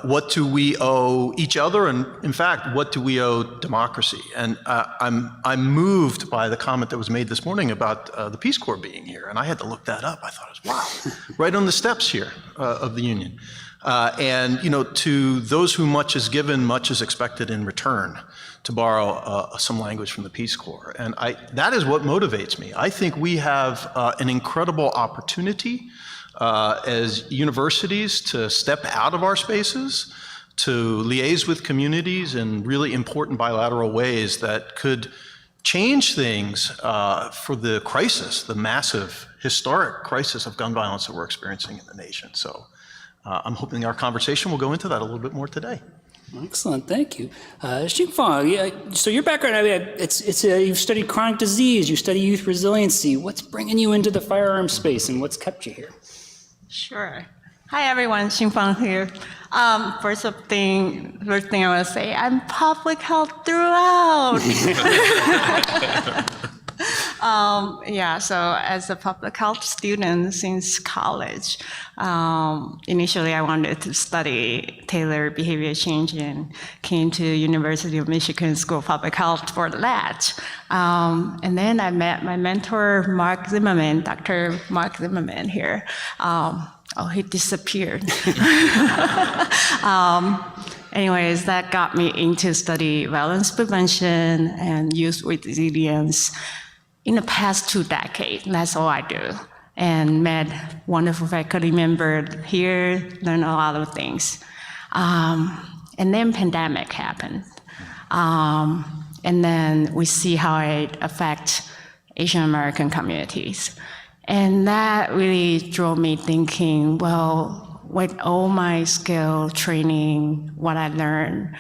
What do we owe each other? And in fact, what do we owe democracy? And I'm moved by the comment that was made this morning about the Peace Corps being here. And I had to look that up. I thought it was, wow, right on the steps here of the Union. And, to those who much is given, much is expected in return, to borrow some language from the Peace Corps. And that is what motivates me. I think we have an incredible opportunity as universities to step out of our spaces, to liaise with communities in really important bilateral ways that could change things for the crisis, the massive, historic crisis of gun violence that we're experiencing in the nation. So I'm hoping our conversation will go into that a little bit more today. Excellent, thank you. Xingfang, so your background, you've studied chronic disease, you study youth resiliency. What's bringing you into the firearm space and what's kept you here? Sure. Hi everyone, Xingfang here. First thing I want to say, I'm public health throughout. So as a public health student since college, initially I wanted to study tailored behavior change and came to University of Michigan School of Public Health for that. And then I met my mentor, Mark Zimmerman, Dr. Mark Zimmerman here. He disappeared. Anyways, that got me into study violence prevention and youth resilience in the past 2 decades. That's all I do. And met wonderful faculty members here, learned a lot of things. And then pandemic happened. And then we see how it affects Asian American communities. And that really drove me thinking, well, with all my skill training, what I learned,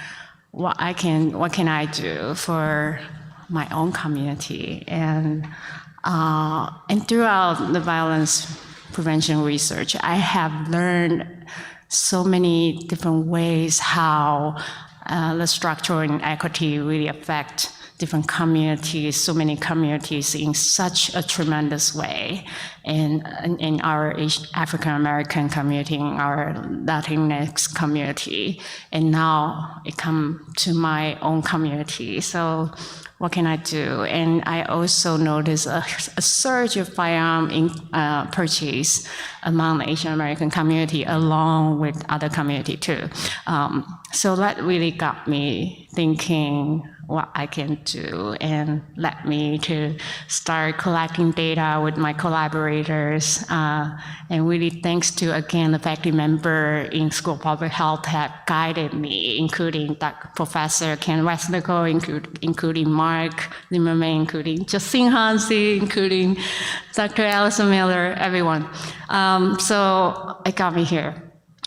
what can I do for my own community? And throughout the violence prevention research, I have learned so many different ways how the structural inequity really affect different communities, so many communities in such a tremendous way. In our African American community, in our Latinx community, and now it comes to my own community. So what can I do? And I also noticed a surge of firearm purchase among the Asian American community, along with other community too. So that really got me thinking what I can do, and led me to start collecting data with my collaborators. And really thanks to, again, the faculty member in School of Public Health have guided me, including Professor Ken Westnico, including Mark Zimmerman, including Justine Hansi, including Dr. Alison Miller, everyone. So it got me here.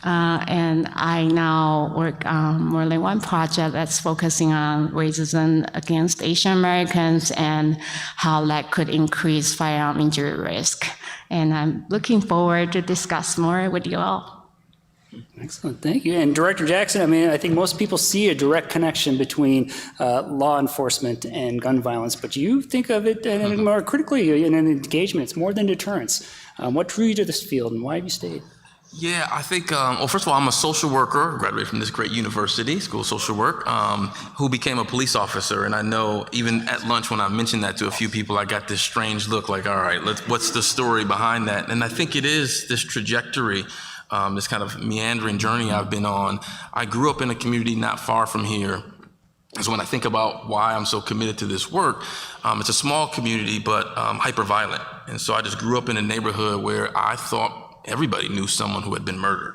And I now work on more than one project that's focusing on racism against Asian Americans and how that could increase firearm injury risk. And I'm looking forward to discuss more with you all. Excellent, thank you. And Director Jackson, I mean, I think most people see a direct connection between law enforcement and gun violence, but you think of it more critically in an engagement. It's more than deterrence. What drew you to this field, and why have you stayed? Yeah, I think, well, first of all, I'm a social worker, graduated from this great university, School of Social Work, who became a police officer. And I know even at lunch when I mentioned that to a few people, I got this strange look like, all right, what's the story behind that? And I think it is this trajectory, this kind of meandering journey I've been on. I grew up in a community not far from here. So when I think about why I'm so committed to this work, it's a small community, but hyper-violent. And so I just grew up in a neighborhood where I thought everybody knew someone who had been murdered.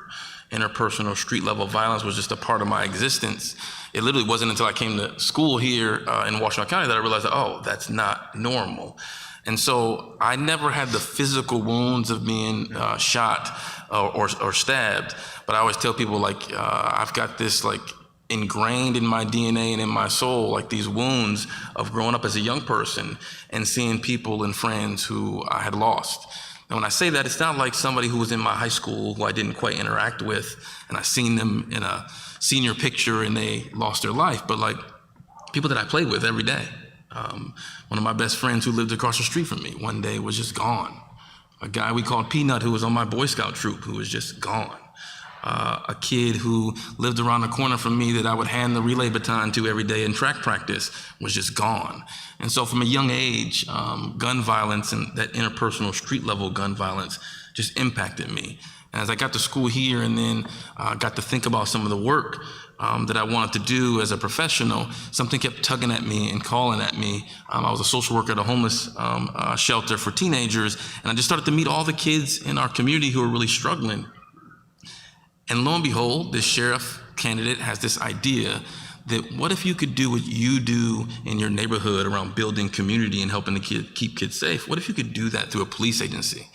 Interpersonal street-level violence was just a part of my existence. It literally wasn't until I came to school here in Washington County that I realized that, oh, that's not normal. And so I never had the physical wounds of being shot or stabbed, but I always tell people, like, I've got this, like, ingrained in my DNA and in my soul, like these wounds of growing up as a young person and seeing people and friends who I had lost. And when I say that, it's not like somebody who was in my high school who I didn't quite interact with, and I seen them in a senior picture and they lost their life, but like people that I played with every day. One of my best friends who lived across the street from me one day was just gone. A guy we called Peanut who was on my Boy Scout troop who was just gone. A kid who lived around the corner from me that I would hand the relay baton to every day in track practice was just gone. And so from a young age, gun violence and that interpersonal street level gun violence just impacted me. And as I got to school here and then got to think about some of the work that I wanted to do as a professional, something kept tugging at me and calling at me. I was a social worker at a homeless shelter for teenagers, and I just started to meet all the kids in our community who were really struggling. And lo and behold, this sheriff candidate has this idea that what if you could do what you do in your neighborhood around building community and helping to keep kids safe? What if you could do that through a police agency?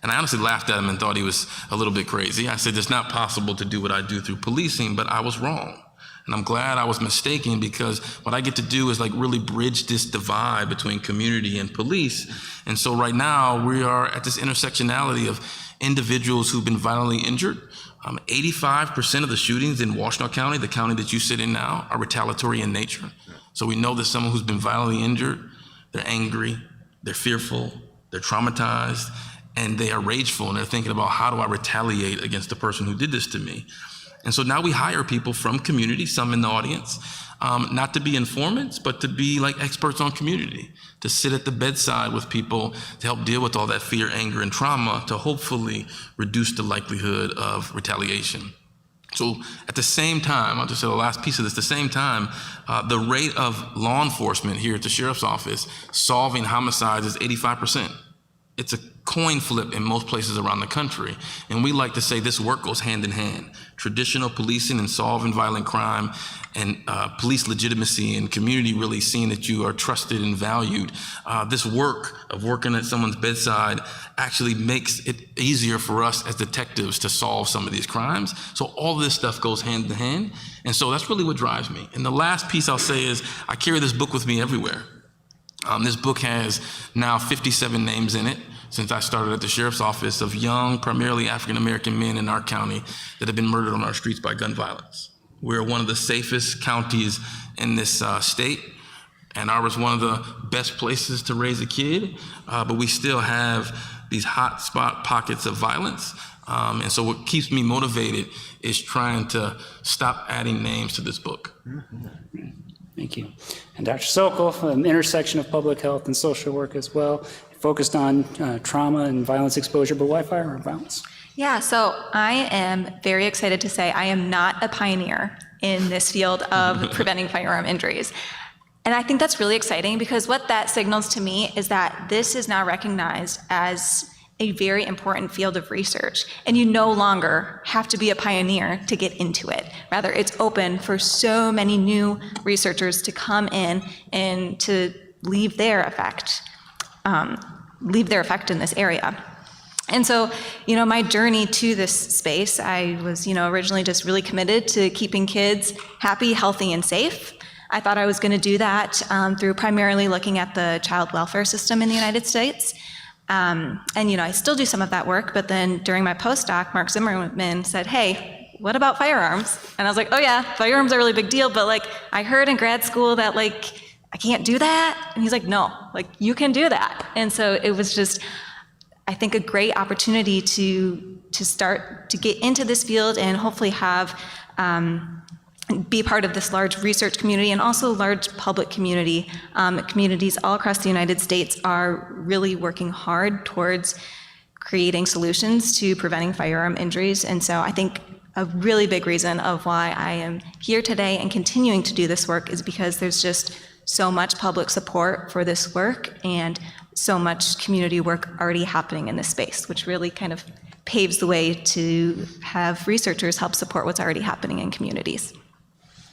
And I honestly laughed at him and thought he was a little bit crazy. I said, it's not possible to do what I do through policing, but I was wrong. And I'm glad I was mistaken, because what I get to do is like really bridge this divide between community and police. And so right now we are at this intersectionality of individuals who've been violently injured. 85% of the shootings in Washington County, the county that you sit in now, are retaliatory in nature. So we know that someone who's been violently injured, they're angry, they're fearful, they're traumatized, and they are rageful, and they're thinking about, how do I retaliate against the person who did this to me? And so now we hire people from community, some in the audience, not to be informants, but to be like experts on community, to sit at the bedside with people to help deal with all that fear, anger, and trauma, to hopefully reduce the likelihood of retaliation. So at the same time, I'll just say the last piece of this, at the same time, the rate of law enforcement here at the sheriff's office solving homicides is 85%. It's a coin flip in most places around the country. And we like to say this work goes hand in hand. Traditional policing and solving violent crime and police legitimacy and community really seeing that you are trusted and valued. This work of working at someone's bedside actually makes it easier for us as detectives to solve some of these crimes. So all this stuff goes hand in hand. And so that's really what drives me. And the last piece I'll say is I carry this book with me everywhere. This book has now 57 names in it since I started at the sheriff's office of young, primarily African-American men in our county that have been murdered on our streets by gun violence. We're one of the safest counties in this state, Ann Arbor is one of the best places to raise a kid, but we still have these hot spot pockets of violence. And so what keeps me motivated is trying to stop adding names to this book. Thank you. And Dr. Sokol, from the intersection of public health and social work as well, focused on trauma and violence exposure, but why firearm violence? Yeah, so I am very excited to say I am not a pioneer in this field of preventing firearm injuries. And I think that's really exciting because what that signals to me is that this is now recognized as a very important field of research, and you no longer have to be a pioneer to get into it. Rather, it's open for so many new researchers to come in and to leave their effect in this area. And so, my journey to this space, I was, originally just really committed to keeping kids happy, healthy, and safe. I thought I was going to do that through primarily looking at the child welfare system in the United States. And I still do some of that work, but then during my postdoc, Mark Zimmerman said, hey, what about firearms? And I was like, oh yeah, firearms are a really big deal, but I heard in grad school that I can't do that. And he's like, no, you can do that. And so it was just, I think, a great opportunity to start to get into this field and hopefully have, be part of this large research community and also large public community. Communities all across the United States are really working hard towards creating solutions to preventing firearm injuries. And so I think a really big reason of why I am here today and continuing to do this work is because there's just so much public support for this work and so much community work already happening in this space, which really kind of paves the way to have researchers help support what's already happening in communities.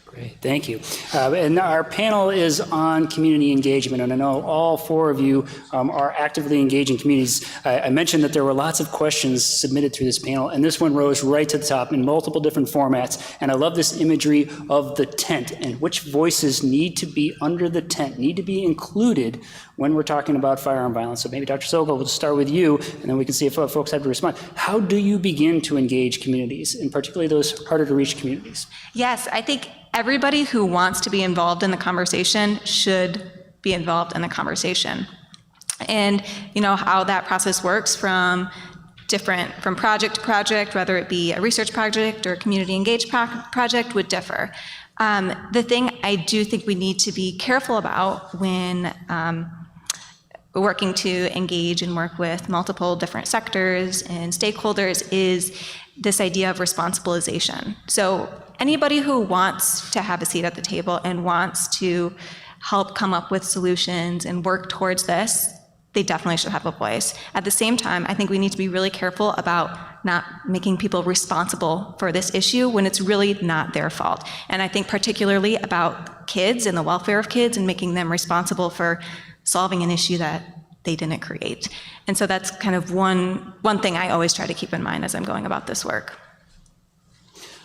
Great, thank you. And our panel is on community engagement, and I know all four of you are actively engaging communities. I mentioned that there were lots of questions submitted through this panel, and this one rose right to the top in multiple different formats. And I love this imagery of the tent and which voices need to be under the tent, need to be included when we're talking about firearm violence. So maybe Dr. Sokol, we'll start with you, and then we can see if folks have to respond. How do you begin to engage communities, and particularly those harder to reach communities? Yes, I think everybody who wants to be involved in the conversation should be involved in the conversation. And how that process works from project to project, whether it be a research project or a community engaged project, would differ. The thing I do think we need to be careful about when working to engage and work with multiple different sectors and stakeholders is this idea of responsibilization. So anybody who wants to have a seat at the table and wants to help come up with solutions and work towards this, they definitely should have a voice. At the same time, I think we need to be really careful about not making people responsible for this issue when it's really not their fault. And I think particularly about kids and the welfare of kids and making them responsible for solving an issue that they didn't create. And so that's kind of one thing I always try to keep in mind as I'm going about this work.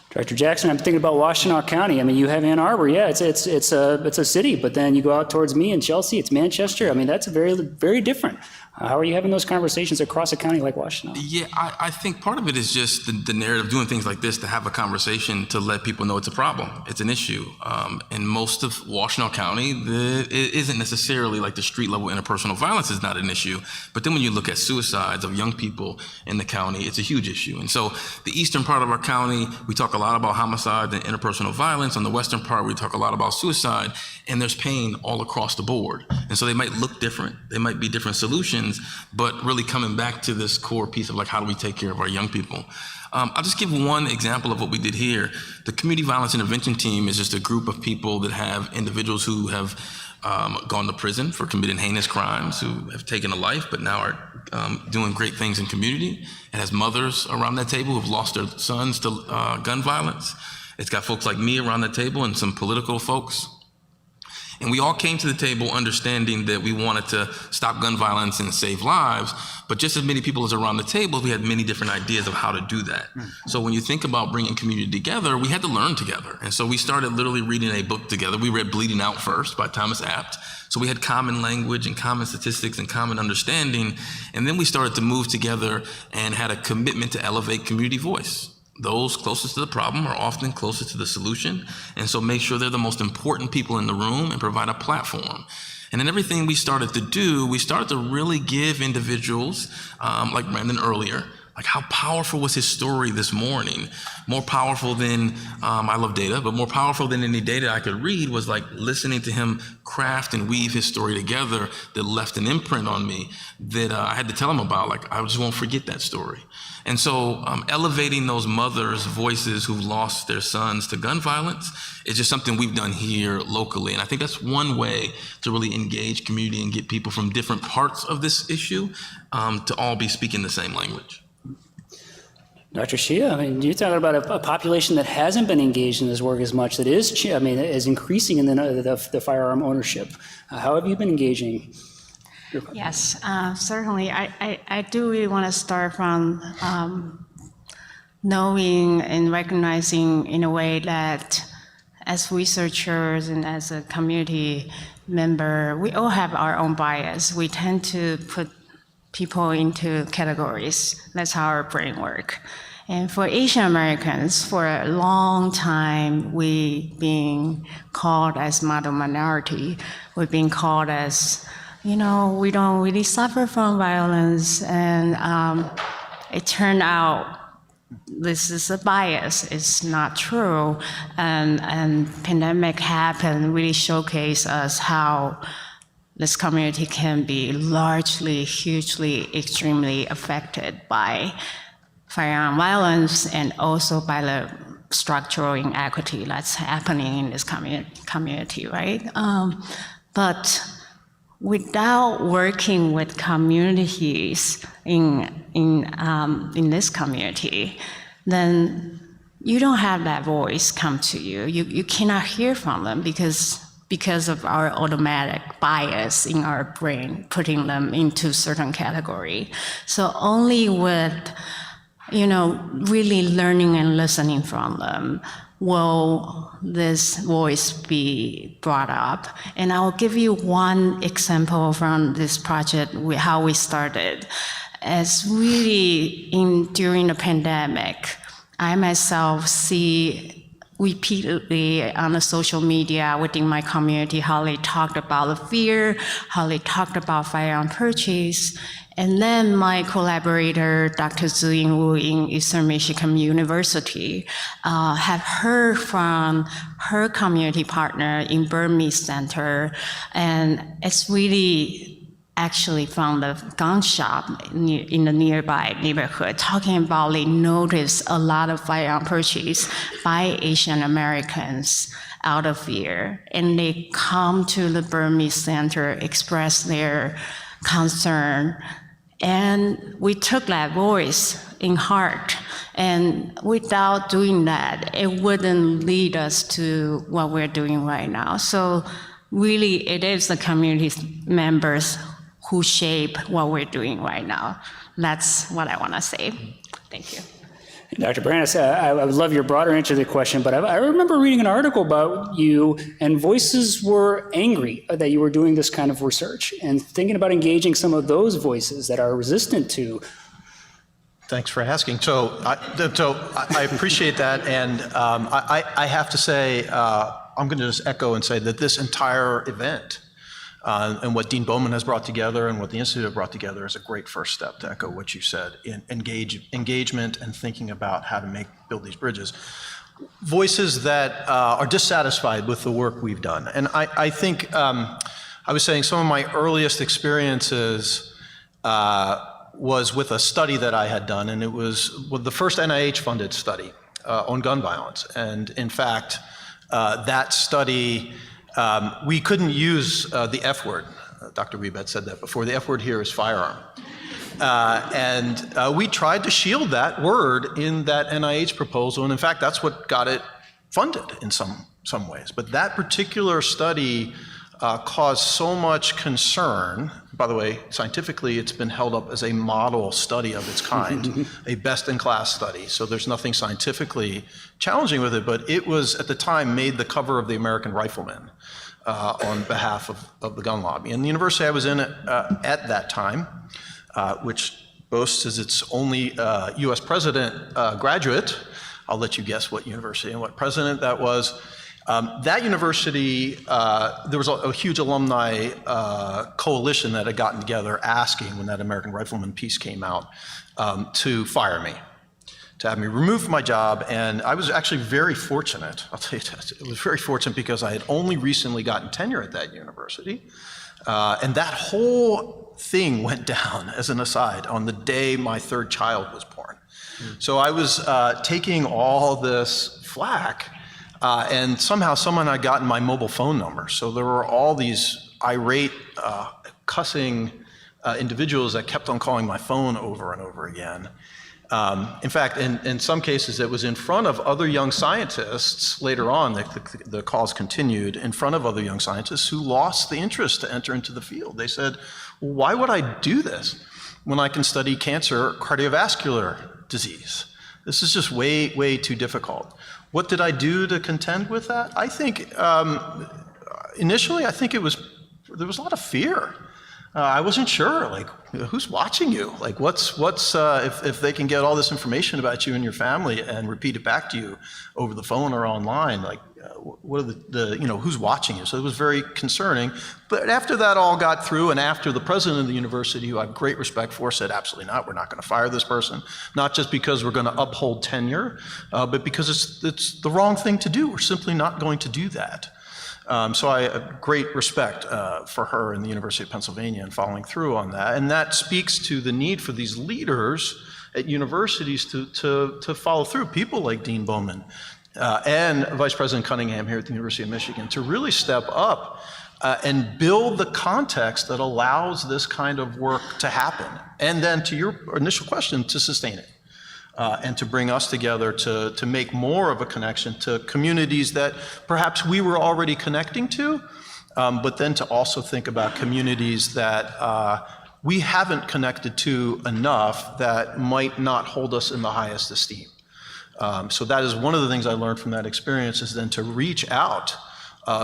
Director Jackson, I'm thinking about Washtenaw County. I mean, you have Ann Arbor, yeah, it's a city, but then you go out towards me in Chelsea, it's Manchester. I mean, that's very, very different. How are you having those conversations across a county like Washtenaw? Yeah, I think part of it is just the narrative, doing things like this to have a conversation to let people know it's a problem, it's an issue. In most of Washtenaw County, it isn't necessarily like the street level interpersonal violence is not an issue, but then when you look at suicides of young people in the county, it's a huge issue. And so the eastern part of our county, we talk a lot about homicide and interpersonal violence. On the western part, we talk a lot about suicide, and there's pain all across the board. And so they might look different, they might be different solutions, institutions, but really coming back to this core piece of like, how do we take care of our young people? I'll just give one example of what we did here. The Community Violence Intervention Team is just a group of people that have individuals who have gone to prison for committing heinous crimes, who have taken a life, but now are doing great things in community. It has mothers around that table who have lost their sons to gun violence. It's got folks like me around the table and some political folks. And we all came to the table understanding that we wanted to stop gun violence and save lives, but just as many people as around the table, we had many different ideas of how to do that. So when you think about bringing community together, we had to learn together. And so we started literally reading a book together. We read Bleeding Out first by Thomas Abt. So we had common language and common statistics and common understanding. And then we started to move together and had a commitment to elevate community voice. Those closest to the problem are often closest to the solution. And so make sure they're the most important people in the room and provide a platform. And then everything we started to do, we started to really give individuals, like Brandon earlier, like how powerful was his story this morning? More powerful than, I love data, but more powerful than any data I could read was like listening to him craft and weave his story together that left an imprint on me that I had to tell him about. Like, I just won't forget that story. And so elevating those mothers' voices who've lost their sons to gun violence is just something we've done here locally. And I think that's one way to really engage community and get people from different parts of this issue to all be speaking the same language. Dr. Shia, I mean, you're talking about a population that hasn't been engaged in this work as much, that is increasing in the firearm ownership. How have you been engaging? Yes, certainly. I do really want to start from knowing and recognizing in a way that as researchers and as a community member, we all have our own bias. We tend to put people into categories. That's how our brain works. And for Asian Americans, for a long time, we've been called as model minority. We've been called as, we don't really suffer from violence. And it turned out this is a bias. It's not true. And pandemic happened, really showcased us how this community can be largely, hugely, extremely affected by firearm violence and also by the structural inequity that's happening in this community, right? But without working with communities in this community, then you don't have that voice come to you. You cannot hear from them because of our automatic bias in our brain, putting them into certain category. So only with, really learning and listening from them will this voice be brought up. And I'll give you one example from this project, how we started. As really during the pandemic, I myself see repeatedly on the social media within my community how they talked about the fear, how they talked about firearm purchase. And then my collaborator, Dr. Ziying Wu in Eastern Michigan University, have heard from her community partner in Burmese Center. And it's really actually from the gun shop in the nearby neighborhood, talking about they notice a lot of firearm purchase by Asian Americans out of fear. And they come to the Burmese Center, express their concern. And we took that voice in heart. And without doing that, it wouldn't lead us to what we're doing right now. So really, it is the community members who shape what we're doing right now. That's what I want to say. Thank you. Dr. Brandis, I would love your broader answer to the question, but I remember reading an article about you, and voices were angry that you were doing this kind of research, and thinking about engaging some of those voices that are resistant to. Thanks for asking. So I appreciate that, and I have to say, I'm going to just echo and say that this entire event and what Dean Bowman has brought together and what the Institute brought together is a great first step, to echo what you said, in engagement and thinking about how to build these bridges. Voices that are dissatisfied with the work we've done. And I think, I was saying some of my earliest experiences was with a study that I had done, and it was the first NIH-funded study on gun violence. And in fact, that study, we couldn't use the F word. Dr. Wiebe had said that before. The F word here is firearm. And we tried to shield that word in that NIH proposal, and in fact, that's what got it funded in some ways. But that particular study caused so much concern. By the way, scientifically, it's been held up as a model study of its kind, a best-in-class study. So there's nothing scientifically challenging with it, but it was, at the time, made the cover of the American Rifleman on behalf of the gun lobby. And the university I was in at that time, which boasts as its only US president graduate, I'll let you guess what university and what president that was. That university, there was a huge alumni coalition that had gotten together asking, when that American Rifleman piece came out, to fire me, to have me removed from my job. And I was actually very fortunate. I'll tell you that. It was very fortunate because I had only recently gotten tenure at that university. And that whole thing went down, as an aside, on the day my third child was born. So I was taking all this flack, and somehow someone had gotten my mobile phone number. So there were all these irate, cussing individuals that kept on calling my phone over and over again. In fact, in some cases, it was in front of other young scientists. Later on, the calls continued in front of other young scientists who lost the interest to enter into the field. They said, well, why would I do this when I can study cancer, cardiovascular disease? This is just way, way too difficult. What did I do to contend with that? I think, initially, I think there was a lot of fear. I wasn't sure, like, who's watching you? Like, if they can get all this information about you and your family and repeat it back to you over the phone or online, like, what are who's watching you? So it was very concerning. But after that all got through, and after the president of the university, who I have great respect for, said, absolutely not, we're not going to fire this person, not just because we're going to uphold tenure, but because it's the wrong thing to do. We're simply not going to do that. So I have great respect for her and the University of Pennsylvania and following through on that. And that speaks to the need for these leaders at universities to follow through, people like Dean Bowman and Vice President Cunningham here at the University of Michigan, to really step up and build the context that allows this kind of work to happen. And then, to your initial question, to sustain it. And to bring us together to make more of a connection to communities that perhaps we were already connecting to, but then to also think about communities that we haven't connected to enough that might not hold us in the highest esteem. So that is one of the things I learned from that experience, is then to reach out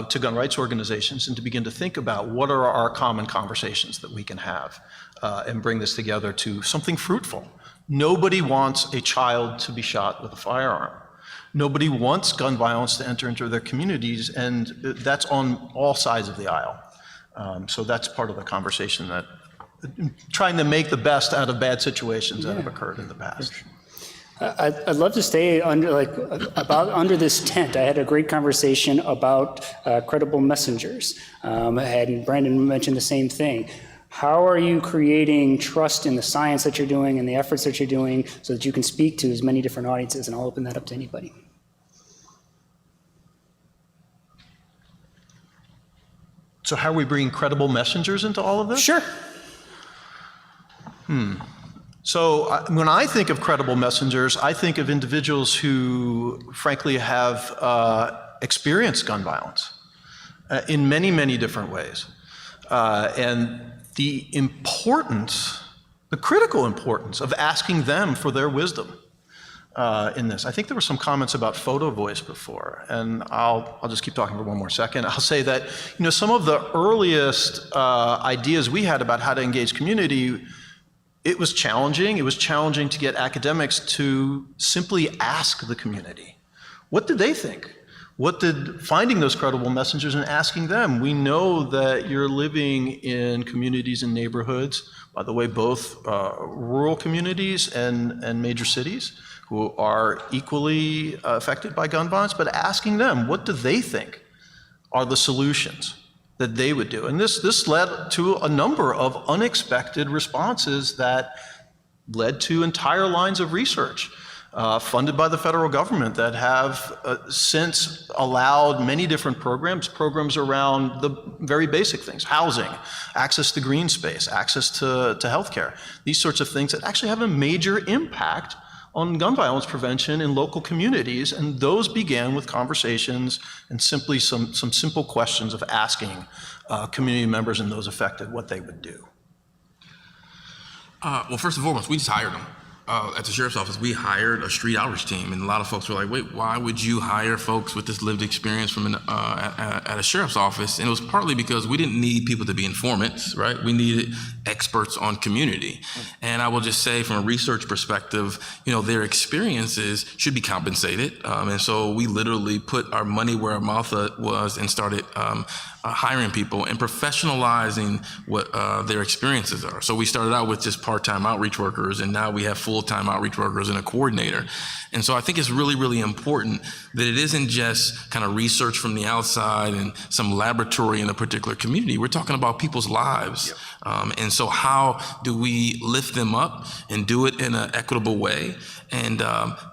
to gun rights organizations and to begin to think about what are our common conversations that we can have and bring this together to something fruitful. Nobody wants a child to be shot with a firearm. Nobody wants gun violence to enter into their communities, and that's on all sides of the aisle. So that's part of the conversation, that trying to make the best out of bad situations that have occurred in the past. I'd love to stay under this tent. I had a great conversation about credible messengers, and Brandon mentioned the same thing. How are you creating trust in the science that you're doing and the efforts that you're doing so that you can speak to as many different audiences? And I'll open that up to anybody. So how are we bringing credible messengers into all of this? Sure. So when I think of credible messengers, I think of individuals who, frankly, have experienced gun violence in many, many different ways. And the importance, the critical importance of asking them for their wisdom in this. I think there were some comments about photo voice before, and I'll just keep talking for one more second. I'll say that, some of the earliest ideas we had about how to engage community, it was challenging. It was challenging to get academics to simply ask the community. What did they think? Finding those credible messengers and asking them. We know that you're living in communities and neighborhoods, by the way, both rural communities and major cities, who are equally affected by gun violence, but asking them, what do they think are the solutions? that they would do. And this led to a number of unexpected responses that led to entire lines of research funded by the federal government that have since allowed many different programs around the very basic things: housing, access to green space, access to healthcare, these sorts of things that actually have a major impact on gun violence prevention in local communities. And those began with conversations and simply some simple questions of asking community members and those affected what they would do. Well, first and foremost, we just hired them. At the sheriff's office, we hired a street outreach team, and a lot of folks were like, wait, why would you hire folks with this lived experience from at a sheriff's office? And it was partly because we didn't need people to be informants, right? We needed experts on community. And I will just say, from a research perspective, their experiences should be compensated. And so we literally put our money where our mouth was and started hiring people and professionalizing what their experiences are. So we started out with just part-time outreach workers, and now we have full-time outreach workers and a coordinator. And so I think it's really, really important that it isn't just kind of research from the outside and some laboratory in a particular community. We're talking about people's lives. And so how do we lift them up and do it in an equitable way and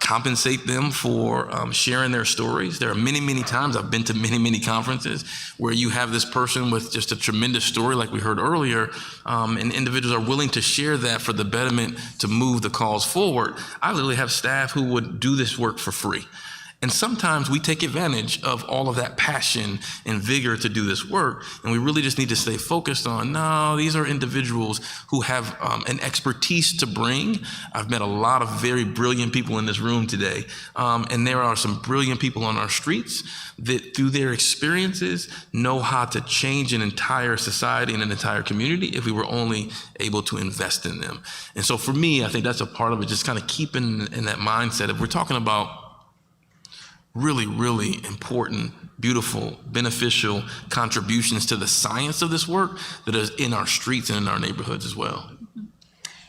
compensate them for sharing their stories? There are many, many times I've been to many, many conferences where you have this person with just a tremendous story, like we heard earlier, and individuals are willing to share that for the betterment to move the cause forward. I literally have staff who would do this work for free. And sometimes we take advantage of all of that passion and vigor to do this work, and we really just need to stay focused on, no, these are individuals who have an expertise to bring. I've met a lot of very brilliant people in this room today, and there are some brilliant people on our streets that through their experiences know how to change an entire society and an entire community if we were only able to invest in them. And so for me, I think that's a part of it, just kind of keeping in that mindset. If we're talking about really, really important, beautiful, beneficial contributions to the science of this work that is in our streets and in our neighborhoods as well.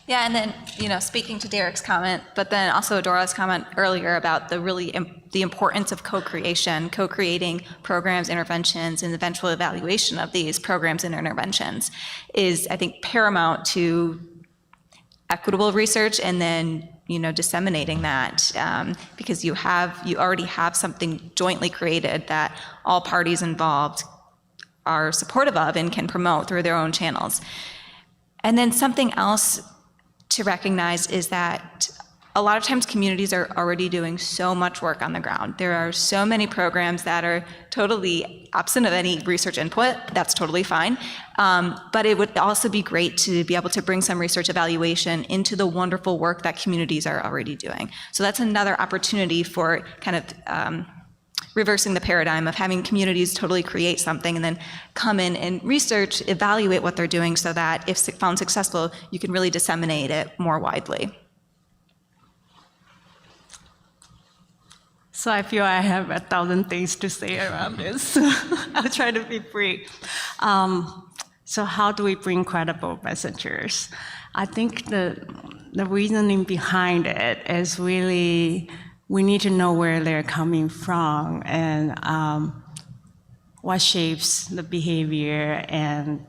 Yeah, and then, speaking to Derek's comment, but then also Dora's comment earlier about the importance of co-creation, co-creating programs, interventions, and eventual evaluation of these programs and interventions is, I think, paramount to equitable research and then disseminating that because you already have something jointly created that all parties involved are supportive of and can promote through their own channels. And then something else to recognize is that a lot of times communities are already doing so much work on the ground. There are so many programs that are totally absent of any research input. That's totally fine. But it would also be great to be able to bring some research evaluation into the wonderful work that communities are already doing. So that's another opportunity for kind of reversing the paradigm of having communities totally create something and then come in and research, evaluate what they're doing so that if found successful, you can really disseminate it more widely. So I feel I have 1,000 things to say around this. I'll try to be brief. So how do we bring credible messengers? I think the reasoning behind it is really we need to know where they're coming from and what shapes the behavior, and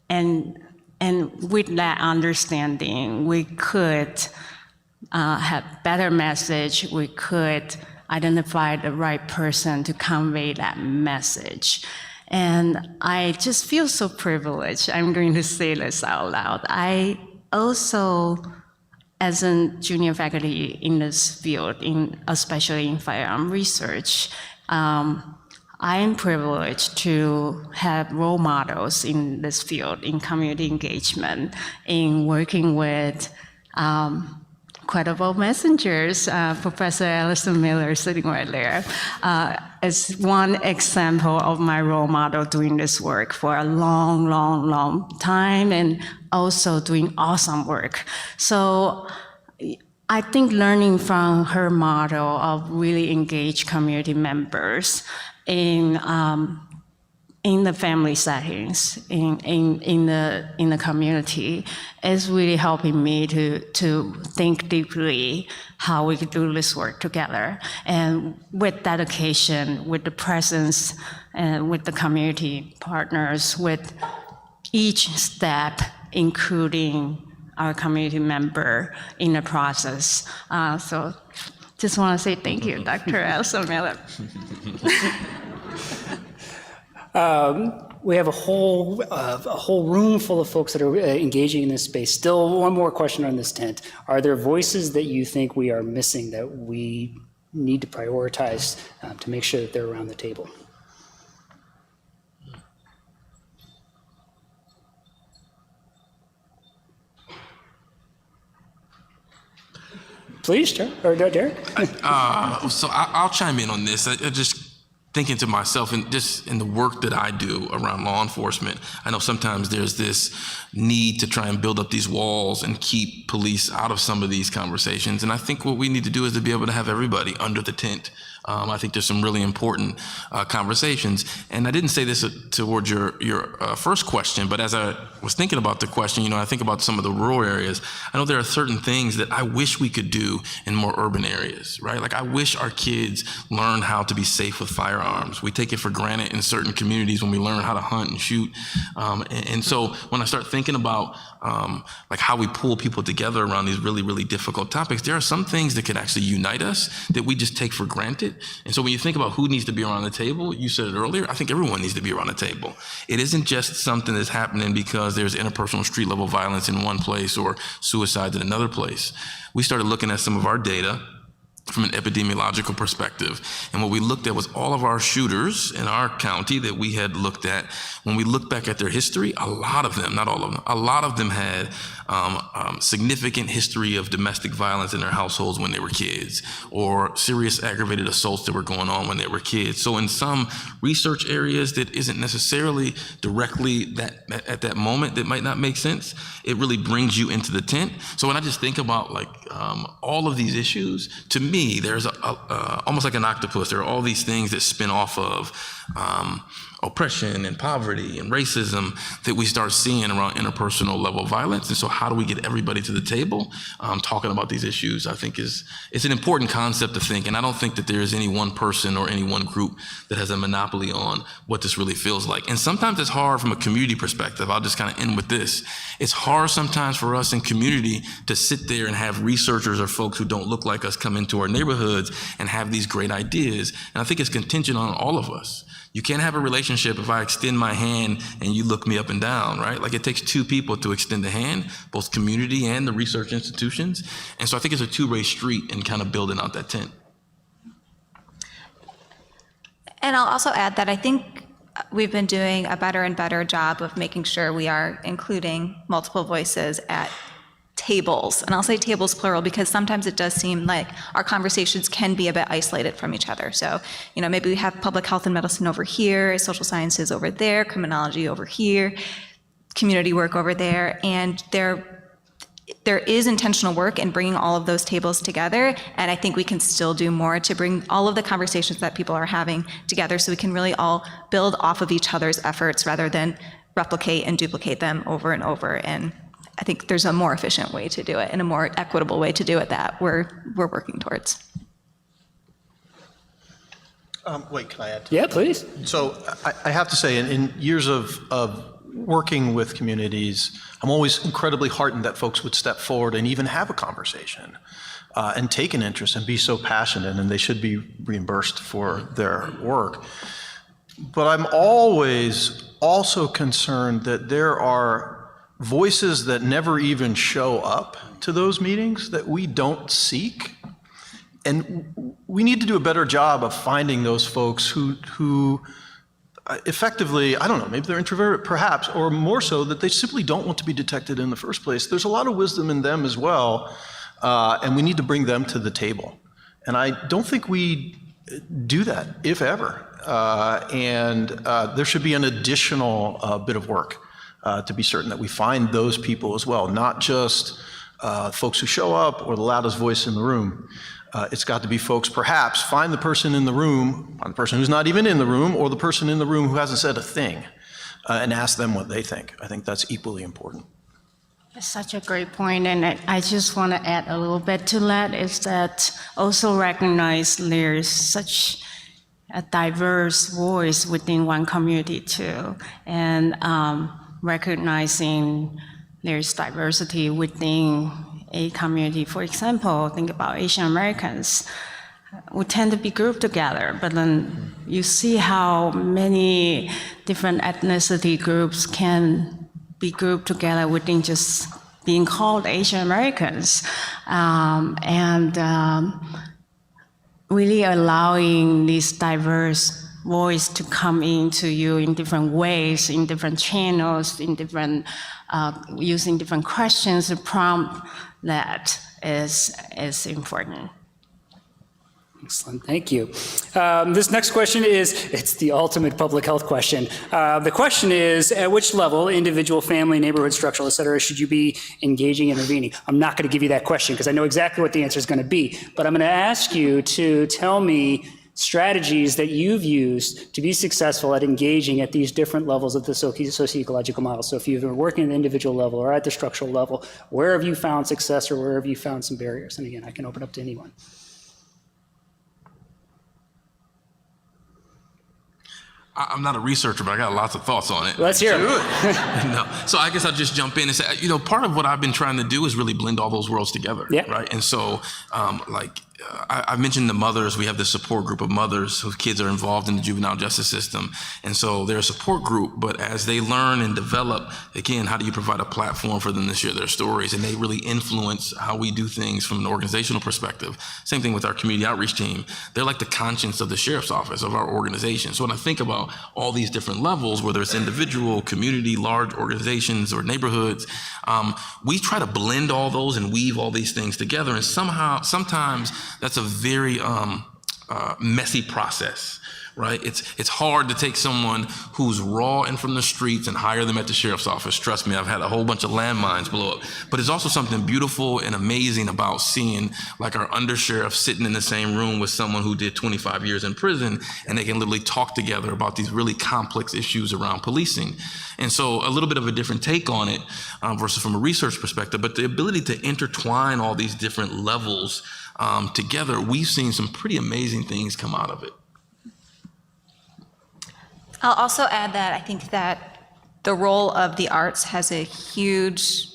with that understanding, we could have better message. We could identify the right person to convey that message. And I just feel so privileged. I'm going to say this out loud. I also, as a junior faculty in this field, especially in firearm research, I am privileged to have role models in this field, in community engagement, in working with credible messengers. Professor Alison Miller sitting right there is one example of my role model doing this work for a long, long, long time and also doing awesome work. So I think learning from her model of really engaged community members in in the family settings, in the community, is really helping me to think deeply how we could do this work together. And with dedication, with the presence, and with the community partners, with each step, including our community member in the process. So just want to say thank you, Dr. Elsa Miller. We have a whole room full of folks that are engaging in this space. Still, one more question on this tent. Are there voices that you think we are missing that we need to prioritize to make sure that they're around the table? Please, Derek. So I'll chime in on this. I just thinking to myself, and just in the work that I do around law enforcement, I know sometimes there's this need to try and build up these walls and keep police out of some of these conversations. And I think what we need to do is to be able to have everybody under the tent. I think there's some really important conversations. And I didn't say this towards your first question, but as I was thinking about the question, I think about some of the rural areas. I know there are certain things that I wish we could do in more urban areas, right? Like I wish our kids learned how to be safe with firearms. We take it for granted in certain communities when we learn how to hunt and shoot. And so when I start thinking about like how we pull people together around these really, really difficult topics, there are some things that could actually unite us that we just take for granted. And so when you think about who needs to be around the table, you said it earlier, I think everyone needs to be around the table. It isn't just something that's happening because there's interpersonal street level violence in one place or suicides in another place. We started looking at some of our data from an epidemiological perspective. And what we looked at was all of our shooters in our county that we had looked at. When we looked back at their history, a lot of them, not all of them, a lot of them had significant history of domestic violence in their households when they were kids, or serious aggravated assaults that were going on when they were kids. So in some research areas that isn't necessarily directly at that moment that might not make sense, it really brings you into the tent. So when I just think about like all of these issues, to me, there's almost like an octopus. There are all these things that spin off of oppression and poverty and racism that we start seeing around interpersonal level violence. And so how do we get everybody to the table talking about these issues? I think it's an important concept to think. And I don't think that there is any one person or any one group that has a monopoly on what this really feels like. And sometimes it's hard from a community perspective. I'll just kind of end with this. It's hard sometimes for us in community to sit there and have researchers or folks who don't look like us come into our neighborhoods and have these great ideas. And I think it's contingent on all of us. You can't have a relationship if I extend my hand and you look me up and down, right? Like it takes two people to extend a hand, both community and the research institutions. And so I think it's a two-way street in kind of building out that tent. And I'll also add that I think we've been doing a better and better job of making sure we are including multiple voices at tables. And I'll say tables plural because sometimes it does seem like our conversations can be a bit isolated from each other. So, maybe we have public health and medicine over here, social sciences over there, criminology over here, community work over there, and there is intentional work in bringing all of those tables together, and I think we can still do more to bring all of the conversations that people are having together so we can really all build off of each other's efforts rather than replicate and duplicate them over and over. And I think there's a more efficient way to do it and a more equitable way to do it that we're working towards. Wait, can I add to that? Yeah, please. So I have to say, in years of working with communities, I'm always incredibly heartened that folks would step forward and even have a conversation and take an interest and be so passionate, and they should be reimbursed for their work. But I'm always also concerned that there are voices that never even show up to those meetings that we don't seek. And we need to do a better job of finding those folks who effectively, I don't know, maybe they're introverted perhaps, or more so that they simply don't want to be detected in the first place. There's a lot of wisdom in them as well, and we need to bring them to the table. And I don't think we do that, if ever. And there should be an additional bit of work to be certain that we find those people as well, not just folks who show up or the loudest voice in the room. It's got to be folks, perhaps, find the person in the room, find the person who's not even in the room, or the person in the room who hasn't said a thing, and ask them what they think. I think that's equally important. That's such a great point, and I just want to add a little bit to that, is that also recognize there's such a diverse voice within one community too, and recognizing there's diversity within a community. For example, think about Asian Americans. We tend to be grouped together, but then you see how many different ethnicity groups can be grouped together within just being called Asian Americans. Really allowing this diverse voice to come into you in different ways, in different channels, in different, using different questions to prompt that is important. Excellent, thank you. This next question it's the ultimate public health question. The question is, at which level, individual, family, neighborhood, structural, et cetera, should you be engaging, intervening? I'm not gonna give you that question because I know exactly what the answer is gonna be, but I'm gonna ask you to tell me strategies that you've used to be successful at engaging at these different levels of the socio-ecological model. So if you've been working at the individual level or at the structural level, where have you found success or where have you found some barriers? And again, I can open up to anyone. I'm not a researcher, but I got lots of thoughts on it. Let's hear it. No. So I guess I'll just jump in and say, part of what I've been trying to do is really blend all those worlds together, right? And so, I mentioned the mothers. We have this support group of mothers whose kids are involved in the juvenile justice system. And so they're a support group, but as they learn and develop, again, how do you provide a platform for them to share their stories? And they really influence how we do things from an organizational perspective. Same thing with our community outreach team. They're like the conscience of the sheriff's office, of our organization. So when I think about all these different levels, whether it's individual, community, large organizations, or neighborhoods, we try to blend all those and weave all these things together. And sometimes that's a very messy process, right? It's hard to take someone who's raw and from the streets and hire them at the sheriff's office. Trust me, I've had a whole bunch of landmines blow up. But there's also something beautiful and amazing about seeing like our undersheriff sitting in the same room with someone who did 25 years in prison, and they can literally talk together about these really complex issues around policing. And so a little bit of a different take on it versus from a research perspective, but the ability to intertwine all these different levels together, we've seen some pretty amazing things come out of it. I'll also add that I think that the role of the arts has a huge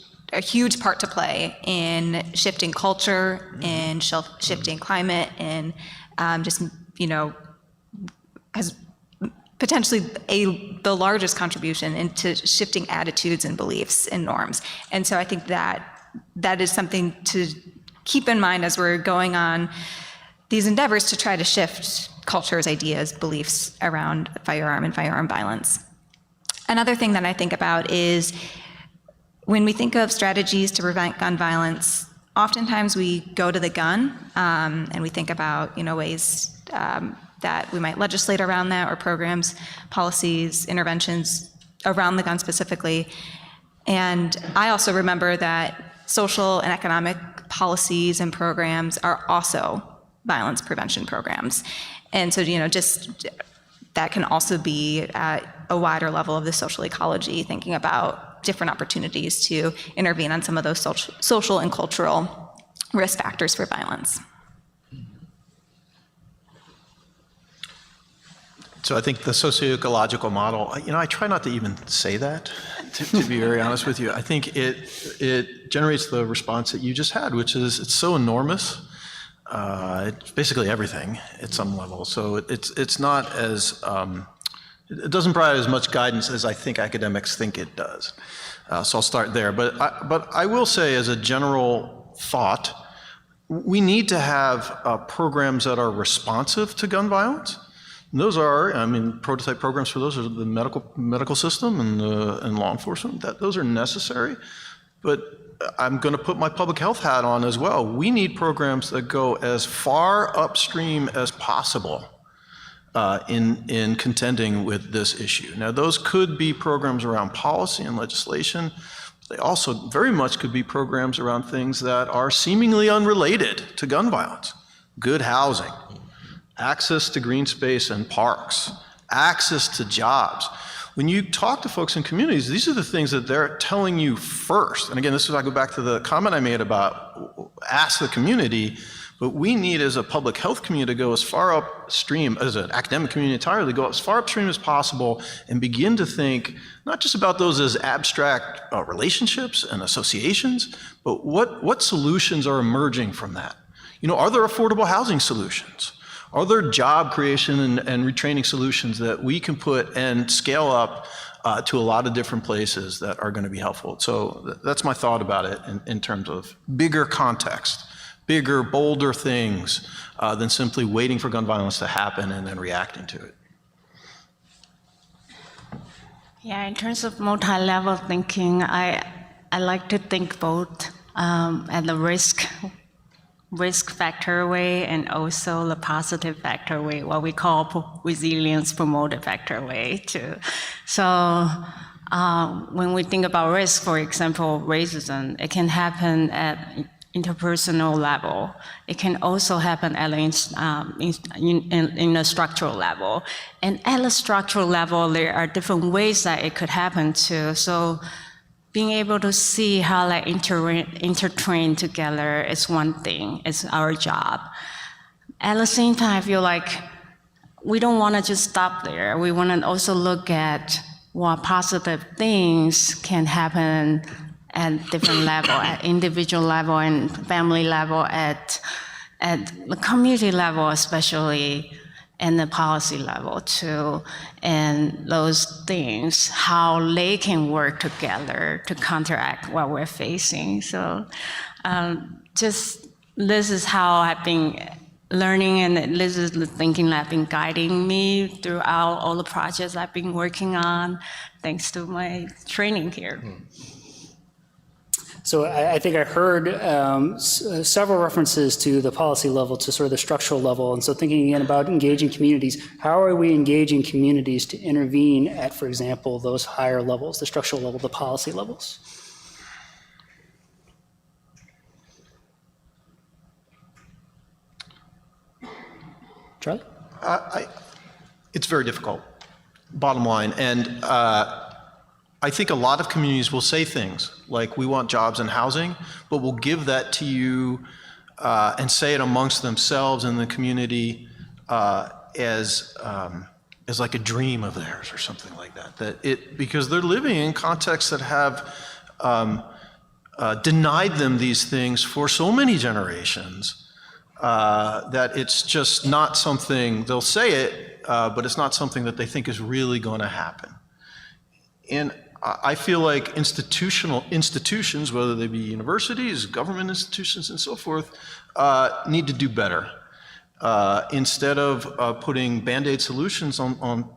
part to play in shifting culture, in shifting climate, and has potentially the largest contribution into shifting attitudes and beliefs and norms. And so I think that is something to keep in mind as we're going on these endeavors to try to shift cultures, ideas, beliefs around firearm and firearm violence. Another thing that I think about is when we think of strategies to prevent gun violence, oftentimes we go to the gun and we think about ways that we might legislate around that, or programs, policies, interventions around the gun specifically. And I also remember that social and economic policies and programs are also violence prevention programs. And so, just that can also be at a wider level of the social ecology, thinking about different opportunities to intervene on some of those social and cultural risk factors for violence. So I think the socio-ecological model, I try not to even say that, to be very honest with you. I think it generates the response that you just had, which is it's so enormous. It's basically everything at some level. So it's not as, it doesn't provide as much guidance as I think academics think it does. So I'll start there. But I will say, as a general thought, we need to have programs that are responsive to gun violence. And those are, prototype programs for those are the medical system and law enforcement. Those are necessary. But I'm going to put my public health hat on as well. We need programs that go as far upstream as possible in contending with this issue. Now, those could be programs around policy and legislation. They also very much could be programs around things that are seemingly unrelated to gun violence. good housing, access to green space and parks, access to jobs. When you talk to folks in communities, these are the things that they're telling you first. And again, this is, I go back to the comment I made about ask the community, but we need as a public health community to go as far upstream, as an academic community entirely, go as far upstream as possible and begin to think not just about those as abstract relationships and associations, but what solutions are emerging from that? You know, are there affordable housing solutions? Are there job creation and retraining solutions that we can put and scale up to a lot of different places that are going to be helpful? So that's my thought about it in terms of bigger context, bigger, bolder things than simply waiting for gun violence to happen and then reacting to it. Yeah, in terms of multi-level thinking, I like to think both at the risk factor way and also the positive factor way, what we call resilience promoter factor way too. So when we think about risk, for example, racism, it can happen at interpersonal level. It can also happen at in a structural level. And at a structural level, there are different ways that it could happen too. So being able to see how like intertwine together is one thing, it's our job. At the same time, I feel like we don't want to just stop there. We want to also look at what positive things can happen at different level, at individual level and family level, at the community level especially, and the policy level too, and those things, how they can work together to counteract what we're facing. So just this is how I've been learning, and this is the thinking that have been guiding me throughout all the projects I've been working on, thanks to my training here. So I think I heard several references to the policy level, to sort of the structural level. And so thinking again about engaging communities, how are we engaging communities to intervene at, for example, those higher levels, the structural level, the policy levels? Charlie? It's very difficult, bottom line. And I think a lot of communities will say things like, we want jobs and housing, but will give that to you and say it amongst themselves in the community as like a dream of theirs or something like that. Because they're living in contexts that have denied them these things for so many generations that it's just not something, they'll say it, but it's not something that they think is really going to happen. And I feel like institutions, whether they be universities, government institutions, and so forth, need to do better. Instead of putting Band-Aid solutions on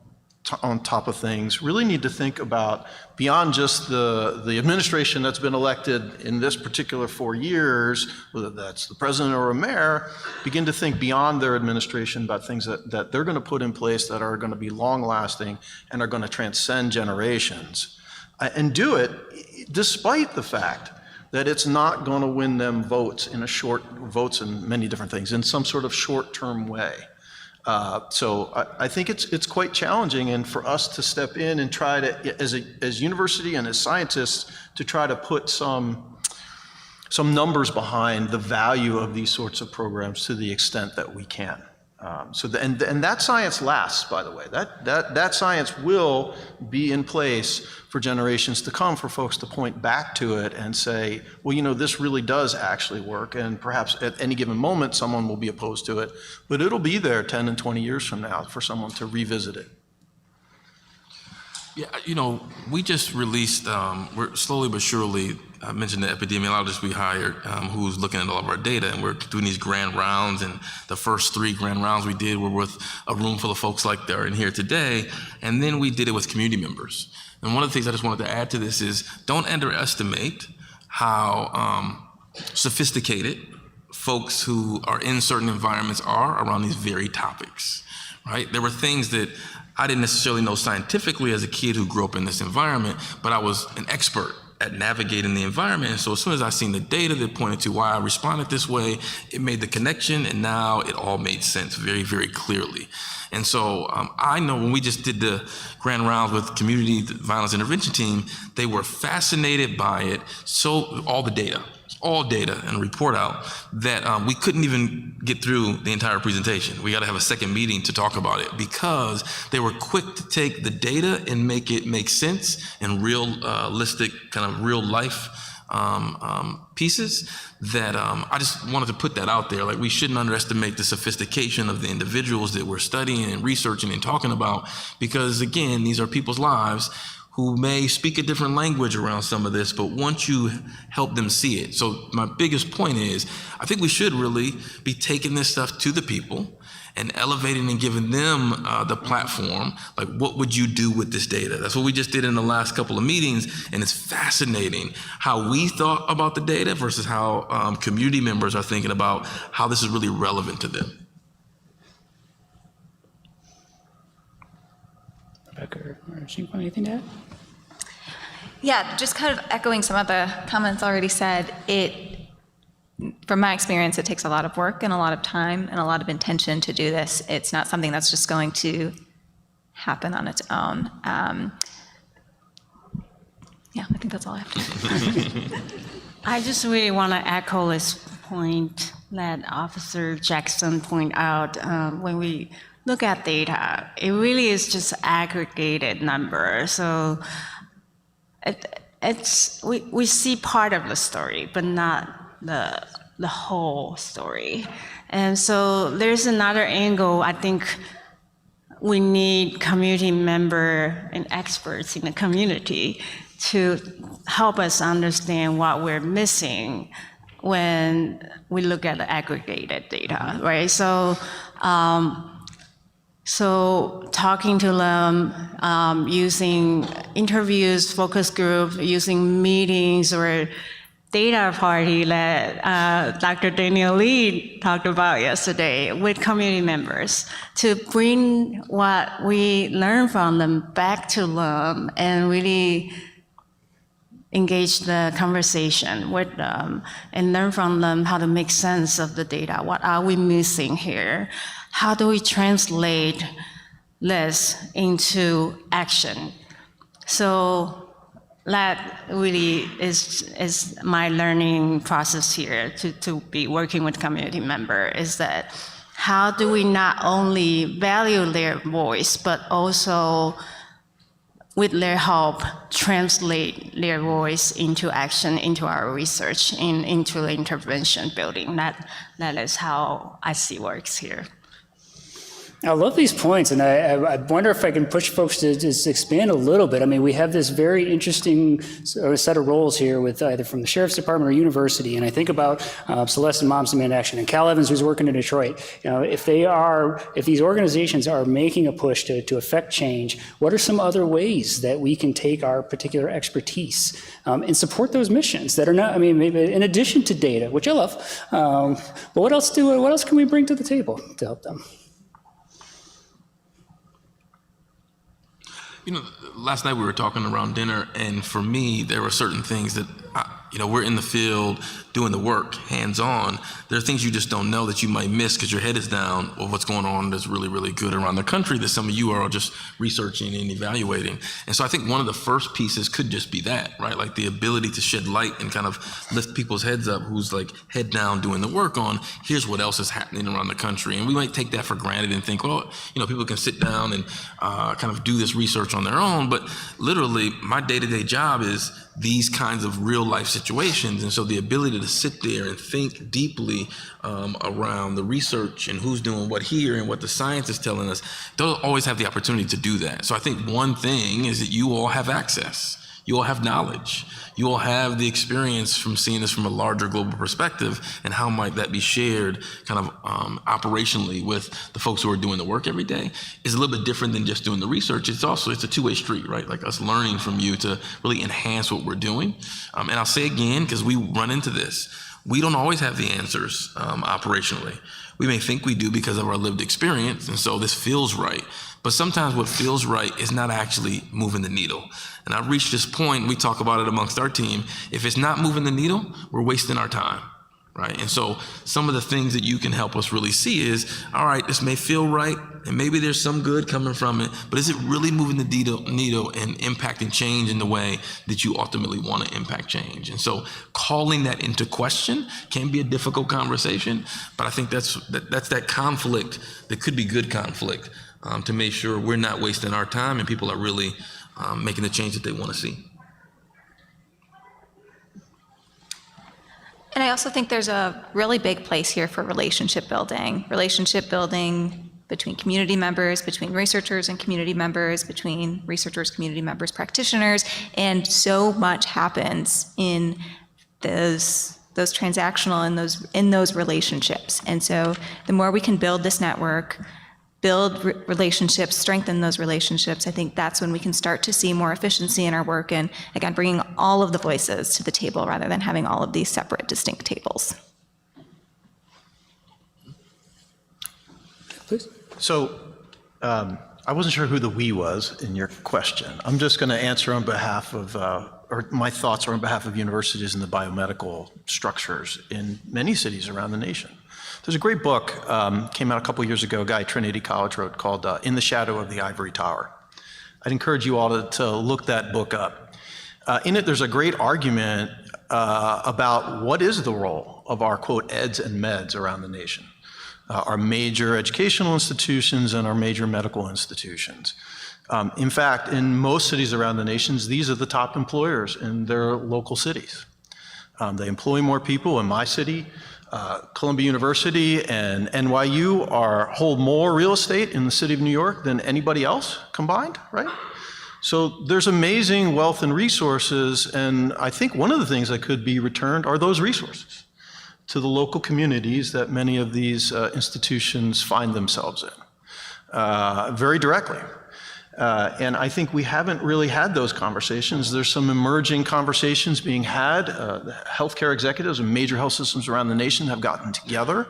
top of things, really need to think about beyond just the administration that's been elected in this particular 4 years, whether that's the president or a mayor, begin to think beyond their administration about things that they're going to put in place that are going to be long-lasting and are going to transcend generations. And do it despite the fact that it's not going to win them votes in many different things, in some sort of short-term way. So I think it's quite challenging, and for us to step in and try to, as university and as scientists, to try to put some numbers behind the value of these sorts of programs to the extent that we can. And that science lasts, by the way. That science will be in place for generations to come, for folks to point back to it and say, well, you know, this really does actually work, and perhaps at any given moment someone will be opposed to it, but it'll be there 10 and 20 years from now for someone to revisit it. Yeah, you know, we just released, we're slowly but surely, I mentioned the epidemiologist we hired who's looking at all of our data, and we're doing these grand rounds, and the first 3 grand rounds we did were with a room full of folks like they're in here today, and then we did it with community members. And one of the things I just wanted to add to this is, don't underestimate how sophisticated folks who are in certain environments are around these very topics, right? There were things that I didn't necessarily know scientifically as a kid who grew up in this environment, but I was an expert at navigating the environment. And so as soon as I seen the data that pointed to why I responded this way, it made the connection, and now it all made sense very, very clearly. And so I know when we just did the grand rounds with community violence intervention team, they were fascinated by it. So all data and report out that we couldn't even get through the entire presentation. We got to have a second meeting to talk about it because they were quick to take the data and make it make sense in realistic kind of real life pieces that I just wanted to put that out there. Like, we shouldn't underestimate the sophistication of the individuals that we're studying and researching and talking about, because again, these are people's lives who may speak a different language around some of this, but once you help them see it. So my biggest point is, I think we should really be taking this stuff to the people and elevating and giving them the platform. Like, what would you do with this data? That's what we just did in the last couple of meetings, and it's fascinating how we thought about the data versus how community members are thinking about how this is really relevant to them. Rebecca or Shinko, anything to add? Yeah, just kind of echoing some of the comments already said, from my experience, it takes a lot of work and a lot of time and a lot of intention to do this. It's not something that's just going to happen on its own. Yeah, I think that's all I have to say. I just really want to echo this point that Officer Jackson pointed out. When we look at data, it really is just aggregated number. So we see part of the story, but not the whole story. And so there's another angle. I think we need community member and experts in the community to help us understand what we're missing when we look at the aggregated data, right? So talking to them, using interviews, focus group, using meetings or data party that Dr. Daniel Lee talked about yesterday with community members to bring what we learn from them back to them and really engage the conversation with them and learn from them how to make sense of the data. What are we missing here? How do we translate this into action? So that really is my learning process here to be working with community member, is that how do we not only value their voice, but also with their help translate their voice into action, into our research, into the intervention building. That is how I see works here. I love these points, and I wonder if I can push folks to just expand a little bit. I mean, we have this very interesting set of roles here with either from the Sheriff's Department or university, and I think about Celeste and Moms Demand Action and Cal Evans, who's working in Detroit. You know, if these organizations are making a push to affect change, what are some other ways that we can take our particular expertise and support those missions that are not, I mean, maybe in addition to data, which I love, but what else can we bring to the table to help them? You know, last night we were talking around dinner, and for me, there were certain things that, we're in the field doing the work, hands-on. There are things you just don't know that you might miss because your head is down of what's going on that's really, really good around the country that some of you are just researching and evaluating. And so I think one of the first pieces could just be that, right? Like the ability to shed light and kind of lift people's heads up who's like head down doing the work on, here's what else is happening around the country. And we might take that for granted and think, well, people can sit down and kind of do this research on their own. But literally, my day-to-day job is these kinds of real life situations. And so the ability to sit there and think deeply around the research and who's doing what here and what the science is telling us, don't always have the opportunity to do that. So I think one thing is that you all have access. You all have knowledge. You all have the experience from seeing this from a larger global perspective, and how might that be shared kind of operationally with the folks who are doing the work every day is a little bit different than just doing the research. It's a two-way street, right? Like us learning from you to really enhance what we're doing. And I'll say again, because we run into this, we don't always have the answers operationally. We may think we do because of our lived experience, and so this feels right. But sometimes what feels right is not actually moving the needle. And I've reached this point, we talk about it amongst our team, if it's not moving the needle, we're wasting our time, right? And so some of the things that you can help us really see is, all right, this may feel right, and maybe there's some good coming from it, but is it really moving the needle and impacting change in the way that you ultimately want to impact change? And so calling that into question can be a difficult conversation, but I think that's that conflict that could be good conflict to make sure we're not wasting our time and people are really making the change that they want to see. And I also think there's a really big place here for relationship building between community members, between researchers and community members, between researchers, community members, practitioners, and so much happens in those transactional and in those relationships. And so the more we can build this network, build relationships, strengthen those relationships, I think that's when we can start to see more efficiency in our work and, again, bringing all of the voices to the table rather than having all of these separate, distinct tables. Please. So I wasn't sure who the we was in your question. I'm just going to answer on behalf of, or my thoughts are on behalf of universities and the biomedical structures in many cities around the nation. There's a great book, came out a couple years ago, a guy at Trinity College wrote, called In the Shadow of the Ivory Tower. I'd encourage you all to look that book up. In it, there's a great argument about what is the role of our, quote, eds and meds around the nation, our major educational institutions and our major medical institutions. In fact, in most cities around the nation, these are the top employers in their local cities. They employ more people. In my city, Columbia University and NYU hold more real estate in the city of New York than anybody else combined, right? So there's amazing wealth and resources, and I think one of the things that could be returned are those resources to the local communities that many of these institutions find themselves in, very directly. And I think we haven't really had those conversations. There's some emerging conversations being had. Healthcare executives and major health systems around the nation have gotten together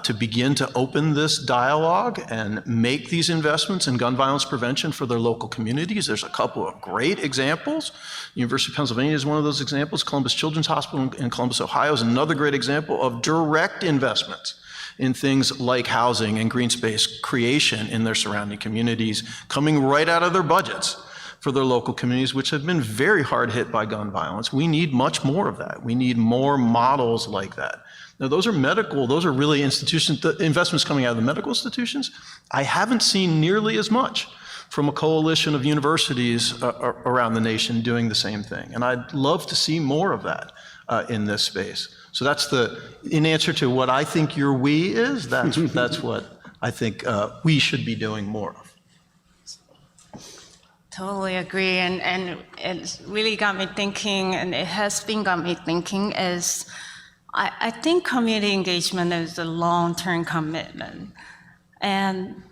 to begin to open this dialogue and make these investments in gun violence prevention for their local communities. There's a couple of great examples. University of Pennsylvania is one of those examples. Columbus Children's Hospital in Columbus, Ohio is another great example of direct investments in things like housing and green space creation in their surrounding communities, coming right out of their budgets for their local communities, which have been very hard hit by gun violence. We need much more of that. We need more models like that. Now, those are really institutions, the investments coming out of the medical institutions. I haven't seen nearly as much from a coalition of universities around the nation doing the same thing. And I'd love to see more of that in this space. So that's in answer to what I think your we is, that's what I think we should be doing more of. Totally agree, and it's really got me thinking, and it has been got me thinking, is I think community engagement is a long-term commitment. And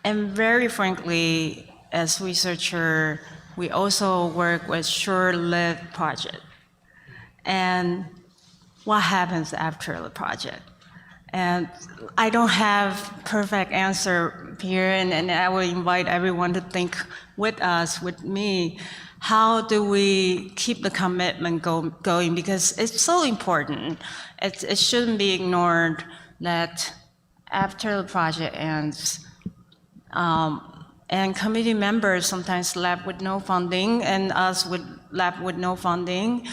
very frankly, as researcher, we also work with short-lived projects. And what happens after the project? And I don't have perfect answer here, and I will invite everyone to think with us, with me, how do we keep the commitment going? Because it's so important. It shouldn't be ignored that after the project ends, and committee members sometimes left with no funding, and us left with no funding,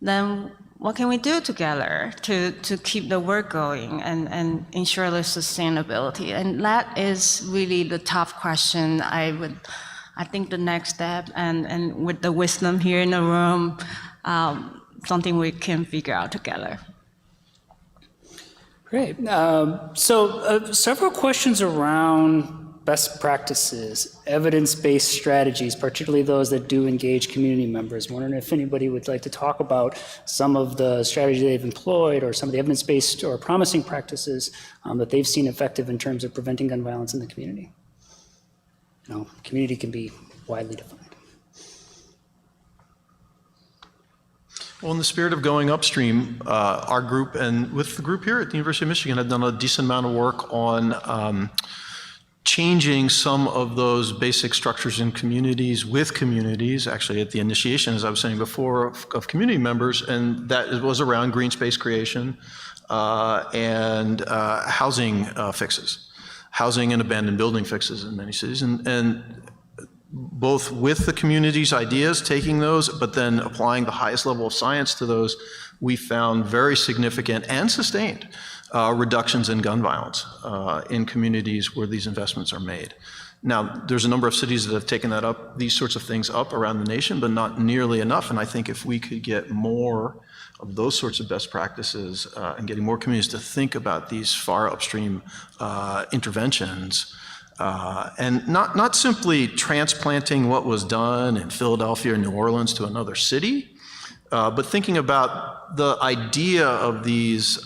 then what can we do together to keep the work going and ensure the sustainability? And that is really the tough question. I think the next step, and with the wisdom here in the room, something we can figure out together. Great. Several questions around best practices, evidence-based strategies, particularly those that do engage community members. I'm wondering if anybody would like to talk about some of the strategies they've employed or some of the evidence-based or promising practices that they've seen effective in terms of preventing gun violence in the community. Community can be widely defined. Well, in the spirit of going upstream, our group and with the group here at the University of Michigan have done a decent amount of work on changing some of those basic structures in communities with communities, actually at the initiation, as I was saying before, of community members, and that was around green space creation and housing fixes, housing and abandoned building fixes in many cities. And both with the community's ideas, taking those, but then applying the highest level of science to those, we found very significant and sustained reductions in gun violence in communities where these investments are made. Now, there's a number of cities that have taken that up, these sorts of things up around the nation, but not nearly enough. And I think if we could get more of those sorts of best practices and getting more communities to think about these far upstream interventions, and not simply transplanting what was done in Philadelphia or New Orleans to another city, but thinking about the idea of these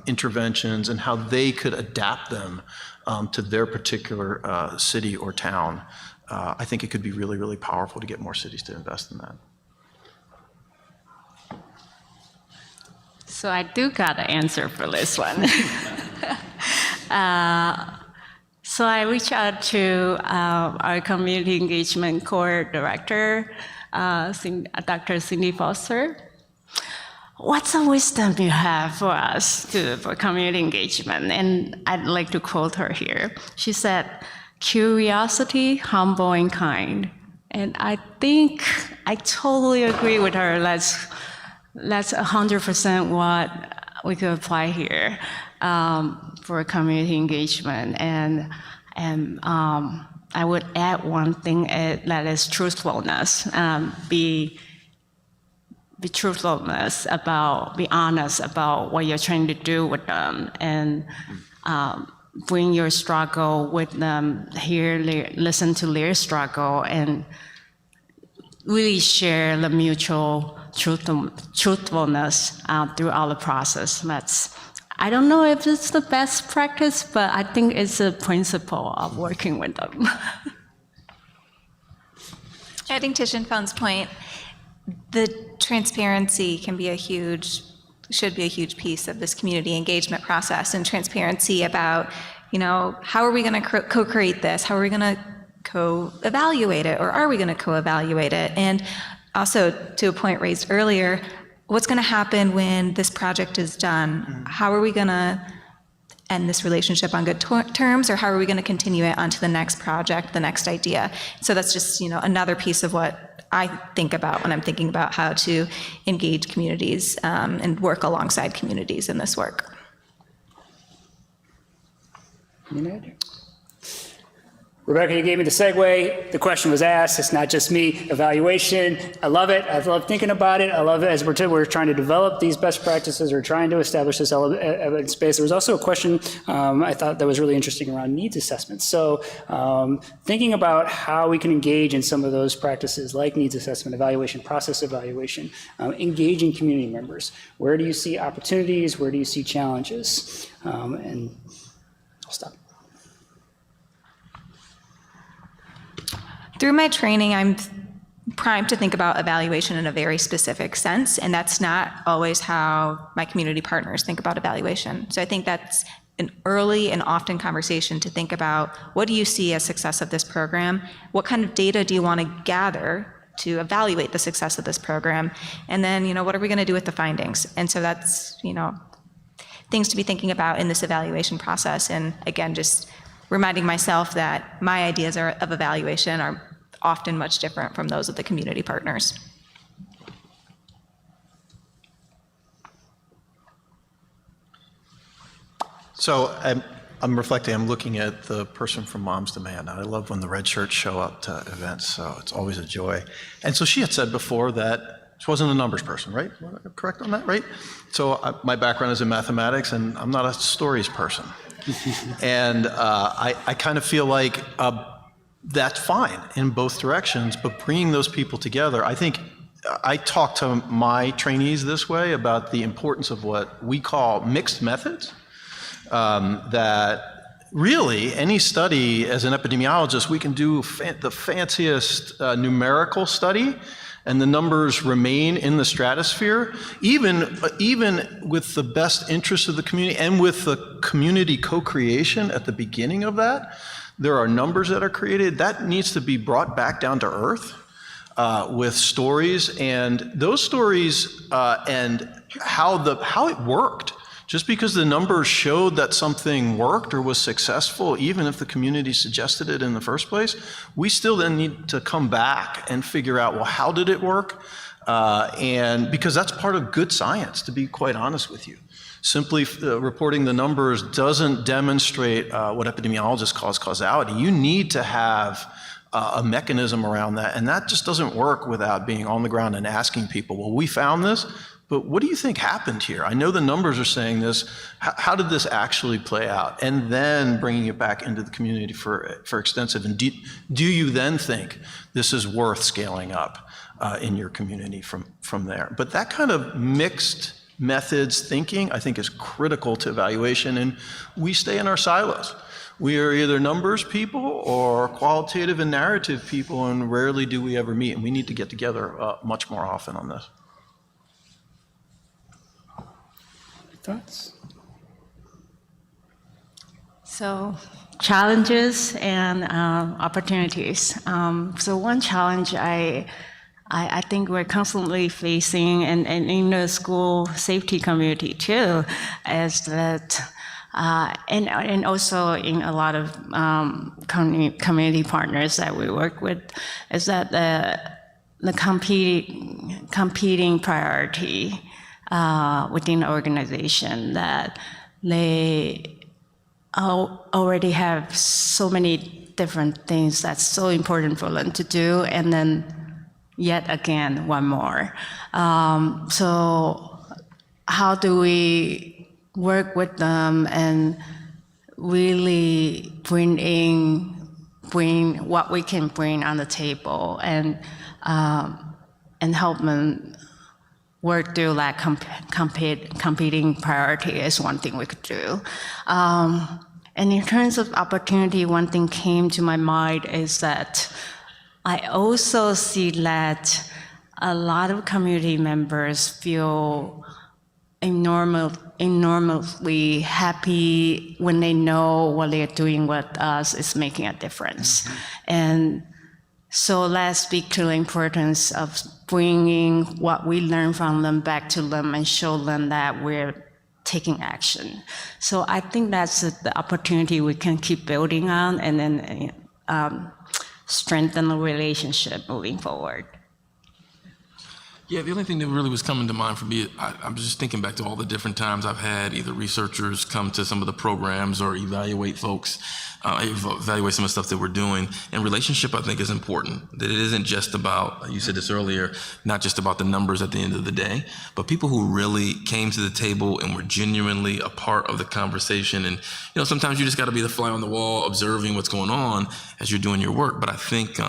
interventions and how they could adapt them to their particular city or town. I think it could be really, really powerful to get more cities to invest in that. So I do got an answer for this one. So I reached out to our community engagement core director, Dr. Cindy Foster. What's the wisdom you have for us for community engagement? And I'd like to quote her here. She said, "Curiosity, humble, and kind." And I think I totally agree with her. That's 100% what we could apply here for community engagement. And I would add one thing that is truthfulness. Be truthfulness about, be honest about what you're trying to do with them, and bring your struggle with them, listen to their struggle, and really share the mutual truthfulness throughout the process. I don't know if it's the best practice, but I think it's a principle of working with them. Adding to Shinfeng's point, the transparency should be a huge piece of this community engagement process, and transparency about, how are we going to co-create this? How are we going to co-evaluate it, or are we going to co-evaluate it? And also, to a point raised earlier, what's going to happen when this project is done? How are we going to end this relationship on good terms, or how are we going to continue it onto the next project, the next idea? So that's just, another piece of what I think about when I'm thinking about how to engage communities and work alongside communities in this work. Rebecca, you gave me the segue. The question was asked. It's not just me. Evaluation. I love it. I love thinking about it. I love it as we're trying to develop these best practices. We're trying to establish this evidence base. There was also a question I thought that was really interesting around needs assessments. So thinking about how we can engage in some of those practices like needs assessment, evaluation, process evaluation, engaging community members. Where do you see opportunities? Where do you see challenges? And I'll stop. Through my training, I'm primed to think about evaluation in a very specific sense, and that's not always how my community partners think about evaluation. So I think that's an early and often conversation to think about, what do you see as success of this program? What kind of data do you want to gather to evaluate the success of this program? And then, what are we going to do with the findings? And so that's, things to be thinking about in this evaluation process. And again, just reminding myself that my ideas of evaluation are often much different from those of the community partners. So I'm reflecting, I'm looking at the person from Moms Demand. I love when the red shirts show up to events, so it's always a joy. And so she had said before that she wasn't a numbers person, right? Am I correct on that, right? So my background is in mathematics, and I'm not a stories person. And I kind of feel like that's fine in both directions, but bringing those people together, I think I talk to my trainees this way about the importance of what we call mixed methods, that really any study as an epidemiologist, we can do the fanciest numerical study, and the numbers remain in the stratosphere, even with the best interests of the community and with the community co-creation at the beginning of that, there are numbers that are created. That needs to be brought back down to earth with stories, and those stories and how it worked. Just because the numbers showed that something worked or was successful, even if the community suggested it in the first place, we still then need to come back and figure out, well, how did it work? And because that's part of good science, to be quite honest with you. Simply reporting the numbers doesn't demonstrate what epidemiologists call causality. You need to have a mechanism around that, and that just doesn't work without being on the ground and asking people, well, we found this, but what do you think happened here? I know the numbers are saying this. How did this actually play out? And then bringing it back into the community for extensive. And do you then think this is worth scaling up in your community from there? But that kind of mixed methods thinking, I think, is critical to evaluation. And we stay in our silos. We are either numbers people or qualitative and narrative people, and rarely do we ever meet. And we need to get together much more often on this. Thoughts? So challenges and opportunities. So one challenge I think we're constantly facing, and in the school safety community too, is that, and also in a lot of community partners that we work with, is that the competing priority within the organization, that they already have so many different things that's so important for them to do, and then yet again one more. So how do we work with them and really bring what we can bring on the table, and help them work through that competing priority is one thing we could do. And in terms of opportunity, one thing came to my mind is that I also see that a lot of community members feel enormously happy when they know what they're doing with us is making a difference. And so let's speak to the importance of bringing what we learn from them back to them and show them that we're taking action. So I think that's the opportunity we can keep building on, and then strengthen the relationship moving forward. Yeah, the only thing that really was coming to mind for me, I'm just thinking back to all the different times I've had either researchers come to some of the programs or evaluate folks, evaluate some of the stuff that we're doing. And relationship, I think, is important. That it isn't just about, you said this earlier, not just about the numbers at the end of the day, but people who really came to the table and were genuinely a part of the conversation. And, you know, sometimes you just got to be the fly on the wall, observing what's going on as you're doing your work. But I think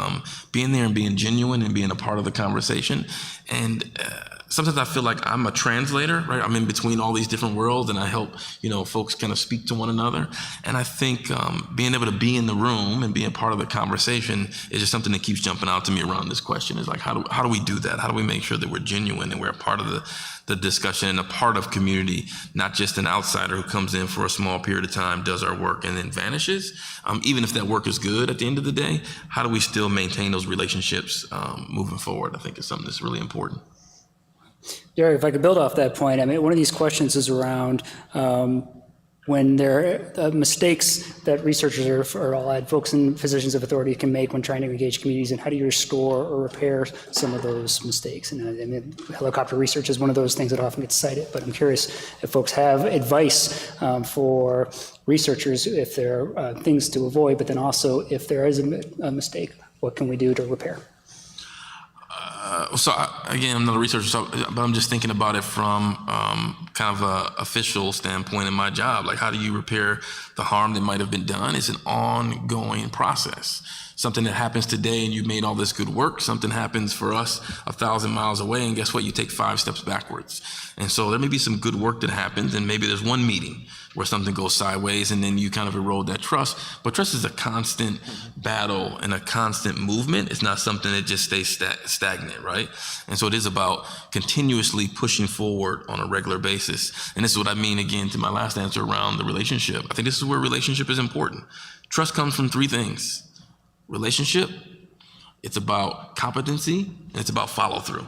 being there and being genuine and being a part of the conversation. And sometimes I feel like I'm a translator, right? I'm in between all these different worlds, and I help, you know, folks kind of speak to one another. And I think being able to be in the room and being part of the conversation is just something that keeps jumping out to me around this question. Is like, how do we do that? How do we make sure that we're genuine and we're a part of the discussion and a part of community, not just an outsider who comes in for a small period of time, does our work, and then vanishes? Even if that work is good at the end of the day, how do we still maintain those relationships moving forward? I think is something that's really important. Derek, if I could build off that point, I mean, one of these questions is around when there are mistakes that researchers or allied folks and physicians of authority can make when trying to engage communities, and how do you restore or repair some of those mistakes? And I mean, helicopter research is one of those things that often gets cited, but I'm curious if folks have advice for researchers, if there are things to avoid, but then also if there is a mistake, what can we do to repair? Again, I'm not a researcher, but I'm just thinking about it from kind of an official standpoint in my job. Like, how do you repair the harm that might have been done? It's an ongoing process. Something that happens today and you've made all this good work, something happens for us 1,000 miles away, and guess what? You take 5 steps backwards. And so there may be some good work that happens, and maybe there's one meeting, where something goes sideways and then you kind of erode that trust. But trust is a constant battle and a constant movement. It's not something that just stays stagnant, right? And so it is about continuously pushing forward on a regular basis. And this is what I mean, again, to my last answer around the relationship. I think this is where relationship is important. Trust comes from three things. Relationship, it's about competency, and it's about follow through.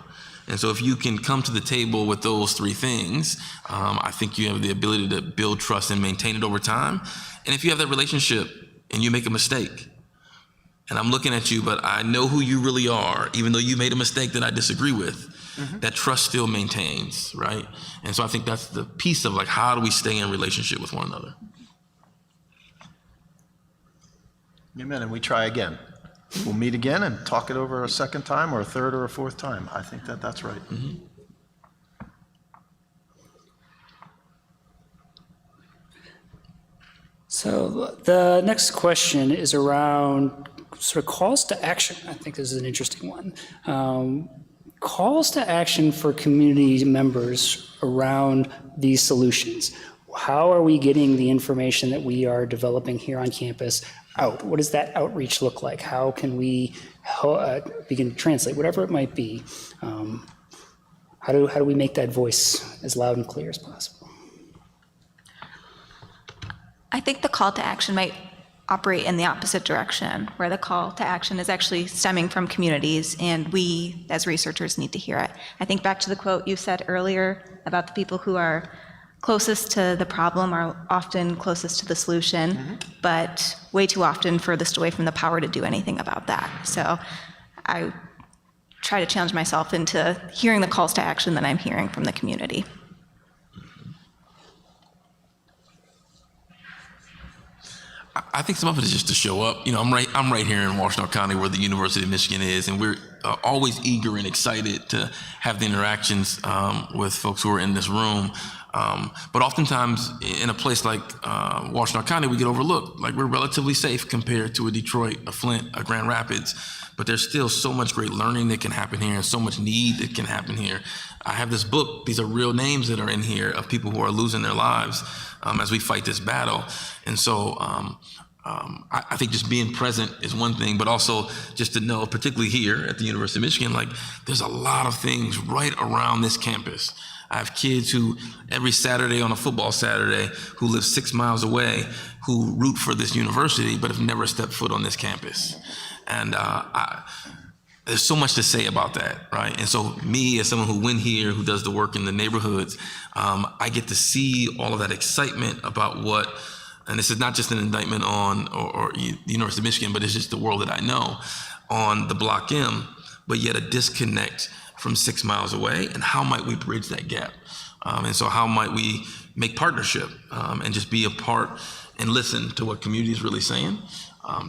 And so if you can come to the table with those three things, I think you have the ability to build trust and maintain it over time. And if you have that relationship and you make a mistake, and I'm looking at you, but I know who you really are, even though you made a mistake that I disagree with, that trust still maintains, right? And so I think that's the piece of like, how do we stay in relationship with one another? Amen, and we try again. We'll meet again and talk it over a second time or a third or a fourth time. I think that that's right. So the next question is around sort of calls to action. I think this is an interesting one. Calls to action for community members around these solutions. How are we getting the information that we are developing here on campus out? What does that outreach look like? How can we begin to translate, whatever it might be? How do we make that voice as loud and clear as possible? I think the call to action might operate in the opposite direction, where the call to action is actually stemming from communities, and we as researchers need to hear it. I think back to the quote you said earlier about the people who are closest to the problem are often closest to the solution, but way too often furthest away from the power to do anything about that. So I try to challenge myself into hearing the calls to action that I'm hearing from the community. I think some of it is just to show up. You know, I'm right here in Washtenaw County where the University of Michigan is, and we're always eager and excited to have the interactions with folks who are in this room. But oftentimes in a place like Washtenaw County, we get overlooked. Like, we're relatively safe compared to a Detroit, a Flint, a Grand Rapids, but there's still so much great learning that can happen here and so much need that can happen here. I have this book, these are real names that are in here of people who are losing their lives as we fight this battle. And so I think just being present is one thing, but also just to know, particularly here at the University of Michigan, like, there's a lot of things right around this campus. I have kids who every Saturday on a football Saturday who live 6 miles away who root for this university but have never stepped foot on this campus. And there's so much to say about that, right? And so me, as someone who went here, who does the work in the neighborhoods, I get to see all of that excitement about what, and this is not just an indictment on or the University of Michigan, but it's just the world that I know, on the Block M, but yet a disconnect from 6 miles away, and how might we bridge that gap? And so how might we make partnership and just be a part and listen to what community is really saying?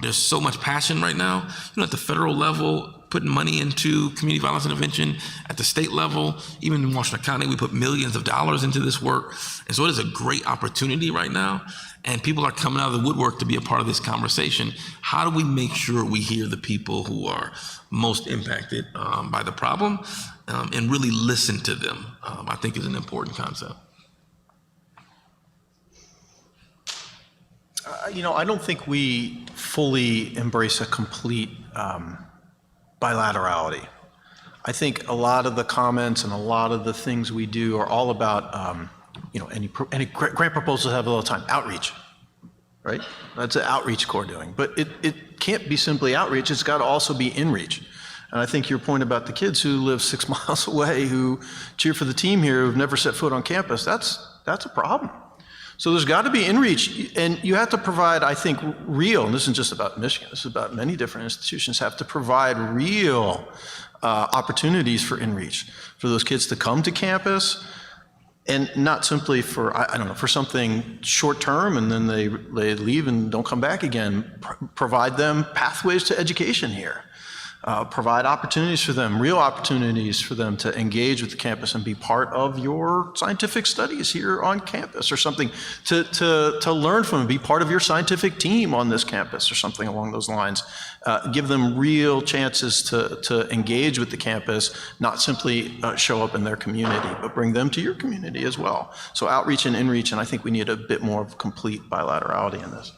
There's so much passion right now, you know, at the federal level, putting money into community violence intervention. At the state level, even in Washtenaw County, we put millions of dollars into this work. And so it is a great opportunity right now. And people are coming out of the woodwork to be a part of this conversation. How do we make sure we hear the people who are most impacted by the problem and really listen to them? I think is an important concept. You know, I don't think we fully embrace a complete bilaterality. I think a lot of the comments and a lot of the things we do are all about, you know, any grant proposals have a little time, outreach, right? That's an outreach core doing. But it can't be simply outreach, it's got to also be inreach. And I think your point about the kids who live 6 miles away, who cheer for the team here, who've never set foot on campus, that's a problem. So there's got to be inreach, and you have to provide, I think, real, and this isn't just about Michigan, this is about many different institutions, have to provide real opportunities for inreach, for those kids to come to campus, and not simply for, I don't know, for something short term, and then they leave and don't come back again. Provide them pathways to education here. provide opportunities for them, real opportunities for them to engage with the campus and be part of your scientific studies here on campus or something, to learn from and be part of your scientific team on this campus or something along those lines. Give them real chances to engage with the campus, not simply show up in their community, but bring them to your community as well. So outreach and inreach, and I think we need a bit more of complete bilaterality in this.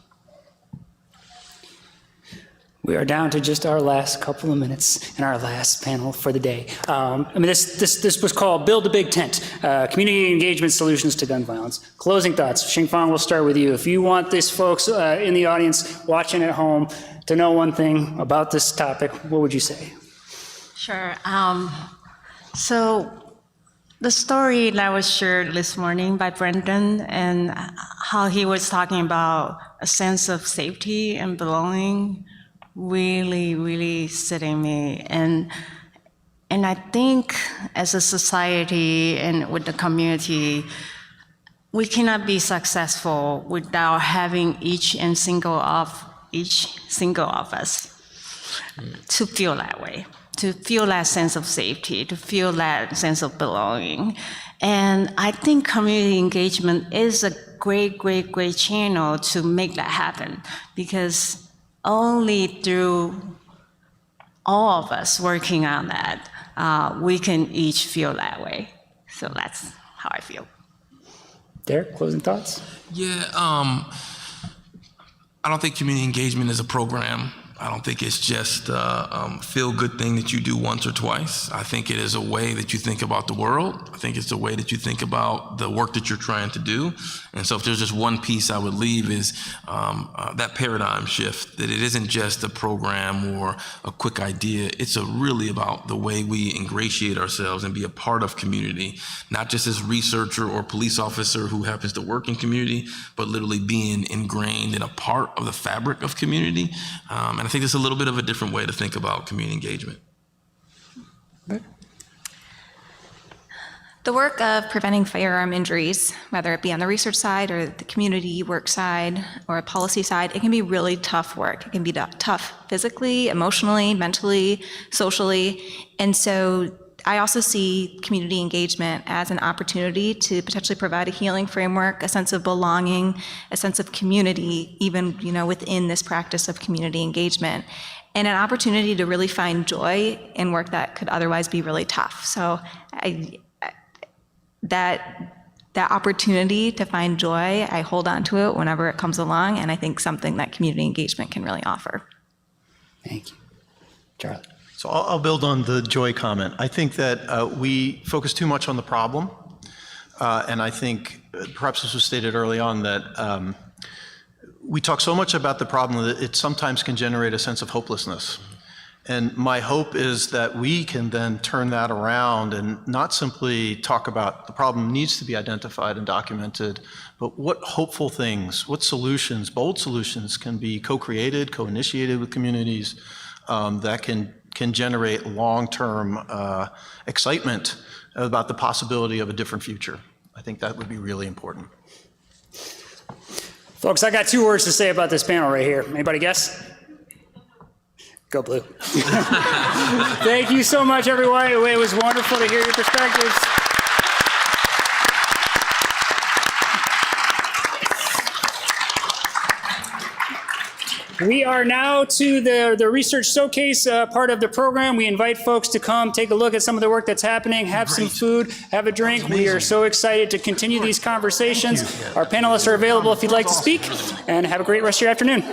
We are down to just our last couple of minutes in our last panel for the day. This was called Build a Big Tent, Community Engagement Solutions to Gun Violence. Closing thoughts. Xingfang, we'll start with you. If you want these folks in the audience watching at home to know one thing about this topic, what would you say? Sure. So the story that was shared this morning by Brendan and how he was talking about a sense of safety and belonging really sit in me. And I think as a society and with the community, we cannot be successful without having each single of us to feel that way, to feel that sense of safety, to feel that sense of belonging. And I think community engagement is a great channel to make that happen, because only through all of us working on that, we can each feel that way. So that's how I feel. Derek, closing thoughts? Yeah, I don't think community engagement is a program. I don't think it's just a feel-good thing that you do once or twice. I think it is a way that you think about the world. I think it's a way that you think about the work that you're trying to do. And so if there's just one piece I would leave is that paradigm shift, that it isn't just a program or a quick idea. It's really about the way we ingratiate ourselves and be a part of community, not just as researcher or police officer who happens to work in community, but literally being ingrained in a part of the fabric of community. And I think it's a little bit of a different way to think about community engagement. The work of preventing firearm injuries, whether it be on the research side or the community work side or a policy side, it can be really tough work. It can be tough physically, emotionally, mentally, socially. And so I also see community engagement as an opportunity to potentially provide a healing framework, a sense of belonging, a sense of community, even within this practice of community engagement, and an opportunity to really find joy in work that could otherwise be really tough. So that opportunity to find joy, I hold on to it whenever it comes along, and I think something that community engagement can really offer. Thank you. Charlie. So I'll build on the joy comment. I think that we focus too much on the problem. And I think perhaps this was stated early on that we talk so much about the problem that it sometimes can generate a sense of hopelessness. And my hope is that we can then turn that around and not simply talk about the problem needs to be identified and documented, but what hopeful things, what solutions, bold solutions can be co-created, co-initiated with communities that can generate long-term excitement about the possibility of a different future. I think that would be really important. Folks, I got 2 words to say about this panel right here. Anybody guess? Go Blue. Thank you so much, everyone. It was wonderful to hear your perspectives. We are now to the research showcase part of the program. We invite folks to come take a look at some of the work that's happening, have some food, have a drink. We are so excited to continue these conversations. Our panelists are available if you'd like to speak, and have a great rest of your afternoon.